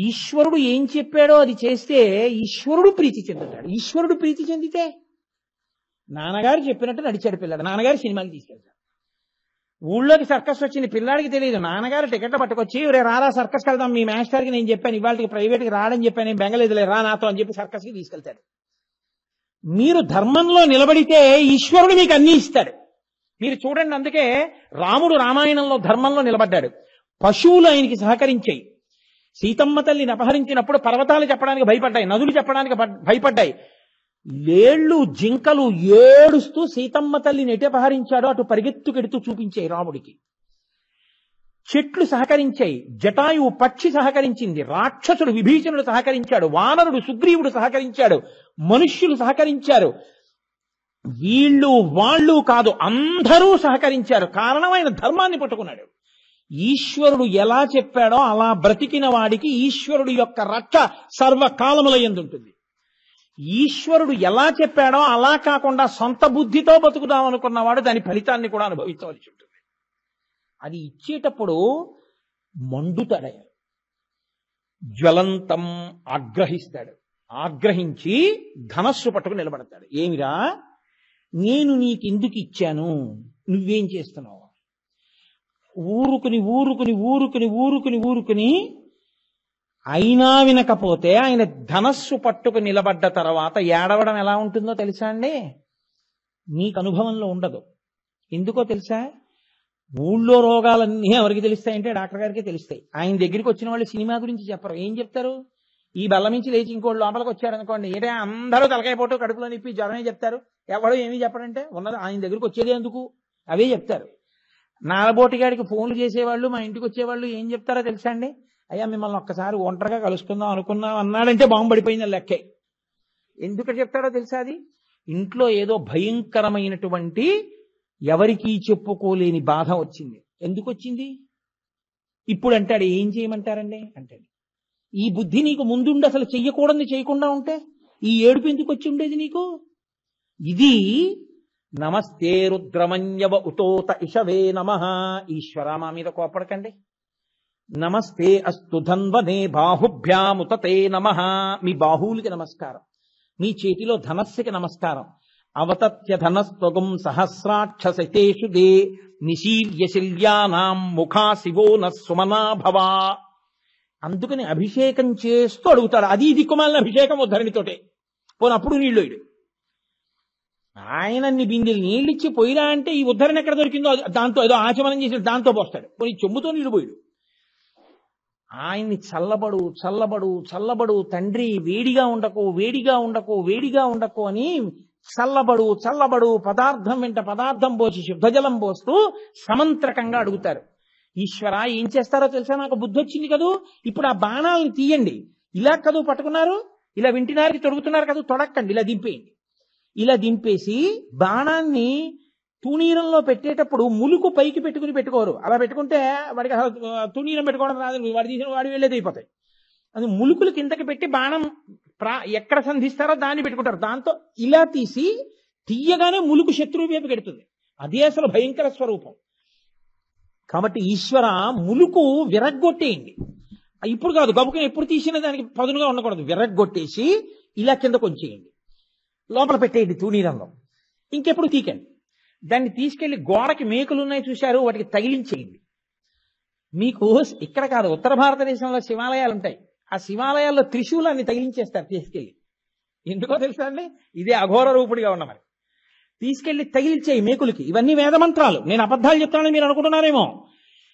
ఈశ్వరుడు ఏం చెప్పాడో అది చేస్తే ఈశ్వరుడు ప్రీతి చెందుతాడు. ఈశ్వరుడు ప్రీతి చెందితే నాన్నగారు చెప్పినట్టు నడిచాడు పిల్లాడు. నాన్నగారు సినిమాకి తీసుకెళ్తాడు. ఊళ్ళోకి సర్కస్ వచ్చింది, పిల్లాడికి తెలియదు. నాన్నగారు టికెట్లు పట్టుకొచ్చి రే రారా సర్కస్కి వెళ్దాం, మీ మాస్టర్కి నేను చెప్పాను ఇవాళకి ప్రైవేట్కి రాడని చెప్పాను, నేను బెంగలేదులే రా నాతో అని చెప్పి సర్కస్కి తీసుకెళ్తాడు. మీరు ధర్మంలో నిలబడితే ఈశ్వరుడు మీకు అన్ని ఇస్తాడు. మీరు చూడండి, అందుకే రాముడు రామాయణంలో ధర్మంలో నిలబడ్డాడు. పశువులు ఆయనకి సహకరించాయి. సీతమ్మ తల్లిని అపహరించినప్పుడు పర్వతాలు చెప్పడానికి భయపడ్డాయి, నదులు చెప్పడానికి భయపడ్డాయి. లేళ్లు జింకలు ఏడుస్తూ సీతమ్మ తల్లిని ఎటు అపహరించాడో అటు పరిగెత్తుకెడుతూ చూపించాయి రాముడికి. చెట్లు సహకరించాయి, జటాయువు పక్షి సహకరించింది, రాక్షసుడు విభీషణుడు సహకరించాడు, వానరుడు సుగ్రీవుడు సహకరించాడు, మనుష్యులు సహకరించారు. వీళ్ళు వాళ్ళు కాదు, అందరూ సహకరించారు. కారణం ఆయన ధర్మాన్ని పట్టుకున్నాడు. ఈశ్వరుడు ఎలా చెప్పాడో అలా బ్రతికిన వాడికి ఈశ్వరుడు యొక్క రక్ష సర్వకాలముల యందు ఉంటుంది. ఈశ్వరుడు ఎలా చెప్పాడో అలా కాకుండా సొంత బుద్ధితో బతుకుదాం అనుకున్నవాడు దాని ఫలితాన్ని కూడా అనుభవించవలసి ఉంటుంది. అది ఇచ్చేటప్పుడు మండుతాడు, జ్వలంతం ఆగ్రహిస్తాడు. ఆగ్రహించి ధనస్సు పట్టుకు నిలబడతాడు. ఏమిరా, నేను నీకెందుకు ఇచ్చాను, నువ్వేం చేస్తున్నావు? ఊరుకుని ఊరుకుని ఊరుకుని ఊరుకుని ఊరుకుని అయినా వినకపోతే ఆయన ధనస్సు పట్టుకు నిలబడ్డ తర్వాత ఏడవడం ఎలా ఉంటుందో తెలుసా అండి? నీకు అనుభవంలో ఉండదు. ఎందుకో తెలుసా? ఊళ్ళో రోగాలన్నీ ఎవరికి తెలుస్తాయంటే డాక్టర్ గారికే తెలుస్తాయి. ఆయన దగ్గరికి వచ్చిన వాళ్ళు సినిమా గురించి చెప్పరు. ఏం చెప్తారు? ఈ బల్ల నుంచి లేచి ఇంకోళ్ళు లోపలికి వచ్చారనుకోండి, ఏదే అందరూ తలకాయ పోటు కడుపులో నిప్పి జ్వరమే చెప్తారు. ఎవడో ఏమీ చెప్పడంటే ఉన్నది ఆయన దగ్గరికి వచ్చేది ఎందుకు, అవే చెప్తారు. నాలబోటిగాడికి ఫోన్లు చేసేవాళ్ళు, మా ఇంటికి వచ్చేవాళ్ళు ఏం చెప్తారో తెలుసా అండి? అయ్యా మిమ్మల్ని ఒక్కసారి ఒంటరిగా కలుసుకుందాం అనుకున్నాం అన్నాడంటే బాంబు పడిపోయింది లెక్కే. ఎందుకు చెప్తాడో తెలుసా? అది ఇంట్లో ఏదో భయంకరమైనటువంటి ఎవరికీ చెప్పుకోలేని బాధ వచ్చింది. ఎందుకు వచ్చింది? ఇప్పుడు అంటాడు, ఏం చేయమంటారండి అంటాడు. ఈ బుద్ధి నీకు ముందుండి అసలు చెయ్యకూడదు చేయకుండా ఉంటే ఈ ఏడుపు ఎందుకు వచ్చి ఉండేది నీకు? ఇది నమస్తే రుద్రమన్యవ ఉతోత ఇషవే నమః. ఈశ్వర మా మీద కోపడకండి. నమస్తే అస్తు ధన్వనే బాహుభ్యాముతతే నమః. మీ బాహువులకి నమస్కారం, మీ చేతిలో ధనస్సుకి నమస్కారం. అవతత్య ధనస్త్వగం సహస్రాక్షసేషు దే నిశీల్యశిల్యానాం ముఖా శివో నసుమనాభవ. అందుకని అభిషేకం చేస్తూ అడుగుతాడు. అది దిక్కుమాలిన అభిషేకం ఉద్ధరణితోటే. పోనప్పుడు నీళ్ళు ఇడు. ఆయన బిందెలు నీళ్ళిచ్చి పోయిరా అంటే ఈ ఉద్ధరణ ఎక్కడ దొరికిందో దాంతో ఏదో ఆచమనం చేసి దాంతో పోస్తాడు. పోయి చెంబుతో నీళ్లు పోయిడు. ఆయన్ని చల్లబడు చల్లబడు చల్లబడు తండ్రి, వేడిగా ఉండకు వేడిగా ఉండకు వేడిగా ఉండకు అని చల్లబడు చల్లబడు పదార్థం వెంట పదార్థం పోసి శుద్ధజలం పోస్తూ సమంత్రకంగా అడుగుతారు. ఈశ్వర ఏం చేస్తారో తెలుసా? నాకు బుద్ధి వచ్చింది కదూ, ఇప్పుడు ఆ బాణాలను తీయండి. ఇలా కదూ పట్టుకున్నారు, ఇలా వింటినారికి తొడుగుతున్నారు కదా, తొడక్కండి, ఇలా దింపేయండి. ఇలా దింపేసి బాణాన్ని తుణీరంలో పెట్టేటప్పుడు ములుకు పైకి పెట్టుకుని పెట్టుకోరు. అలా పెట్టుకుంటే వాడికి తుణీరం పెట్టుకోవడం రాదు, వాడి తీసిన వాడి వెళ్ళేది అయిపోతాయి. అది ములుకులు కిందకి పెట్టి బాణం ఎక్కడ సంధిస్తారో దాన్ని పెట్టుకుంటారు. దాంతో ఇలా తీయగానే ములుకు శత్రువు వైపు పెడుతుంది. అదే అసలు భయంకర స్వరూపం. కాబట్టి ఈశ్వర ములుకు విరగ్గొట్టేయండి. ఇప్పుడు కాదు, గబుకుని ఎప్పుడు తీసినా దానికి పదునుగా ఉండకూడదు. విరగ్గొట్టేసి ఇలా కింద కొంచేయండి, లోపల పెట్టేయండి తూనీరంలో. ఇంకెప్పుడు తీకండి. దాన్ని తీసుకెళ్లి గోడకి మేకులు ఉన్నాయి చూశారు, వాటికి తగిలించేయండి. మీకు ఇక్కడ కాదు, ఉత్తర భారతదేశంలో శివాలయాలు ఉంటాయి. ఆ శివాలయాల్లో త్రిశూలాన్ని తగిలించేస్తారు తీసుకెళ్లి. ఎందుకో తెలుసా అండి? ఇదే అఘోర రూపుడిగా ఉన్నమని. తీసుకెళ్లి తగిలించేయి మేకులకి. ఇవన్నీ వేదమంత్రాలు. నేను అబద్ధాలు చెప్తానని మీరు అనుకుంటున్నారేమో.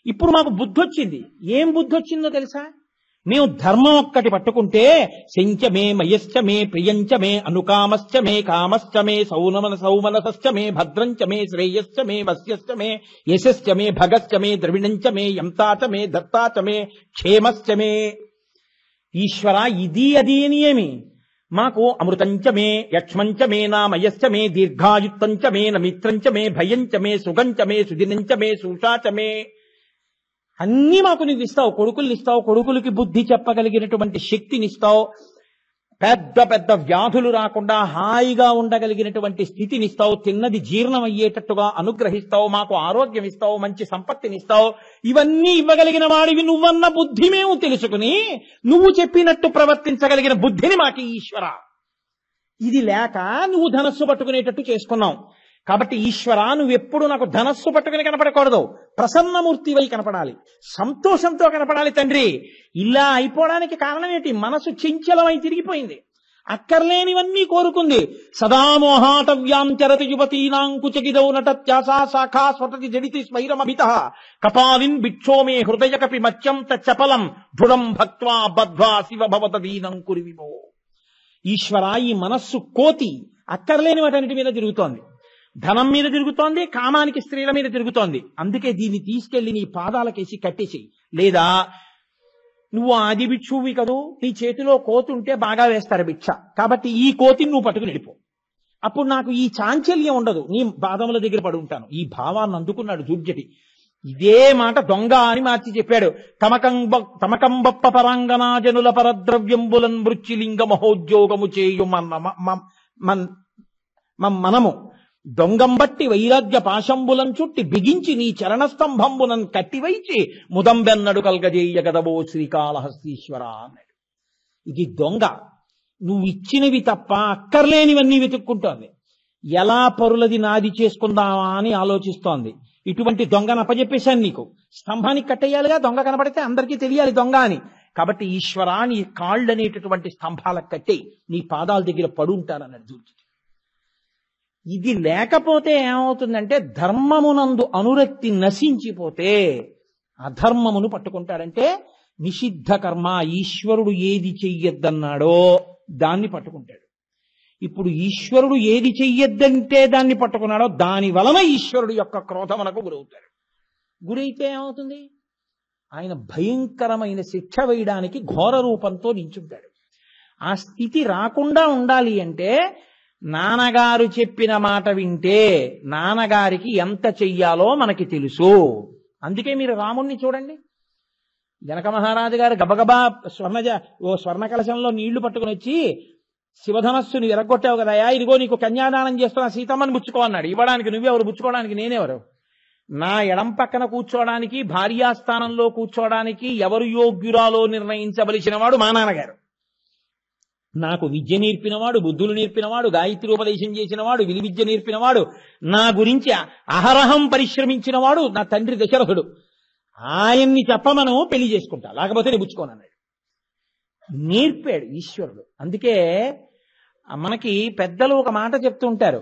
ఇప్పుడు మాకు బుద్ధి వచ్చింది. ఏం బుద్ధి వచ్చిందో తెలుసా? మేము ధర్మం ఒక్కటి పట్టుకుంటే శంచమే మయశ్చమే ప్రియంచమే అనుకామశ్చమే కామశ్చమే సౌమనసశ్చమే భద్రంచమే శ్రేయశ్చమే వస్యశ్చమే యశశ్చమే భగశ్చమే ద్రవిణంచమే యంతాచమే దత్తాచమే క్షేమశ్చమే. ఈశ్వర ఇది అది అని ఏమి? మాకు అమృతంచమే యక్ష్మంచమే నామయశ్చమే దీర్ఘాయుక్తంచమే నమిత్రంచమే భయంచమే సుగంచమే సుదినంచమే సూషాచమే. అన్నీ మాకు నువ్వు ఇస్తావు. కొడుకుల్ని ఇస్తావు, కొడుకులకి బుద్ధి చెప్పగలిగినటువంటి శక్తినిస్తావు, పెద్ద పెద్ద వ్యాధులు రాకుండా హాయిగా ఉండగలిగినటువంటి స్థితినిస్తావు, తిన్నది జీర్ణం అయ్యేటట్టుగా అనుగ్రహిస్తావు, మాకు ఆరోగ్యం ఇస్తావు, మంచి సంపత్తినిస్తావు. ఇవన్నీ ఇవ్వగలిగిన వాడివి నువ్వన్న బుద్ధి మేము తెలుసుకుని నువ్వు చెప్పినట్టు ప్రవర్తించగలిగిన బుద్ధిని మాకు ఈశ్వర. ఇది లేక నువ్వు ధనస్సు పట్టుకునేటట్టు చేసుకున్నావు. కాబట్టి ఈశ్వర, నువ్వెప్పుడు నాకు ధనస్సు పట్టుకుని కనపడకూడదు, ప్రసన్నమూర్తివై కనపడాలి, సంతోషంతో కనపడాలి తండ్రి. ఇలా అయిపోవడానికి కారణం ఏంటి? మనసు చంచలమై తిరిగిపోయింది, అక్కర్లేనివన్నీ కోరుకుంది. సదామోహాటవ్యాం చరతి యువతీనాం కుచగిదౌ నటత్యాసా శాఖా స్వతతి జడితి స్మైరమభిత కపాలిన్ భిక్షోమే హృదయ కపి మత్యం తచ్చపలం దృఢం భక్త్వా బద్ధ్వా శివ భవత దీనం కురివిమో. ఈశ్వర, ఈ మనస్సు కోతి అక్కర్లేని వాటన్నిటి మీద తిరుగుతోంది. ధనం మీద తిరుగుతోంది, కామానికి స్త్రీల మీద తిరుగుతోంది. అందుకే దీన్ని తీసుకెళ్లి నీ పాదాలకేసి కట్టేసి, లేదా నువ్వు ఆది భిక్షువి కదూ, నీ చేతిలో కోతి ఉంటే బాగా వేస్తారు భిక్ష, కాబట్టి ఈ కోతిని నువ్వు పట్టుకుని వెళ్ళిపో. అప్పుడు నాకు ఈ చాంచల్యం ఉండదు, నీ పాదముల దగ్గర పడి ఉంటాను. ఈ భావాన్ని అందుకున్నాడు దూర్జటి. ఇదే మాట దొంగ అని మార్చి చెప్పాడు. తమకంబప్ప పరాంగనాజనుల పరద్రవ్యంబులన్ మృత్యులింగ మహోద్యోగము చేయు మనము దొంగంబట్టి వైరాగ్య పాశంబులం చుట్టి బిగించి నీ చరణస్తంభంబునం కట్టివైచి ముదంబెన్నడు కల్గజేయ గదవో శ్రీకాళహస్తీశ్వర అన్నాడు. ఇది దొంగ. నువ్వు ఇచ్చినవి తప్ప అక్కర్లేనివన్నీ వెతుక్కుంటోంది. ఎలా పరులది నాది చేసుకుందామా అని ఆలోచిస్తోంది. ఇటువంటి దొంగను అప్పచెప్పేశాను నీకు. స్తంభానికి కట్టేయాలిగా, దొంగ కనపడితే అందరికీ తెలియాలి దొంగ అని. కాబట్టి ఈశ్వర, నీ కాళ్ళు అనేటటువంటి స్తంభాలకు కట్టేయి, నీ పాదాల దగ్గర పడుంటానన్నాడు దూర్జటి. ఇది లేకపోతే ఏమవుతుందంటే, ధర్మమునందు అనురక్తి నశించిపోతే అధర్మమును పట్టుకుంటాడంటే నిషిద్ధ కర్మ. ఈశ్వరుడు ఏది చెయ్యొద్దన్నాడో దాన్ని పట్టుకుంటాడు. ఇప్పుడు ఈశ్వరుడు ఏది చెయ్యొద్దంటే దాన్ని పట్టుకున్నాడో దాని వలన ఈశ్వరుడు యొక్క క్రోధమునకు గురవుతాడు. గురైతే ఏమవుతుంది? ఆయన భయంకరమైన శిక్ష వేయడానికి ఘోర రూపంతో నించుంటాడు. ఆ స్థితి రాకుండా ఉండాలి అంటే నాన్నగారు చెప్పిన మాట వింటే నాన్నగారికి ఎంత చెయ్యాలో మనకి తెలుసు. అందుకే మీరు రాముణ్ణి చూడండి. జనక మహారాజు గారు గబగబా స్వర్ణ కలశంలో నీళ్లు పట్టుకుని వచ్చి, శివధనస్సుని ఎరగొట్టావు కదయా, ఇదిగో నీకు కన్యాదానం చేస్తున్నా, సీతమ్మని బుచ్చుకో అన్నాడు. ఇవ్వడానికి నువ్వెవరు, బుచ్చుకోవడానికి నేనెవరు? నా ఎడం పక్కన కూర్చోవడానికి, భార్యాస్థానంలో కూర్చోవడానికి ఎవరు యోగ్యురాలో నిర్ణయించవలసిన వాడు మా నాన్నగారు. నాకు విద్య నేర్పినవాడు, బుద్ధులు నేర్పినవాడు, గాయత్రోపదేశం చేసినవాడు, విలువిద్య నేర్పినవాడు, నా గురించి అహరహం పరిశ్రమించినవాడు నా తండ్రి దశరథుడు. ఆయన్ని చెప్పమను, పెళ్లి చేసుకుంటా, లేకపోతే నేను పుచ్చుకోనన్నాడు. నేర్పాడు ఈశ్వరుడు. అందుకే మనకి పెద్దలు ఒక మాట చెప్తుంటారు,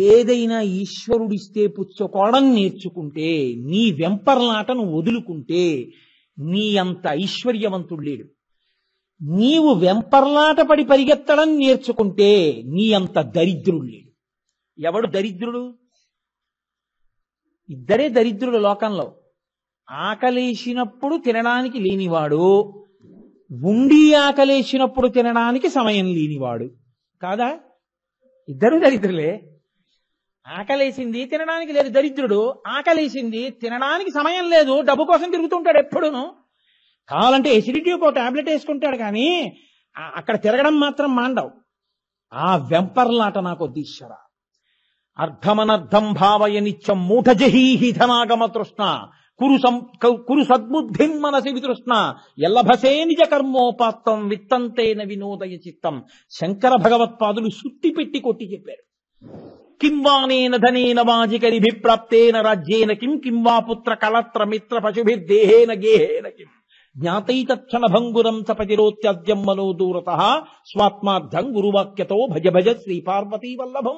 ఏదైనా ఈశ్వరుడిస్తే పుచ్చుకోవడం నేర్చుకుంటే, నీ వెంపర్లాటను వదులుకుంటే నీ అంత ఐశ్వర్యవంతుడు లేడు. నీవు వెంపర్లాట పడి పరిగెత్తడం నేర్చుకుంటే నీ అంత దరిద్రుడు లేడు. ఎవడు దరిద్రుడు? ఇద్దరే దరిద్రుడు లోకంలో. ఆకలేసినప్పుడు తినడానికి లేనివాడు, ఉండి ఆకలేసినప్పుడు తినడానికి సమయం లేనివాడు. కాదా? ఇద్దరు దరిద్రులే. ఆకలేసింది తినడానికి లేదు దరిద్రుడు, ఆకలేసింది తినడానికి సమయం లేదు, డబ్బు కోసం తిరుగుతుంటాడు ఎప్పుడును. కావాలంటే ఎసిడిటీ ఒక టాబ్లెట్ వేసుకుంటాడు కానీ అక్కడ తిరగడం మాత్రం మాండవు. ఆ వెంపర్లాట నాకు ఈశ్వర. అర్థమనర్థం భావయ నిత్యం మూఢజహీహి ధనాగమ తృష్ణ కురు సద్బుద్ధిం మనసి వితృష్ణ ఎల్లభసే నిజ కర్మోపాత్తం విత్తంతేన వినోదయ చిత్తం. శంకర భగవత్పాదులు సుత్తి పెట్టి కొట్టి చెప్పారు. కిం వానేన ధనేన వాజికరిభిప్రాప్తేన రాజ్యేన కిం కిం వా పుత్ర కళత్ర మిత్ర పశుభిర్దేహేన గేహేన కిం జ్ఞాతైతక్షణ భంగురం సపతిరోత్యద్యం మనో దూరతః స్వాత్మార్థం గురువాక్యతో భజ భజ శ్రీ పార్వతీ వల్లభం.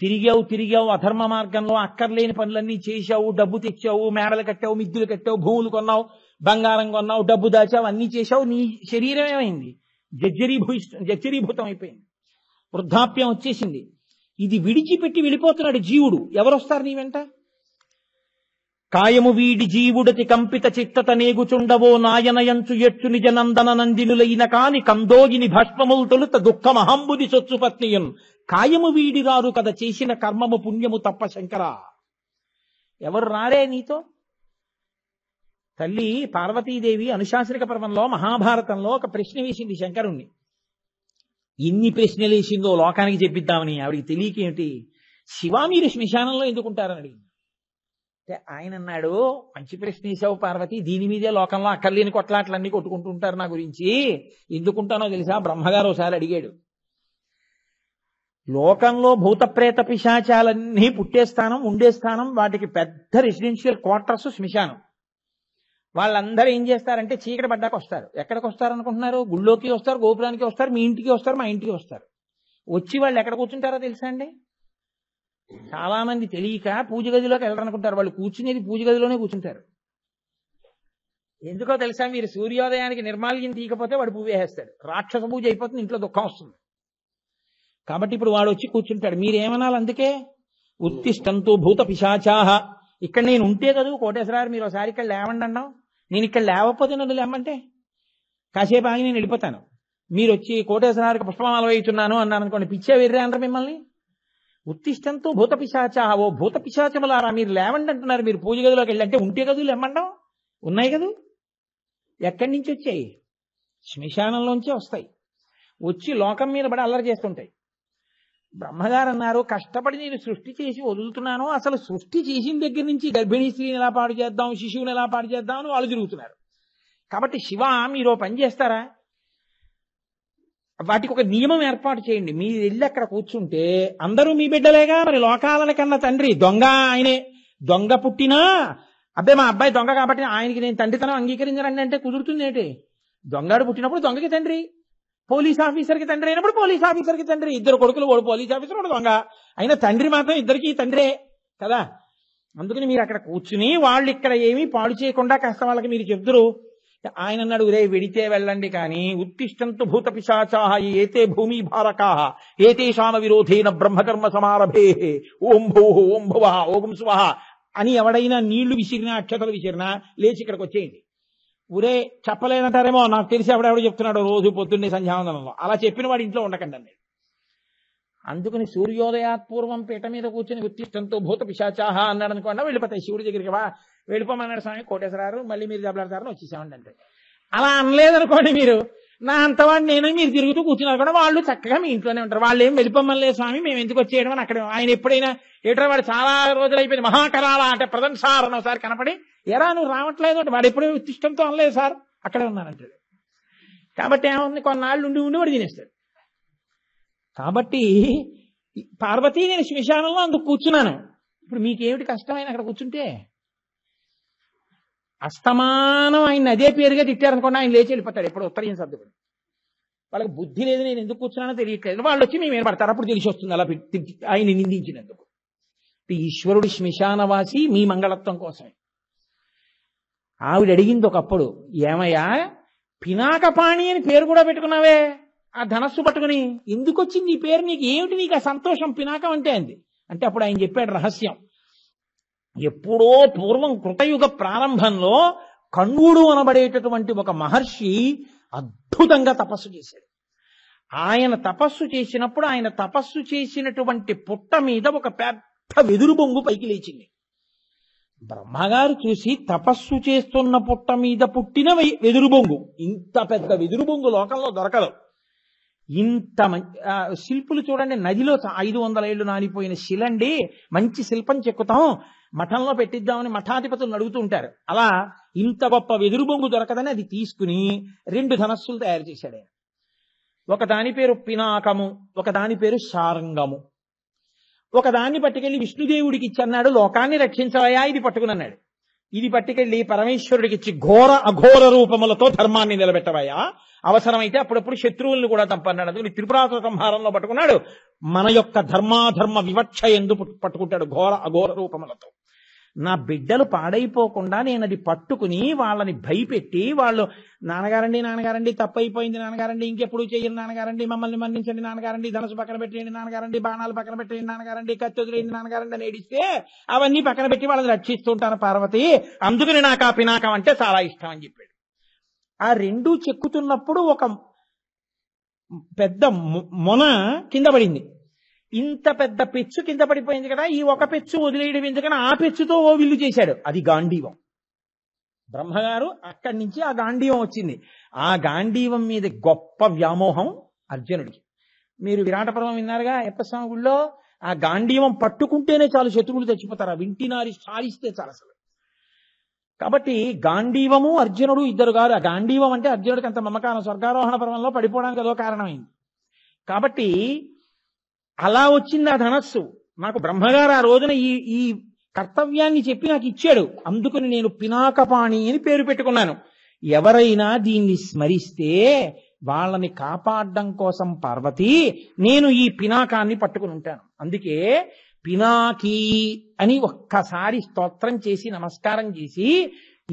తిరిగావు అధర్మ మార్గంలో అక్కర్లేని పనులన్నీ చేశావు, డబ్బు తెచ్చావు, మేడలు కట్టావు, మిద్దులు కట్టావు, భూములు కొన్నావు, బంగారం కొన్నావు, డబ్బు దాచావు, అన్నీ చేశావు. నీ శరీరం ఏమైంది? జర్జరీభూతం అయిపోయింది. వృద్ధాప్యం వచ్చేసింది. ఇది విడిచిపెట్టి వెళ్ళిపోతున్నాడు జీవుడు. ఎవరొస్తారు నీ వెంట? కాయము వీడి జీవుడతి కంపిత చిత్తత నేగుచుండవో నాయనయంచు ఎచ్చు నిజ నందన నందినులైన కాని కందోగిని భస్మములు తొలుత దుఃఖమహంబుది సొచ్చుపత్నియున్ కాయము వీడి రారు కదా చేసిన కర్మము పుణ్యము తప్ప శంకరా. ఎవరు రారే నీతో? తల్లి పార్వతీదేవి అనుశాసనిక పర్వంలో మహాభారతంలో ఒక ప్రశ్న వేసింది శంకరుణ్ణి. ఎన్ని ప్రశ్నలు వేసిందో లోకానికి చెప్పిద్దామని. ఆవిడికి తెలియకేమిటి? శివ మీరు శ్మశానంలో ఎందుకుంటారని అడిగింది. ఆయన అన్నాడు, మంచి ప్రశ్న వేశావు పార్వతి, దీని మీదే లోకంలో అక్కర్లేని కొట్లాట్లన్నీ కొట్టుకుంటూ ఉంటారు నా గురించి. ఎందుకుంటానో తెలుసా? బ్రహ్మగారు ఒకసారి అడిగాడు. లోకంలో భూత ప్రేత పిశాచాలన్నీ పుట్టే స్థానం, ఉండే స్థానం, వాటికి పెద్ద రెసిడెన్షియల్ క్వార్టర్స్ శ్మశానం. వాళ్ళందరూ ఏం చేస్తారంటే చీకటి పడ్డాక వస్తారు. ఎక్కడికి వస్తారు అనుకుంటున్నారు? గుళ్ళోకి వస్తారు, గోపురానికి వస్తారు, మీ ఇంటికి వస్తారు, మా ఇంటికి వస్తారు. వచ్చి వాళ్ళు ఎక్కడ కూర్చుంటారో తెలుసా అండి? చాలా మంది తెలియక పూజ గదిలోకి వెళ్ళరనుకుంటారు. వాళ్ళు కూర్చునేది పూజ గదిలోనే కూర్చుంటారు. ఎందుకో తెలుసా? మీరు సూర్యోదయానికి నిర్మాల్యం తీయకపోతే వాడు పువ్వు వేసేస్తాడు. రాక్షస పూజ అయిపోతుంది, ఇంట్లో దుఃఖం వస్తుంది. కాబట్టి ఇప్పుడు వాడు వచ్చి కూర్చుంటాడు. మీరేమనాలి? అందుకే ఉత్తిష్టంతో భూత పిశాచాహ. ఇక్కడ నేను ఉంటే కదా కోటేశ్వరారు మీరు ఒకసారి ఇక్కడ లేవండి అన్నావు. నేను ఇక్కడ లేవకపోతే నన్ను లేమంటే కాసేపు ఆగి నేను వెళ్ళిపోతాను. మీరు వచ్చి కోటేశ్వరారికి పుష్పమాల వేయుచున్నాను అన్నాను అనుకోండి, పిచ్చే వెర్రే అంటారు మిమ్మల్ని. ఉత్తిష్టంతో భూత పిశాచాహ. ఓ భూత పిశాచములారా మీరు లేవండి అంటున్నారు. మీరు పూజ గదిలోకి వెళ్ళి అంటే ఉంటే కదూ లేమండం. ఉన్నాయి కదూ. ఎక్కడి నుంచి వచ్చాయి? శ్మశానంలోంచే వస్తాయి. వచ్చి లోకం మీద పడి అల్లరి చేస్తుంటాయి. బ్రహ్మగారు అన్నారు, కష్టపడి నేను సృష్టి చేసి వదులుతున్నాను. అసలు సృష్టి చేసిన దగ్గర నుంచి గర్భిణీ స్త్రీని ఎలా పాడు చేద్దాం, శిశువుని ఎలా పాడు చేద్దాం అని వాళ్ళు తిరుగుతున్నారు. కాబట్టి శివ మీరు పని చేస్తారా? వాటికి ఒక నియమం ఏర్పాటు చేయండి. మీరు వెళ్ళి అక్కడ కూర్చుంటే అందరూ మీ బిడ్డలేగా. మరి లోకాల కన్నా తండ్రి దొంగ ఆయనే. దొంగ పుట్టినా అబ్బాయి మా అబ్బాయి దొంగ కాబట్టి ఆయనకి నేను తండ్రితనం అంగీకరించరండి అంటే కుదురుతుంది ఏంటి? దొంగడు పుట్టినప్పుడు దొంగకి తండ్రి, పోలీస్ ఆఫీసర్కి తండ్రి అయినప్పుడు పోలీస్ ఆఫీసర్కి తండ్రి. ఇద్దరు కొడుకులు, వాడు పోలీస్ ఆఫీసర్, వాడు దొంగ. అయినా తండ్రి మాత్రం ఇద్దరికి తండ్రే కదా. అందుకని మీరు అక్కడ కూర్చుని వాళ్ళు ఇక్కడ ఏమీ పాడు చేయకుండా కాస్త వాళ్ళకి మీరు చెప్తురు. ఆయన అన్నాడు, రే వెడితే వెళ్ళండి కానీ ఉత్తిష్టంతు భూత పిశాచాహ ఏతే భూమి భారకాహ ఏతేషామ విరోధేన బ్రహ్మకర్మ సమారభే ఓం భూ ఓం భువ ఓం స్వహ అని ఎవడైనా నీళ్లు విసిరినా అక్షతలు విసిరినా లేచి ఇక్కడికి వచ్చేయండి. ఊరే చెప్పలేనంటారేమో, నాకు తెలిసి ఎవడెవడో చెప్తున్నాడు రోజు పొద్దున్నే సంధ్యావందనంలో. అలా చెప్పిన వాడు ఇంట్లో ఉండకండి అన్నాడు. అందుకని సూర్యోదయాత్పూర్వం పీట మీద కూర్చొని ఉత్తిష్టంతో భూత పిశాచాహ అన్నాడు అనుకోండి, వెళ్ళిపోతాయి శివుడి దగ్గరికి. వెళ్ళిపోమన్నాడు స్వామి కోటేశ్వరారు, మళ్ళీ మీరు దెబ్బలాడతారని వచ్చేసామండి అంటే. అలా అనలేదనుకోండి మీరు, నా అంతవాడు నేను మీరు తిరుగుతూ కూర్చున్నారు కూడా వాళ్ళు చక్కగా మీ ఇంట్లోనే ఉంటారు. వాళ్ళు ఏం వెళ్ళిపోమనిలేదు స్వామి, మేము ఎందుకు వచ్చేయడం అని అక్కడ. ఆయన ఎప్పుడైనా ఏటో వాడు చాలా రోజులు అయిపోయింది మహాకరాళ అంటే ప్రజెంట్ సార్ అని ఒకసారి కనపడి, ఎరా నువ్వు రావట్లేదు అంటే, వాడు ఎప్పుడూ ఉత్తిష్టంతో అనలేదు సార్, అక్కడే ఉన్నానంటాడు. కాబట్టి ఏమవుతుంది, కొన్నాళ్ళు ఉండి ఉండి వాడు తినేస్తాడు. కాబట్టి పార్వతీ నేను శ్మశానంలో అందుకు కూర్చున్నాను. ఇప్పుడు మీకేమిటి కష్టమైన అక్కడ కూర్చుంటే? అస్తమానం ఆయన అదే పేరుగా తిట్టారనుకోండి, ఆయన లేచి వెళ్ళిపోతాడు. ఎప్పుడు ఉత్తరీయం సర్దుకుని. వాళ్ళకి బుద్ధి లేదు, నేను ఎందుకు కూర్చున్నానో తెలియట్లేదు. వాళ్ళు వచ్చి మేము ఏర్పడతారు, అప్పుడు తెలిసి వస్తుంది అలా ఆయన నిందించినందుకు. ఈశ్వరుడు శ్మశానవాసి మీ మంగళత్వం కోసమే. ఆవిడ అడిగింది ఒకప్పుడు, ఏమయ్యా పినాకపాణి అని పేరు కూడా పెట్టుకున్నావే ఆ ధనస్సు పట్టుకుని, ఎందుకు వచ్చింది ఈ పేరు నీకు? ఏమిటి నీకు ఆ సంతోషం పినాకం అంటే అంది. అంటే అప్పుడు ఆయన చెప్పాడు రహస్యం. ఎప్పుడో పూర్వం కృతయుగ ప్రారంభంలో కణ్వుడు అనబడేటటువంటి ఒక మహర్షి అద్భుతంగా తపస్సు చేశాడు. ఆయన తపస్సు చేసినప్పుడు ఆయన తపస్సు చేసినటువంటి పుట్ట మీద ఒక పెద్ద వెదురు బొంగు పైకి లేచింది. బ్రహ్మగారు చూసి తపస్సు చేస్తున్న పుట్ట మీద పుట్టిన వెదురు బొంగు, ఇంత పెద్ద వెదురు బొంగు లోకంలో దొరకదు. ఇంత శిల్పులు చూడండి, నదిలో 500 ఏళ్లు నానిపోయిన శిలండి, మంచి శిల్పం చెక్కుతాం, మఠంలో పెట్టిద్దామని మఠాధిపతులను అడుగుతూ ఉంటారు. అలా ఇంత గొప్ప వెదురు బొంగు దొరకదని అది తీసుకుని 2 ధనస్సులు తయారు చేశాడు ఆయన. ఒక దాని పేరు పినాకము, ఒక దాని పేరు శారంగము. ఒక దాన్ని పట్టుకెళ్లి విష్ణుదేవుడికి ఇచ్చి అన్నాడు, లోకాన్ని రక్షించవయా, ఇది పట్టుకుని అన్నాడు. ఇది పట్టుకెళ్లి పరమేశ్వరుడికి ఇచ్చి ఘోర అఘోర రూపములతో ధర్మాన్ని నిలబెట్టవయా, అవసరమైతే అప్పుడప్పుడు శత్రువులను కూడా చంపన్నాడు. అందుకని త్రిపురాసుర సంహారంలో పట్టుకున్నాడు. మన యొక్క ధర్మాధర్మ వివక్ష ఎందు పట్టుకుంటాడు ఘోర అఘోర రూపములతో. నా బిడ్డలు పాడైపోకుండా నేను అది పట్టుకుని వాళ్ళని భయపెట్టి, వాళ్ళు నాన్నగారండి తప్పైపోయింది నాన్నగారండి, ఇంకెప్పుడు చెయ్యను నాన్నగారండి, మమ్మల్ని మన్నించండి నాన్నగారండి, ధనసు పక్కన పెట్టేయండి నాన్నగారండి, బాణాలు పక్కన పెట్టేయండి నాన్నగారండి, కత్తి వదిలేయండి నాన్నగారండి అని ఏడిస్తే అవన్నీ పక్కన పెట్టి వాళ్ళని రక్షిస్తుంటాను పార్వతి, అందుకని నాకు ఆ పినాకం అంటే చాలా ఇష్టం అని చెప్పాడు. ఆ 2 చెక్కుతున్నప్పుడు ఒక పెద్ద మొన కింద పడింది. ఇంత పెద్ద పెచ్చు కింద పడిపోయింది కదా, ఈ ఒక పెచ్చు వదిలేయడం ఎందుకని ఆ పెచ్చుతో ఓ విల్లు చేశాడు. అది గాంధీవం. బ్రహ్మగారు అక్కడి నుంచి ఆ గాంధీవం వచ్చింది. ఆ గాంధీవం మీద గొప్ప వ్యామోహం అర్జునుడికి. మీరు విరాట పర్వం విన్నారుగా అయ్యప్పస్వామి గుళ్ళో, ఆ గాంధీవం పట్టుకుంటేనే చాలు శత్రువులు చచ్చిపోతారు, ఆ వింటినారి సారిస్తే చాలు అసలు. కాబట్టి గాంధీవము అర్జునుడు ఇద్దరు గారు. ఆ గాంధీవం అంటే అర్జునుడికి అంత మమకారం, స్వర్గారోహణ పర్వంలో పడిపోవడానికి అదో కారణమైంది. కాబట్టి అలా వచ్చింది ఆ ధనస్సు. నాకు బ్రహ్మగారు ఆ రోజున ఈ కర్తవ్యాన్ని చెప్పి నాకు ఇచ్చాడు. అందుకని నేను పినాకపాణి అని పేరు పెట్టుకున్నాను. ఎవరైనా దీన్ని స్మరిస్తే వాళ్ళని కాపాడడం కోసం పార్వతి నేను ఈ పినాకాన్ని పట్టుకుని ఉంటాను. అందుకే పినాకీ అని ఒక్కసారి స్తోత్రం చేసి నమస్కారం చేసి,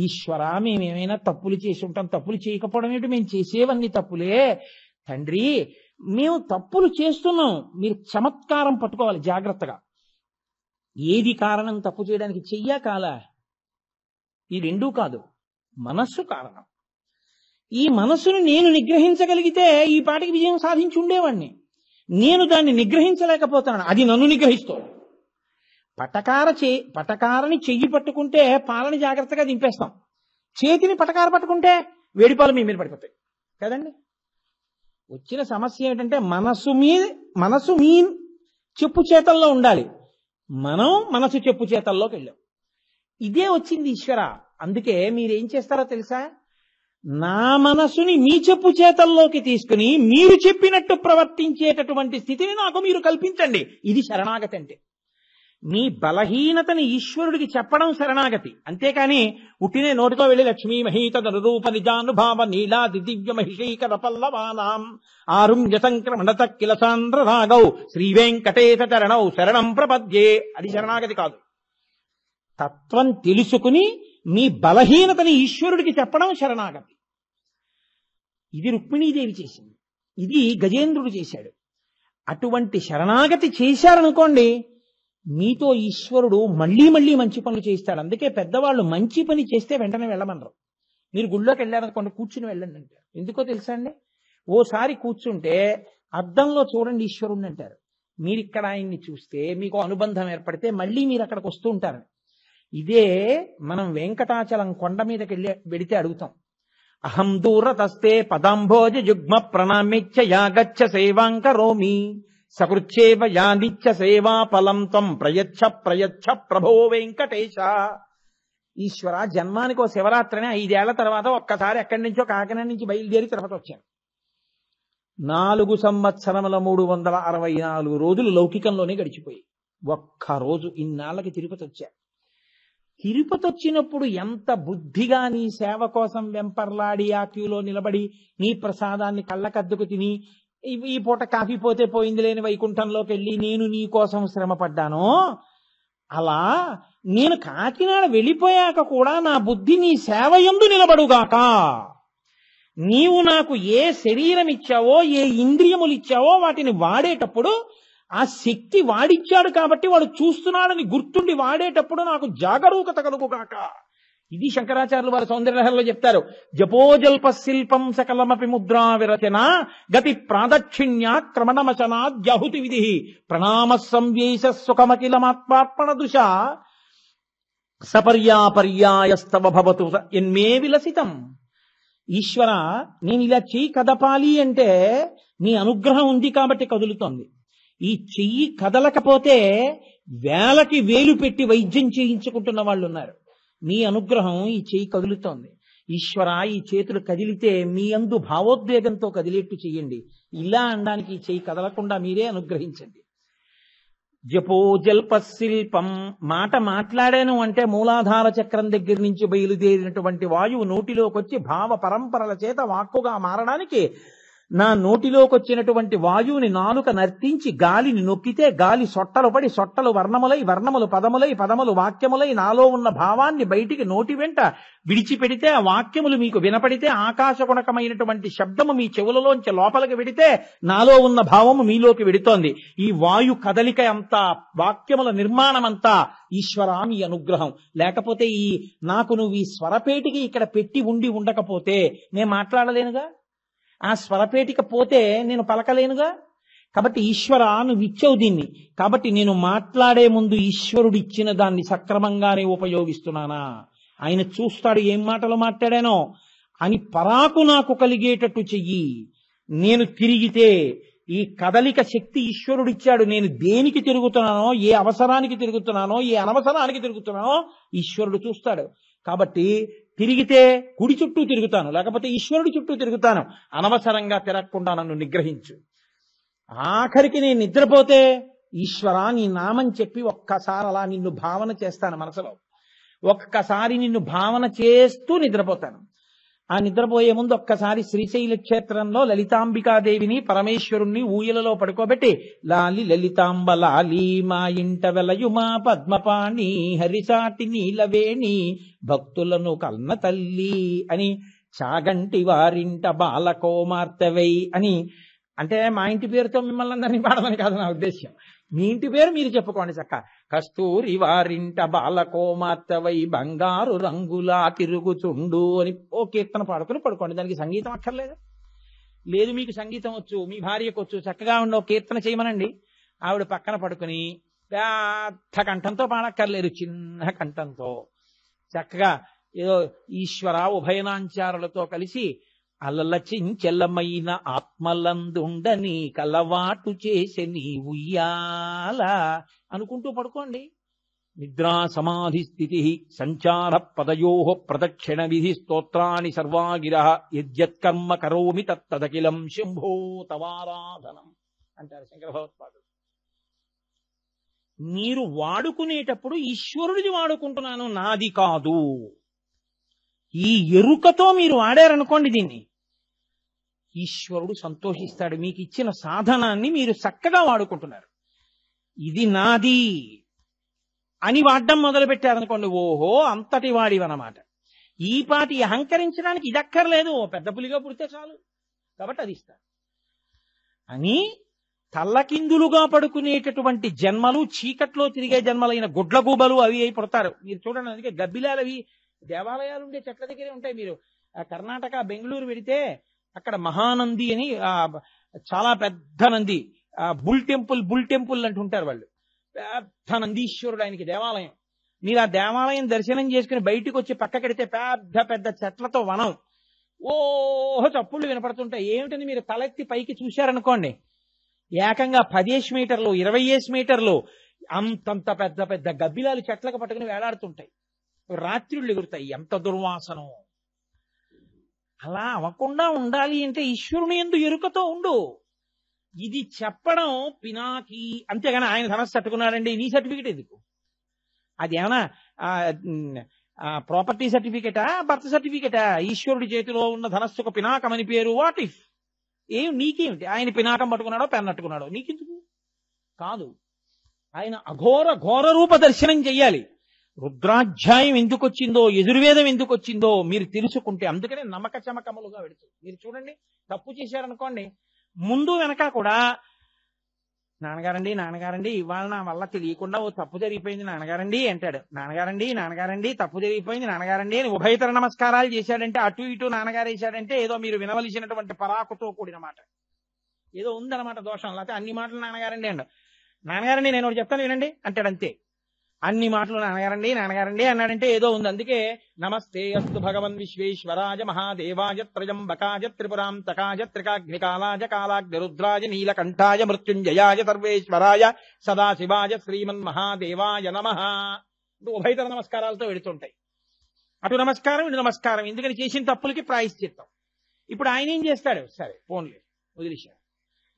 ఈశ్వరా మేమేమైనా తప్పులు చేసి ఉంటాం, తప్పులు చేయకపోవడం ఏంటి, మేము చేసేవన్నీ తప్పులే తండ్రి, మేము తప్పులు చేస్తున్నాం, మీరు చమత్కారం పట్టుకోవాలి జాగ్రత్తగా. ఏది కారణం తప్పు చేయడానికి? చెయ్యా కాలా, ఈ 2 కాదు, మనస్సు కారణం. ఈ మనస్సును నేను నిగ్రహించగలిగితే ఈ పాటికి విజయం సాధించి ఉండేవాడిని. నేను దాన్ని నిగ్రహించలేకపోతున్నాను, అది నన్ను నిగ్రహిస్తోంది. పటకారని చెయ్యి పట్టుకుంటే పాలని జాగ్రత్తగా దింపేస్తాం, చేతిని పటకార పట్టుకుంటే వేడిపాలు మీ మీద పడిపోతాయి కదండి. వచ్చిన సమస్య ఏంటంటే మనసు మీ చెప్పు చేతల్లో ఉండాలి, మనం మనసు చెప్పు చేతల్లోకి వెళ్ళాం. ఇదే వచ్చింది ఈశ్వర. అందుకే మీరేం చేస్తారో తెలుసా, నా మనసుని మీ చెప్పు చేతల్లోకి తీసుకుని మీరు చెప్పినట్టు ప్రవర్తించేటటువంటి స్థితిని నాకు మీరు కల్పించండి. ఇది శరణాగతి అంటే. మీ బలహీనతని ఈశ్వరుడికి చెప్పడం శరణాగతి. అంతేకాని ఉట్టినే నోటితో వెళ్ళి లక్ష్మీ మహీత రూప నిజానుభావ నీలాది దివ్య మహిషీకర పల్లవానాం ఆరుణ్య సంక్రమణత కిలసాంధ్ర రాగౌ శ్రీ వెంకటేశ చరణౌ శరణం ప్రపద్యే, అది శరణాగతి కాదు. తత్వం తెలుసుకుని మీ బలహీనతని ఈశ్వరుడికి చెప్పడం శరణాగతి. ఇది రుక్మిణీదేవి చేసింది, ఇది గజేంద్రుడు చేశాడు. అటువంటి శరణాగతి చేశారనుకోండి, మీతో ఈశ్వరుడు మళ్ళీ మళ్ళీ మంచి పనులు చేయిస్తాడు. అందుకే పెద్దవాళ్ళు మంచి పని చేస్తే వెంటనే వెళ్ళమనరు. మీరు గుళ్ళోకి వెళ్ళారనుకోండి, కూర్చుని వెళ్ళండి అంటారు. ఎందుకో తెలుసా అండి, ఓసారి కూర్చుంటే అద్దంలో చూడండి ఈశ్వరుణ్ణి అంటారు. మీరు ఇక్కడ ఆయన్ని చూస్తే మీకు అనుబంధం ఏర్పడితే మళ్ళీ మీరు అక్కడికి వస్తూ ఉంటారు. ఇదే మనం వెంకటాచలం కొండ మీదకి వెడితే అడుగుతాం, అహం దూరతస్తే పదాంభోజ యుగ్మ ప్రణామిచ్చ యాగచ్చ సేవాంకరోమి సకృచ్చేవ యానిచ్చ సేవా ఫలం త్వం ప్రయచ్ఛ ప్రయచ్ఛ ప్రభో వెంకటేశ. ఈశ్వర, జన్మానికి ఓ శివరాత్రిని 5 ఏళ్ల తర్వాత ఒక్కసారి ఎక్కడి నుంచో కాకినాడ నుంచి బయలుదేరి తిరుపతి వచ్చాను. 4 సంవత్సరముల 364 రోజులు లౌకికంలోనే గడిచిపోయి ఒక్కరోజు ఇన్నాళ్ళకి తిరుపతి వచ్చా. తిరుపతి వచ్చినప్పుడు ఎంత బుద్ధిగా నీ సేవ కోసం వెంపర్లాడి ఆ క్యూలో నిలబడి నీ ప్రసాదాన్ని కళ్ళకద్దుకు తిని ఈ పూట కాఫీ పోతే పోయింది లేని వైకుంఠంలోకి వెళ్ళి నేను నీ కోసం శ్రమ పడ్డాను, అలా నేను కాకినాడ వెళ్ళిపోయాక కూడా నా బుద్ధి నీ సేవ యందు నిలబడుగాక. నీవు నాకు ఏ శరీరం ఇచ్చావో, ఏ ఇంద్రియములు ఇచ్చావో వాటిని వాడేటప్పుడు ఆ శక్తి వాడిచ్చాడు కాబట్టి వాడు చూస్తున్నాడని గుర్తుండి వాడేటప్పుడు నాకు జాగరూకత కలుగుగాక. ఇది శంకరాచార్యులు వారి సౌందర్యలహరిలో చెప్తారు. జపోజల్ప శిల్పం సకలమపి ముద్రా విరచన గతి ప్రాదక్షిణ్య క్రమణమచనాద్యాహుతి విధి ప్రణామ సంవేశ సుఖమఖిలమాత్మార్పణ దుష. సపర్యాపర్యాయస్తవ భవతు ఎన్మే విలసితం. ఈశ్వర, నేను ఇలా చెయ్యి కదపాలి అంటే నీ అనుగ్రహం ఉంది కాబట్టి కదులుతోంది. ఈ చెయ్యి కదలకపోతే వేలకి వేలు పెట్టి వైద్యం చేయించుకుంటున్న వాళ్ళు ఉన్నారు. మీ అనుగ్రహం ఈ చెయ్యి కదులుతోంది. ఈశ్వర, ఈ చేతులు కదిలితే మీ అందు భావోద్వేగంతో కదిలేట్టు చెయ్యండి. ఇలా అనడానికి ఈ చెయ్యి కదలకుండా మీరే అనుగ్రహించండి. జపో జల్పశిల్పం, మాట మాట్లాడాను అంటే మూలాధార చక్రం దగ్గర నుంచి బయలుదేరినటువంటి వాయువు నోటిలోకి వచ్చి భావ పరంపరల చేత వాక్కుగా మారడానికి నా నోటిలోకి వచ్చినటువంటి వాయువుని నాలుక నర్తించి గాలిని నొక్కితే గాలి సొట్టలు పడి సొట్టలు వర్ణములై వర్ణములు పదములై పదములు వాక్యములై నాలో ఉన్న భావాన్ని బయటికి నోటి వెంట విడిచిపెడితే ఆ వాక్యములు మీకు వినపడితే ఆకాశగుణకమైనటువంటి శబ్దము మీ చెవులలోంచి లోపలికి వెడితే నాలో ఉన్న భావము మీలోకి వెడుతోంది. ఈ వాయు కదలిక అంతా, వాక్యముల నిర్మాణం అంతా ఈశ్వరా మీ అనుగ్రహం. లేకపోతే నాకు నువ్వు ఈ స్వరపేటికి ఇక్కడ పెట్టి ఉండకపోతే నేను మాట్లాడలేనుగా, ఆ స్వరపేటిక పోతే నేను పలకలేనుగా. కాబట్టి ఈశ్వర, నువ్వు ఇచ్చావు దీన్ని. కాబట్టి నేను మాట్లాడే ముందు ఈశ్వరుడు ఇచ్చిన దాన్ని సక్రమంగానే ఉపయోగిస్తున్నానా, ఆయన చూస్తాడు ఏం మాటలు మాట్లాడానో అని పరాకు నాకు కలిగేటట్టు చెయ్యి. నేను తిరిగితే ఈ కదలిక శక్తి ఈశ్వరుడిచ్చాడు. నేను దేనికి తిరుగుతున్నానో, ఏ అవసరానికి తిరుగుతున్నానో, ఏ అనవసరానికి తిరుగుతున్నానో ఈశ్వరుడు చూస్తాడు. కాబట్టి తిరిగితే కుడి చుట్టూ తిరుగుతాను, లేకపోతే ఈశ్వరుడి చుట్టూ తిరుగుతాను. అనవసరంగా తిరగకుండా నన్ను నిగ్రహించు. ఆఖరికి నేను నిద్రపోతే ఈశ్వర నీ నామం చెప్పి ఒక్కసారి అలా నిన్ను భావన చేస్తాను మనసులో. ఒక్కసారి నిన్ను భావన చేస్తూ నిద్రపోతాను. ఆ నిద్రపోయే ముందు ఒక్కసారి శ్రీశైల క్షేత్రంలో లలితాంబికాదేవిని పరమేశ్వరుణ్ణి ఊయలలో పడుకోబెట్టి లాలి లలితాంబ లాలి మా ఇంట వెలయుమా పద్మపాణి హరిసాటి నీలవేణి భక్తులను కన్న తల్లి అని, చాగంటి వారింట బాలకోమార్తెవై అని, అంటే మా ఇంటి పేరుతో మిమ్మల్ని అందరినీ పాడమని కాదు నా ఉద్దేశ్యం. మీ ఇంటి పేరు మీరు చెప్పుకోండి చక్క. కస్తూరి వారింట బాలకోమార్తెవై బంగారు రంగులా తిరుగుచుండు అని ఓ కీర్తన పాడుకుని పడుకోండి. దానికి సంగీతం అక్కర్లేదు. లేదు మీకు సంగీతం వచ్చు, మీ భార్యకు వచ్చు, చక్కగా ఉండే కీర్తన చేయమనండి. ఆవిడ పక్కన పడుకుని పెద్ద కంఠంతో పాడక్కర్లేదు, చిన్న కంఠంతో చక్కగా ఏదో ఈశ్వర ఉభయనాంచారులతో కలిసి అలలచించెల్లమైన ఆత్మలందుండని కలవాటు చేసే నీ ఉయ్యాల అనుకుంటూ పడుకోండి. నిద్రా సమాధి స్థితి సంచార పదయో ప్రదక్షిణ విధి స్తోత్రాన్ని సర్వాగిర యద్యత్కర్మ కరోమి తత్తదఖిలం శంభో తవారాధనం అంటారు శంకర భగవత్పాదులు. మీరు వాడుకునేటప్పుడు ఈశ్వరుడిది వాడుకుంటున్నాను, నాది కాదు. ఈ ఎరుకతో మీరు వాడారనుకోండి దీన్ని, ఈశ్వరుడు సంతోషిస్తాడు. మీకు ఇచ్చిన సాధనాన్ని మీరు చక్కగా వాడుకుంటున్నారు, ఇది నాది అని వాడడం మొదలు పెట్టారనుకోండి, ఓహో అంతటి వాడివన్నమాట. ఈ పాటి అహంకరించడానికి ఇది అక్కర్లేదు, పెద్ద పులిగా పుడితే చాలు, కాబట్టి అది ఇస్తాడు అని. తల్లకిందులుగా పడుకునేటటువంటి జన్మలు, చీకట్లో తిరిగే జన్మలైన గుడ్లగూబలు అవి అయి పుడతారు. మీరు చూడండి, అందుకే గబ్బిలాలు అవి దేవాలయాలు ఉండే చెట్ల దగ్గరే ఉంటాయి. మీరు కర్ణాటక బెంగళూరు వెడితే అక్కడ మహానంది అని చాలా పెద్ద నంది, బుల్ టెంపుల్ అంటుంటారు వాళ్ళు. పెద్ద నందీశ్వరుడు ఆయనకి దేవాలయం. మీరు ఆ దేవాలయం దర్శనం చేసుకుని బయటకు వచ్చి పక్కకెడితే పెద్ద పెద్ద చెట్లతో వనం, ఓహో చప్పుళ్ళు వినపడుతుంటాయి. ఏమిటని మీరు తలెత్తి పైకి చూశారనుకోండి, ఏకంగా 10 మీటర్లు 20 మీటర్లు అంతంత పెద్ద పెద్ద గబ్బిలాలు చెట్లకు పట్టుకుని వేలాడుతుంటాయి, రాత్రుళ్ళు ఎగురుతాయి. ఎంత దుర్వాసనం! అలా అవ్వకుండా ఉండాలి అంటే ఈశ్వరుని యందు ఎరుకతో ఉండు. ఇది చెప్పడం పినాకి, అంతేగాని ఆయన ధనస్సు తట్టుకున్నాడండి నీ సర్టిఫికెట్ ఎందుకు? అది ఏమన్నా ప్రాపర్టీ సర్టిఫికెటా, బర్త్ సర్టిఫికెటా? ఈశ్వరుడి చేతిలో ఉన్న ధనస్సుకు పినాకం అని పేరు. What if? నీకేమిటి? ఆయన పినాకం పట్టుకున్నాడో పెన్నట్టుకున్నాడో నీకెందుకు? కాదు, ఆయన అఘోర ఘోర రూప దర్శనం చెయ్యాలి. రుద్రాధ్యాయం ఎందుకు వచ్చిందో, యజుర్వేదం ఎందుకు వచ్చిందో మీరు తెలుసుకుంటే, అందుకనే నమ్మక చమకములుగా పెడుతుంది. మీరు చూడండి, తప్పు చేశారనుకోండి, ముందు వెనక కూడా నాన్నగారండి ఇవాళ నా వల్ల తెలియకుండా ఓ తప్పు జరిగిపోయింది నాన్నగారండి అంటాడు. నాన్నగారండి తప్పు జరిగిపోయింది నాన్నగారండి అని ఉభయతర నమస్కారాలు చేశాడంటే, అటు ఇటు నాన్నగారు వేశాడంటే ఏదో మీరు వినవలసినటువంటి పరాకుతో కూడిన మాట ఏదో ఉందన్నమాట దోషం. లేకపోతే అన్ని మాటలు నాన్నగారండి అండి, నాన్నగారండి నేను ఒకటి చెప్తాను వినండి అంటాడు, అంతే. అన్ని మాటలు నాన్నగారండి నాన్నగారండి అన్నాడంటే ఏదో ఉంది. అందుకే నమస్తే అస్తు భగవన్ విశ్వేశ్వరాయ మహాదేవాయ త్రయంబకాయ త్రిపురాంతకాయ త్రికాగ్నికాలాయ కాలాగ్నిరుద్రాయ నీలకంఠాయ మృత్యుంజయాయ సర్వేశ్వరాయ సదాశివాయ శ్రీమన్ మహాదేవాయ నమః. ఉభయతర నమస్కారాలతో వెళుతుంటాయి. అటు నమస్కారం ఇటు నమస్కారం, ఎందుకని చేసిన తప్పులకి ప్రాయశ్చిత్తం. ఇప్పుడు ఆయన ఏం చేస్తాడు? సరే పోన్లే వదిలేశాడు.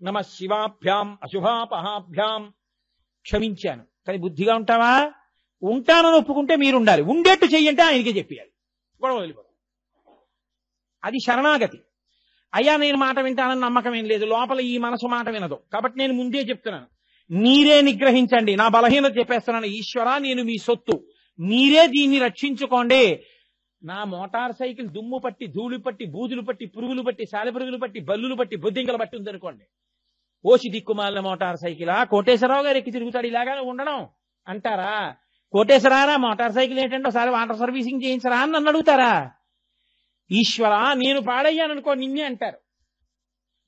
నమ శివాభ్యాం అశుభాపహాభ్యాం, క్షమించాను. కానీ బుద్ధిగా ఉంటావా? ఉంటానని ఒప్పుకుంటే మీరుండాలి, ఉండేట్టు చెయ్యంటే ఆయనకే చెప్పేయాలి, గొడవ వదిలిపోతాం. అది శరణాగతి. అయ్యా నేను మాట వింటానని నమ్మకం ఏం లేదు, లోపల ఈ మనసు మాట వినదు, కాబట్టి నేను ముందే చెప్తున్నాను, మీరే నిగ్రహించండి. నా బలహీనత చెప్పేస్తున్నాను. ఈశ్వరా నేను మీ సొత్తు, మీరే దీన్ని రక్షించుకోండి. నా మోటార్ సైకిల్ దుమ్ము పట్టి ధూళి పట్టి బూజులు పట్టి పురుగులు పట్టి సాలెపురుగులు పట్టి బల్లులు పట్టి బొద్దింకలు పట్టి ఉందనుకోండి, ఓసి దిక్కుమాలిన మోటార్ సైకిలా, కోటేశ్వరరావు గారు ఎక్కి తిరుగుతాడు ఇలాగా ఉండడం అంటారా? కోటేశ్వరారా మోటార్ సైకిల్ ఏంటంటే ఒకసారి వాటర్ సర్వీసింగ్ చేయించరా అని నన్ను అడుగుతారా? ఈశ్వరా నేను పాడయ్యాననుకో నిన్నే అంటారు.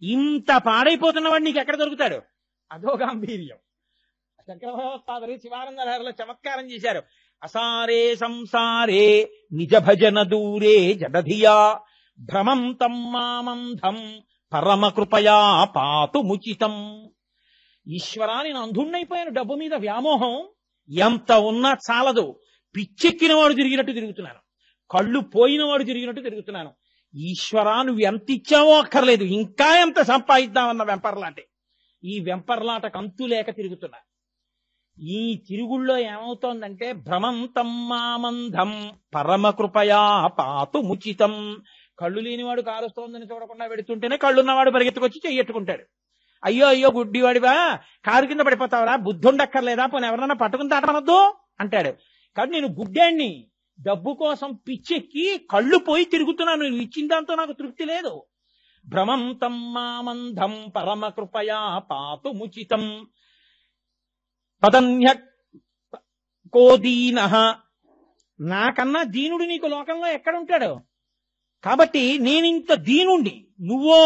ఇంత పాడైపోతున్నవాడు నీకు ఎక్కడ దొరుకుతాడు? అదో గాంభీర్యం. శంకరభగవత్పాదులు శివానందలహరిలో చమత్కారం చేశారు. అసారే సంసారే నిజ భజన దూరే జడధియా భ్రమం తం మామంధం పరమ కృపయా పాతు ముచితం. ఈశ్వరా నేను అంధుణ్ణైపోయాను, డబ్బు మీద వ్యామోహం ఎంత ఉన్నా చాలదు. పిచ్చెక్కిన వాడు తిరిగినట్టు తిరుగుతున్నాను, కళ్ళు పోయినవాడు తిరిగినట్టు తిరుగుతున్నాను. ఈశ్వరా నువ్వు ఎంత ఇచ్చావో అక్కర్లేదు, ఇంకా ఎంత సంపాదిద్దామన్న వెంపర్లాంటి ఈ వెంపర్లాటకు అంతు లేక తిరుగుతున్నా. ఈ తిరుగుళ్ళో ఏమవుతోందంటే భ్రమం తమ్మామంధం పరమ కృపయా పాతు ముచితం. కళ్ళు లేనివాడు కారుస్తోందని చూడకుండా పెడుతుంటేనే కళ్ళున్నవాడు పరిగెత్తుకొచ్చి చెయ్యట్టుకుంటాడు. అయ్యో అయ్యో గుడ్డివాడివా, కారు కింద పడిపోతావరా, బుద్ధుండక్కర్లేదా, పోనీ ఎవరన్నా పట్టుకుని తాటమనొద్దు అంటాడు. కాబట్టి నేను గుడ్డాన్ని డబ్బు కోసం పిచ్చెక్కి కళ్ళు పోయి తిరుగుతున్నాను, నువ్వు ఇచ్చిన దాంతో నాకు తృప్తి లేదు. భ్రమం తమ్మామంధం పరమ కృపయా పాతు ముచితం. పదన్య కోదీన, నాకన్నా దీనుడు నీకు లోకంలో ఎక్కడుంటాడు? కాబట్టి నేనింత దీనుండి నువ్వో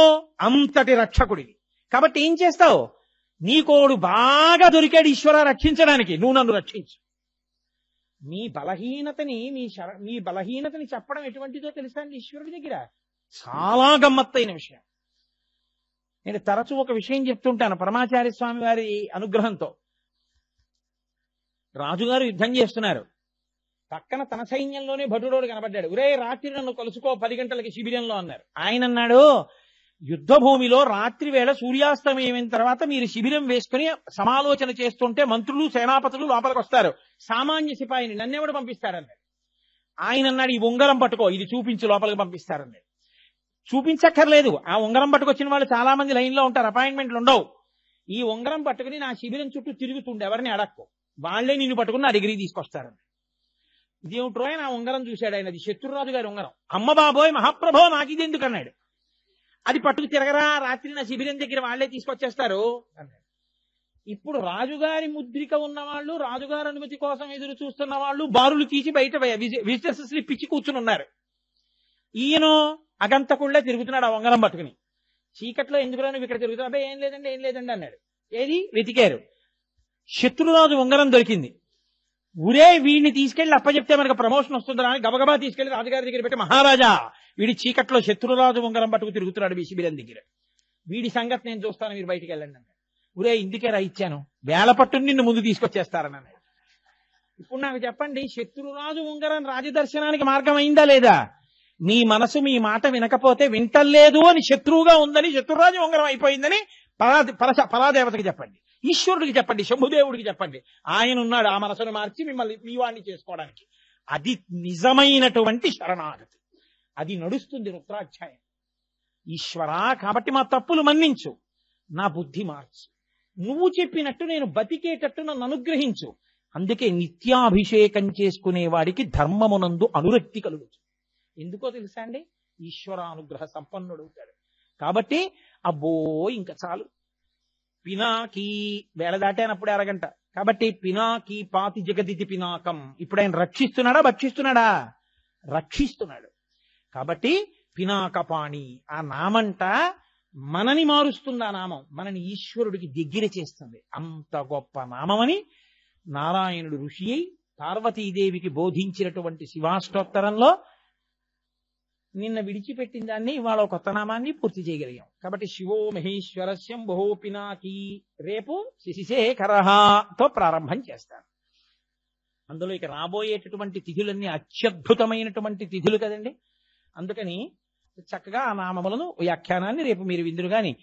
అంతటి రక్షకుడివి. కాబట్టి ఏం చేస్తావు? నీకోడు బాగా దొరికాడు ఈశ్వర రక్షించడానికి, నువ్వు నన్ను రక్షించు. మీ బలహీనతని చెప్పడం ఎటువంటిదో తెలుసా అండి ఈశ్వరుడి దగ్గర? చాలా గమ్మత్తైన విషయం. నేను తరచూ ఒక విషయం చెప్తుంటాను. పరమాచార్య స్వామి వారి అనుగ్రహంతో రాజుగారు యుద్ధం చేస్తున్నారు. పక్కన తన సైన్యంలోనే భటుడోడు కనబడ్డాడు. ఒరే రాత్రి నన్ను కలుసుకో 10 గంటలకి శిబిరంలో అన్నారు. ఆయన అన్నాడు, యుద్ధ భూమిలో రాత్రి వేళ సూర్యాస్తమయం తర్వాత మీరు శిబిరం వేసుకుని సమాలోచన చేస్తుంటే మంత్రులు సేనాపతులు లోపలికి వస్తారు, సామాన్య సిపాయిని నన్నెవడు పంపిస్తారన్నాడు. ఆయన అన్నాడు, ఈ ఉంగరం పట్టుకో, ఇది చూపించి లోపలికి పంపిస్తారన్నాడు. చూపించక్కర్లేదు, ఆ ఉంగరం పట్టుకొచ్చిన వాళ్ళు చాలా మంది లైన్ లో ఉంటారు, అపాయింట్మెంట్లు ఉండవు. ఈ ఉంగరం పట్టుకుని నా శిబిరం చుట్టూ తిరుగుతుండే, ఎవరిని అడక్కు, వాళ్లే నిన్ను పట్టుకుని నా దగ్గరికి తీసుకొస్తారని. ఇదేమిట్రో నా ఉంగరం చూశాడు ఆయన, అది శత్రురాజు గారి ఉంగరం. అమ్మ బాబోయ్ మహాప్రభో నాకు ఇది ఎందుకు అన్నాడు. అది పట్టుకు తిరగరా, రాత్రి నా శిబిరం దగ్గర వాళ్లే తీసుకొచ్చేస్తారు అన్నాడు. ఇప్పుడు రాజుగారి ముద్రిక ఉన్న వాళ్ళు, రాజుగారి అనుమతి కోసం ఎదురు చూస్తున్న వాళ్ళు బారులు తీసి బయట విజిటర్స్ స్లిప్ ఇచ్చి కూర్చుని ఉన్నారు. ఈయన అగంతకుళ్ళే తిరుగుతున్నాడు ఆ ఉంగరం పట్టుకుని. చీకట్లో ఎందుకురా నువ్వు ఇక్కడ తిరుగుతున్నావు? అబ్బాయి ఏం లేదండి అన్నాడు. ఏది వెతికారు, శత్రురాజు ఉంగరం దొరికింది. ఊరే వీడిని తీసుకెళ్లి అప్పచెప్తే మనకు ప్రమోషన్ వస్తుందా అని గబగబా తీసుకెళ్లి రాజుగారి దగ్గర పెట్టి, మహారాజా వీడి చీకట్లో శత్రురాజు ఉంగరం పట్టుకు తిరుగుతున్నాడు మీ శిబిరం దగ్గర, వీడి సంగతి నేను చూస్తాను, మీరు బయటికి వెళ్ళండి అన్నాడు. ఊరే ఇందుకే రా ఇచ్చాను, వేల పట్టుని నిన్ను ముందు తీసుకొచ్చేస్తారని అన్నాడు. ఇప్పుడు నాకు చెప్పండి, శత్రురాజు ఉంగరం రాజదర్శనానికి మార్గం అయిందా లేదా? మీ మనసు మీ మాట వినకపోతే వింటలేదు అని శత్రువుగా ఉందని, శత్రురాజు ఉంగరం అయిపోయిందని పరాదేవతకి చెప్పండి, ఈశ్వరుడికి చెప్పండి, శంభుదేవుడికి చెప్పండి. ఆయన ఉన్నాడు ఆ మనసును మార్చి మిమ్మల్ని మీ వాడిని చేసుకోవడానికి. అది నిజమైనటువంటి శరణాగతి, అది నడుస్తుంది రుద్రాధ్యాయం. ఈశ్వరా కాబట్టి మా తప్పులు మన్నించు, నా బుద్ధి మార్చు, నువ్వు చెప్పినట్టు నేను బతికేటట్టు నన్ను అనుగ్రహించు. అందుకే నిత్యాభిషేకం చేసుకునే వాడికి ధర్మమునందు అనురక్తి కలుగుతుంది. ఎందుకో తెలుసా అండి? ఈశ్వరానుగ్రహ సంపన్నుడవుతాడు. కాబట్టి అబ్బో ఇంకా చాలు, పినాకీ వేళ దాటానప్పుడే అరగంట. కాబట్టి పినాకీ పాతి జగదితి పినాకం. ఇప్పుడు ఆయన రక్షిస్తున్నాడా భక్షిస్తున్నాడా? రక్షిస్తున్నాడు. కాబట్టి పినాకపాణి ఆ నామంట మనని మారుస్తుంది. ఆ నామం మనని ఈశ్వరుడికి దగ్గర చేస్తుంది. అంత గొప్ప నామమని నారాయణుడు ఋషి అయి పార్వతీదేవికి బోధించినటువంటి శివాష్టోత్తరంలో నిన్న విడిచిపెట్టిన దాన్ని ఇవాళ ఒక కొత్త నామాన్ని పూర్తి చేయగలిగాం. కాబట్టి శివో మహేశ్వరస్యం బహో పినాకి రేపు శిశిశేఖరతో ప్రారంభం చేస్తాను. అందులో ఇక రాబోయేటటువంటి తిథులన్నీ అత్యద్భుతమైనటువంటి తిథులు కదండి. అందుకని చక్కగా ఆ నామములను వ్యాఖ్యానాన్ని రేపు మీరు విందురు గాని